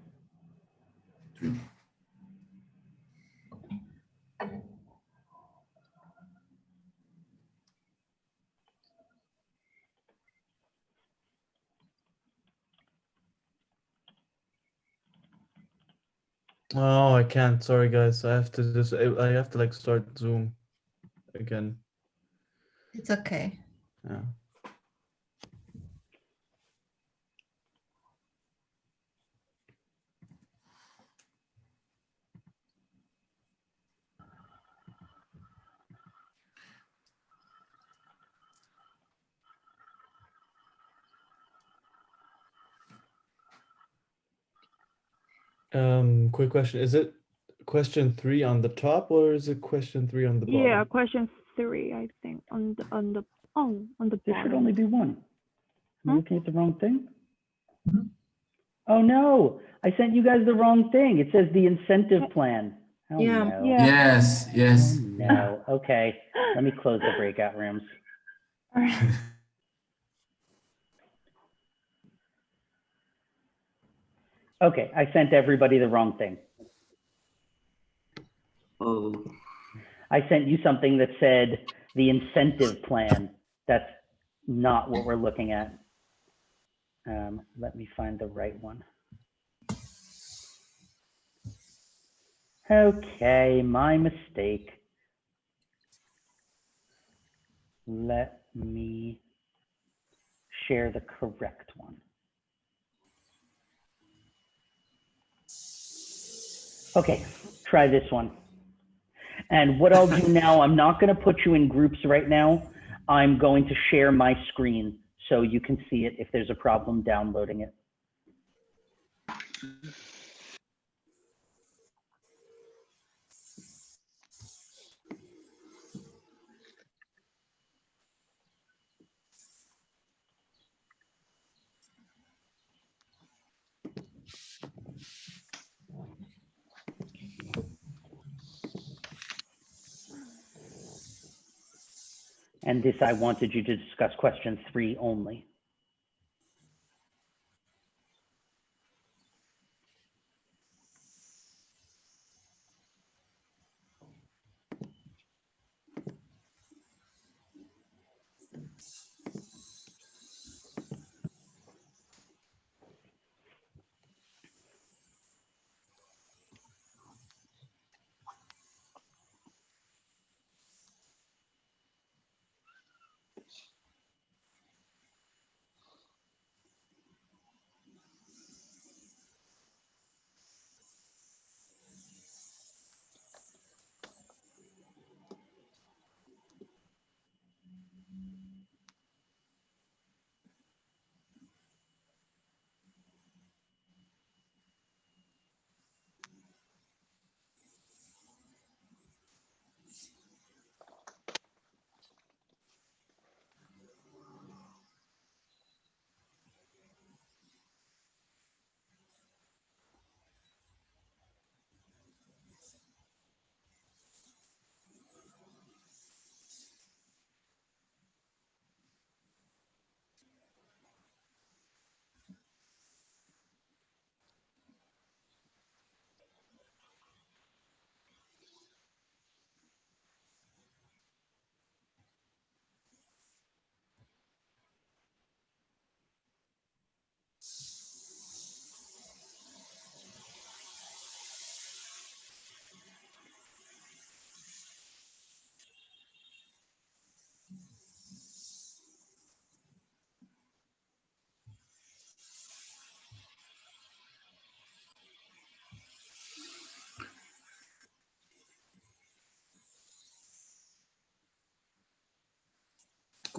Oh, I can't. Sorry, guys. I have to just. I have to like start Zoom again. It's okay. Yeah. Quick question. Is it question 3 on the top or is it question 3 on the bottom? Yeah, question 3, I think, on the on the There should bottom. only be one. Am I looking at the wrong thing? Oh no, I sent you guys the wrong thing. It says the incentive plan. Oh Yeah. no. Yeah. Yes, yes. Oh, no. Okay, let me close the breakout rooms. Okay, I sent everybody the wrong thing. Oh. I sent you something that said the incentive plan. That's not what we're looking at. Let me find the right one. Okay, my mistake. Let me share the correct one. Okay, try this one. And what I'll do now, I'm not going to put you in groups right now. I'm going to share my screen so you can see it if there's a problem downloading it. And this, I wanted you to discuss question 3 only.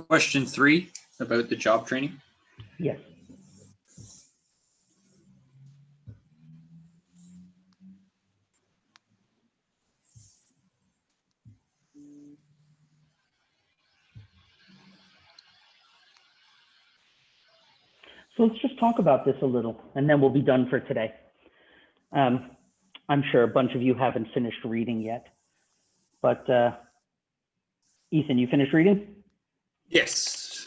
Question 3 about the job training. Yes. So let's just talk about this a little, and then we'll be done for today. I'm sure a bunch of you haven't finished reading yet, but Ethan, you finished reading? Yes.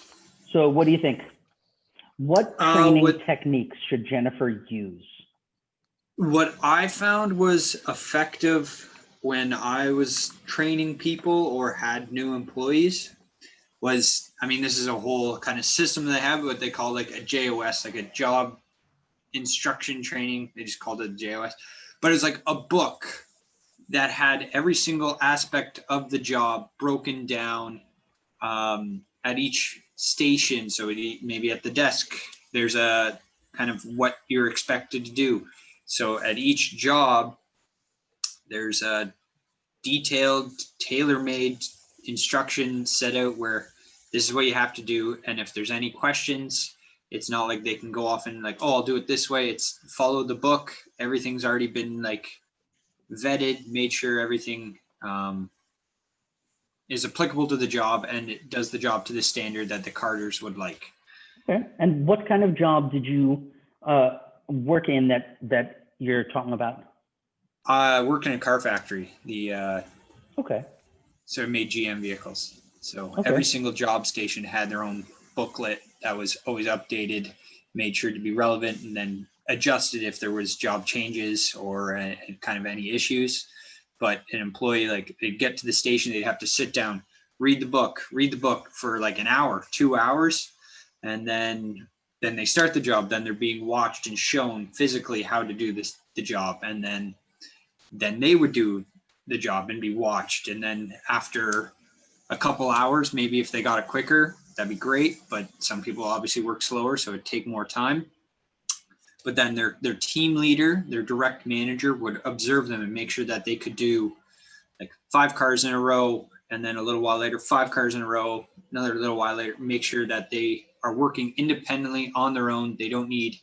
So what do you think? What training techniques should Jennifer use? What I found was effective when I was training people or had new employees was, I mean, this is a whole kind of system they have, what they call like a JOS, like a job instruction training. They just called it JOS, but it's like a book that had every single aspect of the job broken down at each station. So maybe at the desk, there's a kind of what you're expected to do. So at each job, there's a detailed, tailor-made instruction set out where this is what you have to do. And if there's any questions, it's not like they can go off and like, oh, I'll do it this way. It's follow the book. Everything's already been like vetted, made sure everything is applicable to the job and it does the job to the standard that the carters would like. Okay. And what kind of job did you work in that you're talking about? I worked in a car factory. Okay. So it made GM vehicles. So Okay. every single job station had their own booklet that was always updated, made sure to be relevant, and then adjusted if there was job changes or kind of any issues. But an employee, like they'd get to the station, they'd have to sit down, read the book for like an hour, 2 hours. And then they start the job. Then they're being watched and shown physically how to do the job. And then they would do the job and be watched. And then after a couple hours, maybe if they got it quicker, that'd be great. But some people obviously work slower, so it'd take more time. but then their team leader, their direct manager would observe them and make sure that they could do like 5 cars in a row, and then a little while later, 5 cars in a row, another little while later, make sure that they are working independently on their own. They don't need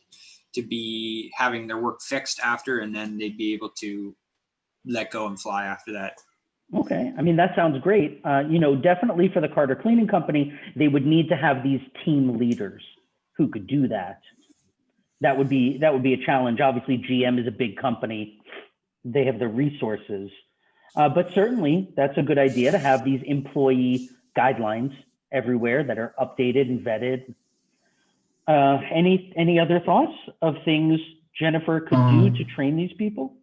to be having their work fixed after, and then they'd be able to let go and fly after that. Okay, I mean, that sounds great. You know, definitely for the Carter Cleaning Company, they would need to have these team leaders who could do that. That would be a challenge. Obviously, GM is a big company. They have the resources. But certainly, that's a good idea to have these employee guidelines everywhere that are updated and vetted. Any other thoughts of things Jennifer could do to train these people?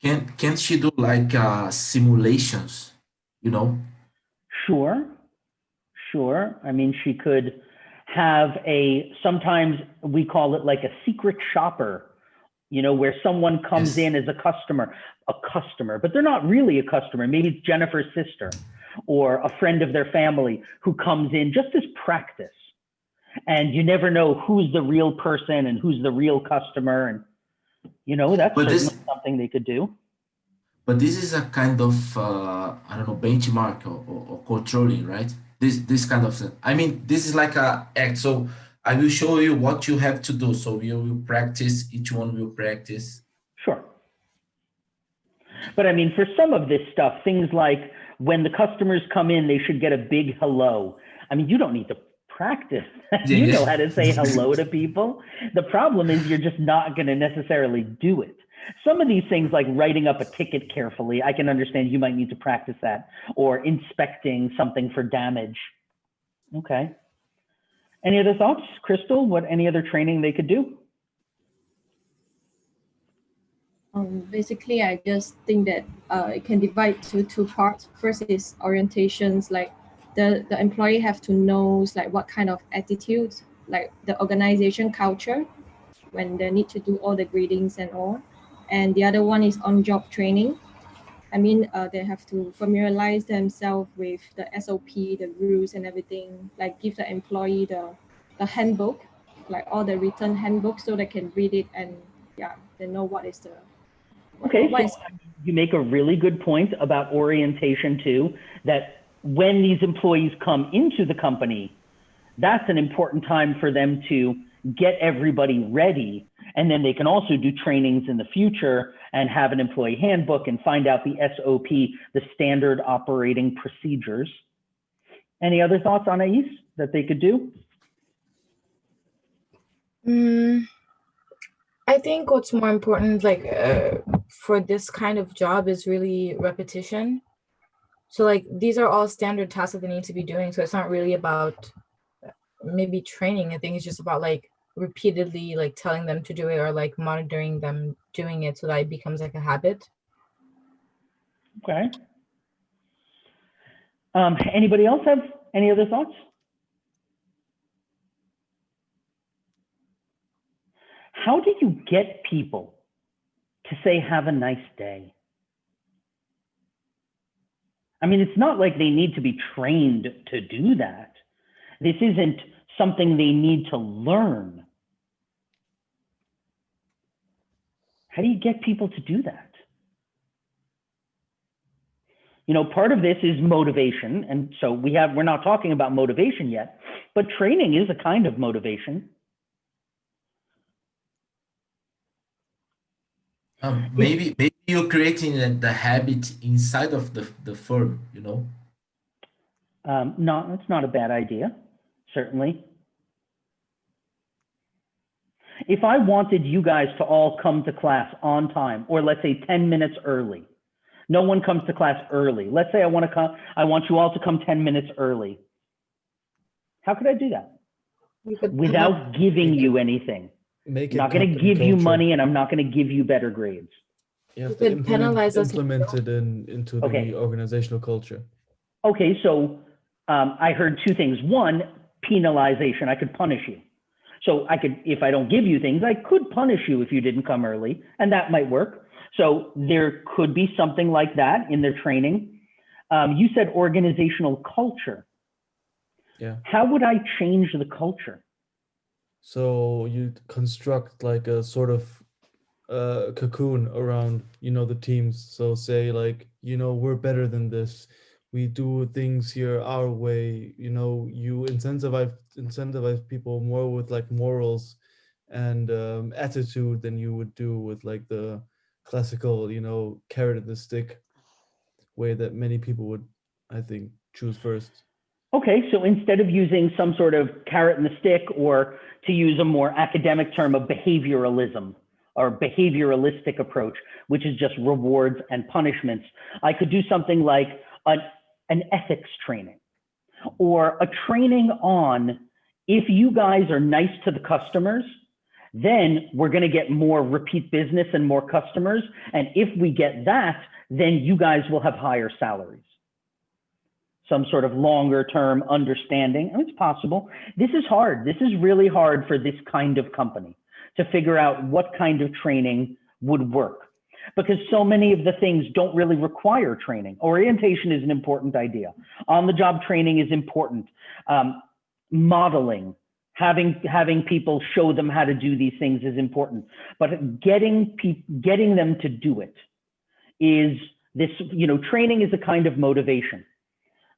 Can't she do like simulations, you know? Sure. I mean, she could have sometimes we call it like a secret shopper, you know, where someone comes in as a customer, but they're not really a customer. Maybe it's Jennifer's sister or a friend of their family who comes in just as practice. And you never know who's the real person and who's the real customer. And, you know, that's certainly something they could do. But this is a kind of, I don't know, benchmark or controlling, right? This kind of thing. I mean, this is like a act. So I will show you what you have to do. So you will practice, each one will practice. Sure. But I mean, for some of this stuff, things like when the customers come in, they should get a big hello. I mean, you don't need to practice. You know how to say hello to people. The problem is you're just not going to necessarily do it. Some of these things like writing up a ticket carefully, I can understand you might need to practice that, or inspecting something for damage. Okay. Any other thoughts, Crystal? Any other training they could do? Basically, I just think that it can divide to 2 parts. First is orientations, like the employee have to know like what kind of attitudes, like the organization culture, when they need to do all the greetings and all. And the other one is on-job training. I mean, they have to familiarize themselves with the SOP, the rules and everything, like give the employee the handbook, like all the written handbook, so they can read it and they know what is the... Okay, so you make a really good point about orientation too, that when these employees come into the company, that's an important time for them to get everybody ready. And then they can also do trainings in the future and have an employee handbook and find out the SOP, the standard operating procedures. Any other thoughts, Anais, that they could do? I think what's more important, like for this kind of job, is really repetition. So like these are all standard tasks that they need to be doing. So it's not really about maybe training. I think it's just about like repeatedly like telling them to do it, or like monitoring them doing it so that it becomes like a habit. Okay. Anybody else have any other thoughts? How do you get people to say, have a nice day? I mean, it's not like they need to be trained to do that. This isn't something they need to learn. How do you get people to do that? You know, part of this is motivation. And so we're not talking about motivation yet, but training is a kind of motivation. Maybe you're creating the habit inside of the firm, you know? No, that's not a bad idea, certainly. If I wanted you guys to all come to class on time, or let's say 10 minutes early, no one comes to class early. Let's say I want you all to come 10 minutes early. How could I do that? Without giving you anything. I'm not going to give you money, and I'm not going to give you better grades. You have to implement it into the organizational culture. Okay, so I heard 2 things. One, penalization. I could punish you. So I could, if I don't give you things, I could punish you if you didn't come early, and that might work. So there could be something like that in their training. You said organizational culture. Yeah. How would I change the culture? So you construct like a sort of cocoon around, the teams. So say like, we're better than this. We do things here our way. You incentivize people more with like morals and attitude than you would do with like the classical, carrot and the stick way that many people would, I think, choose first. Okay, so instead of using some sort of carrot and the stick, or to use a more academic term of behavioralism or behavioralistic approach, which is just rewards and punishments, I could do something like an ethics training, or a training on, if you guys are nice to the customers, then we're going to get more repeat business and more customers. And if we get that, then you guys will have higher salaries. Some sort of longer term understanding. And it's possible. This is hard. This is really hard for this kind of company to figure out what kind of training would work, because so many of the things don't really require training. Orientation is an important idea. On-the-job training is important. Modeling, having people show them how to do these things is important. But getting them to do it is this, training is a kind of motivation.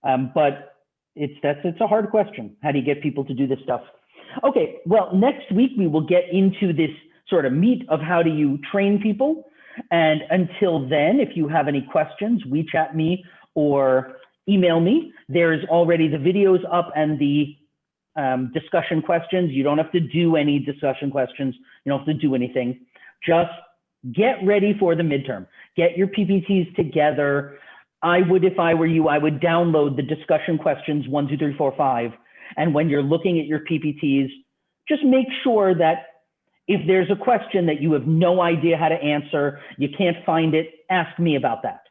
But it's a hard question. How do you get people to do this stuff? Okay, well, next week we will get into this sort of meat of how do you train people. And until then, if you have any questions, WeChat me or email me. There's already the videos up and the discussion questions. You don't have to do any discussion questions. You don't have to do anything. Just get ready for the midterm. Get your PPTs together. I would, if I were you, I would download the discussion questions 1, 2, 3, 4, 5. And when you're looking at your PPTs, just make sure that if there's a question that you have no idea how to answer, you can't find it, ask me about that.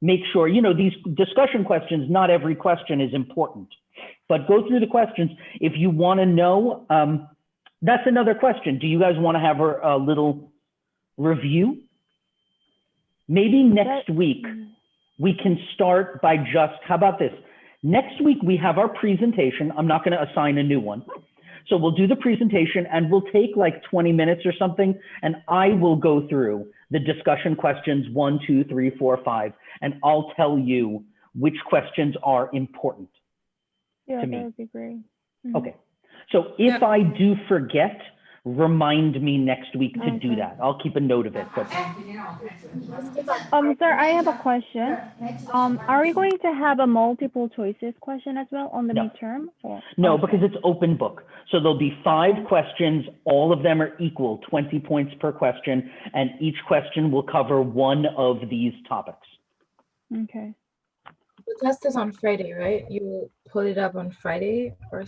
Make sure, these discussion questions, not every question is important, but go through the questions. If you want to know, that's another question. Do you guys want to have a little review? Maybe next week we can start by how about this? Next week we have our presentation. I'm not going to assign a new one. So we'll do the presentation and we'll take like 20 minutes or something, and I will go through the discussion questions 1, 2, 3, 4, 5, and I'll tell you which questions are important Yeah, to that me. would be great. Okay. So if I do forget, remind me next week to do that. I'll keep a note of it. But Sir, I have a question. Are we going to have a multiple choices question as well on the No. midterm? Or? no, Okay. because it's open book. So there'll be 5 questions. All of them are equal, 20 points per question, and each question will cover one of these topics. Okay. The test is on Friday, right? You will put it up on Friday, or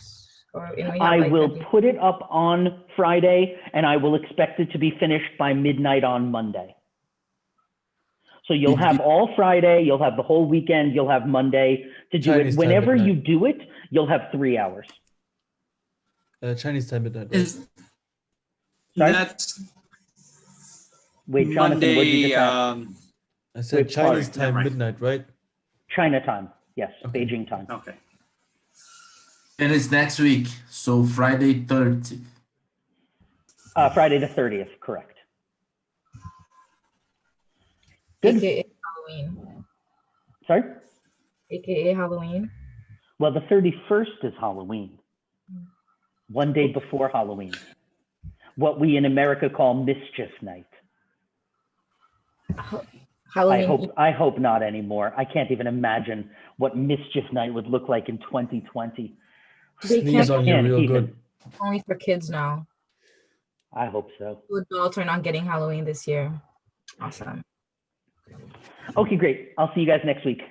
we have I like will a- put it up on Friday, and I will expect it to be finished by midnight on Monday. So you'll have all Friday, you'll have the whole weekend, you'll have Monday to do Chinese it. time Whenever you midnight. do it, you'll have 3 hours. Chinese time midnight. Right? Sorry? That's Wait, Jonathan, what did you Monday. just ask? I said Wait, Chinese sorry, time never mind. midnight, right? China time, yes, Okay. Beijing time. Okay. And it's next week, so Friday 30th. Friday the 30th, correct. Good. AKA Halloween. Sorry? AKA Halloween. Well, the 31st is Halloween. One day before Halloween. What we in America call mischief night. Halloween. I hope not anymore. I can't even imagine what mischief night would look like in 2020. They Sneeze can't on you can't real even- good. only for kids now. I hope so. Adults are not getting Halloween this year. Awesome. Okay, great. I'll see you guys next week.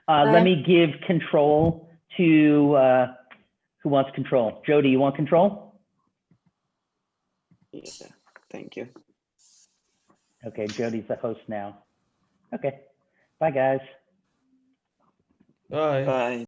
Bye. Let me give control to who wants control. Jody, you want control? Yeah, thank you. Okay, Jody's the host now. Okay. Bye, guys. Bye. Bye.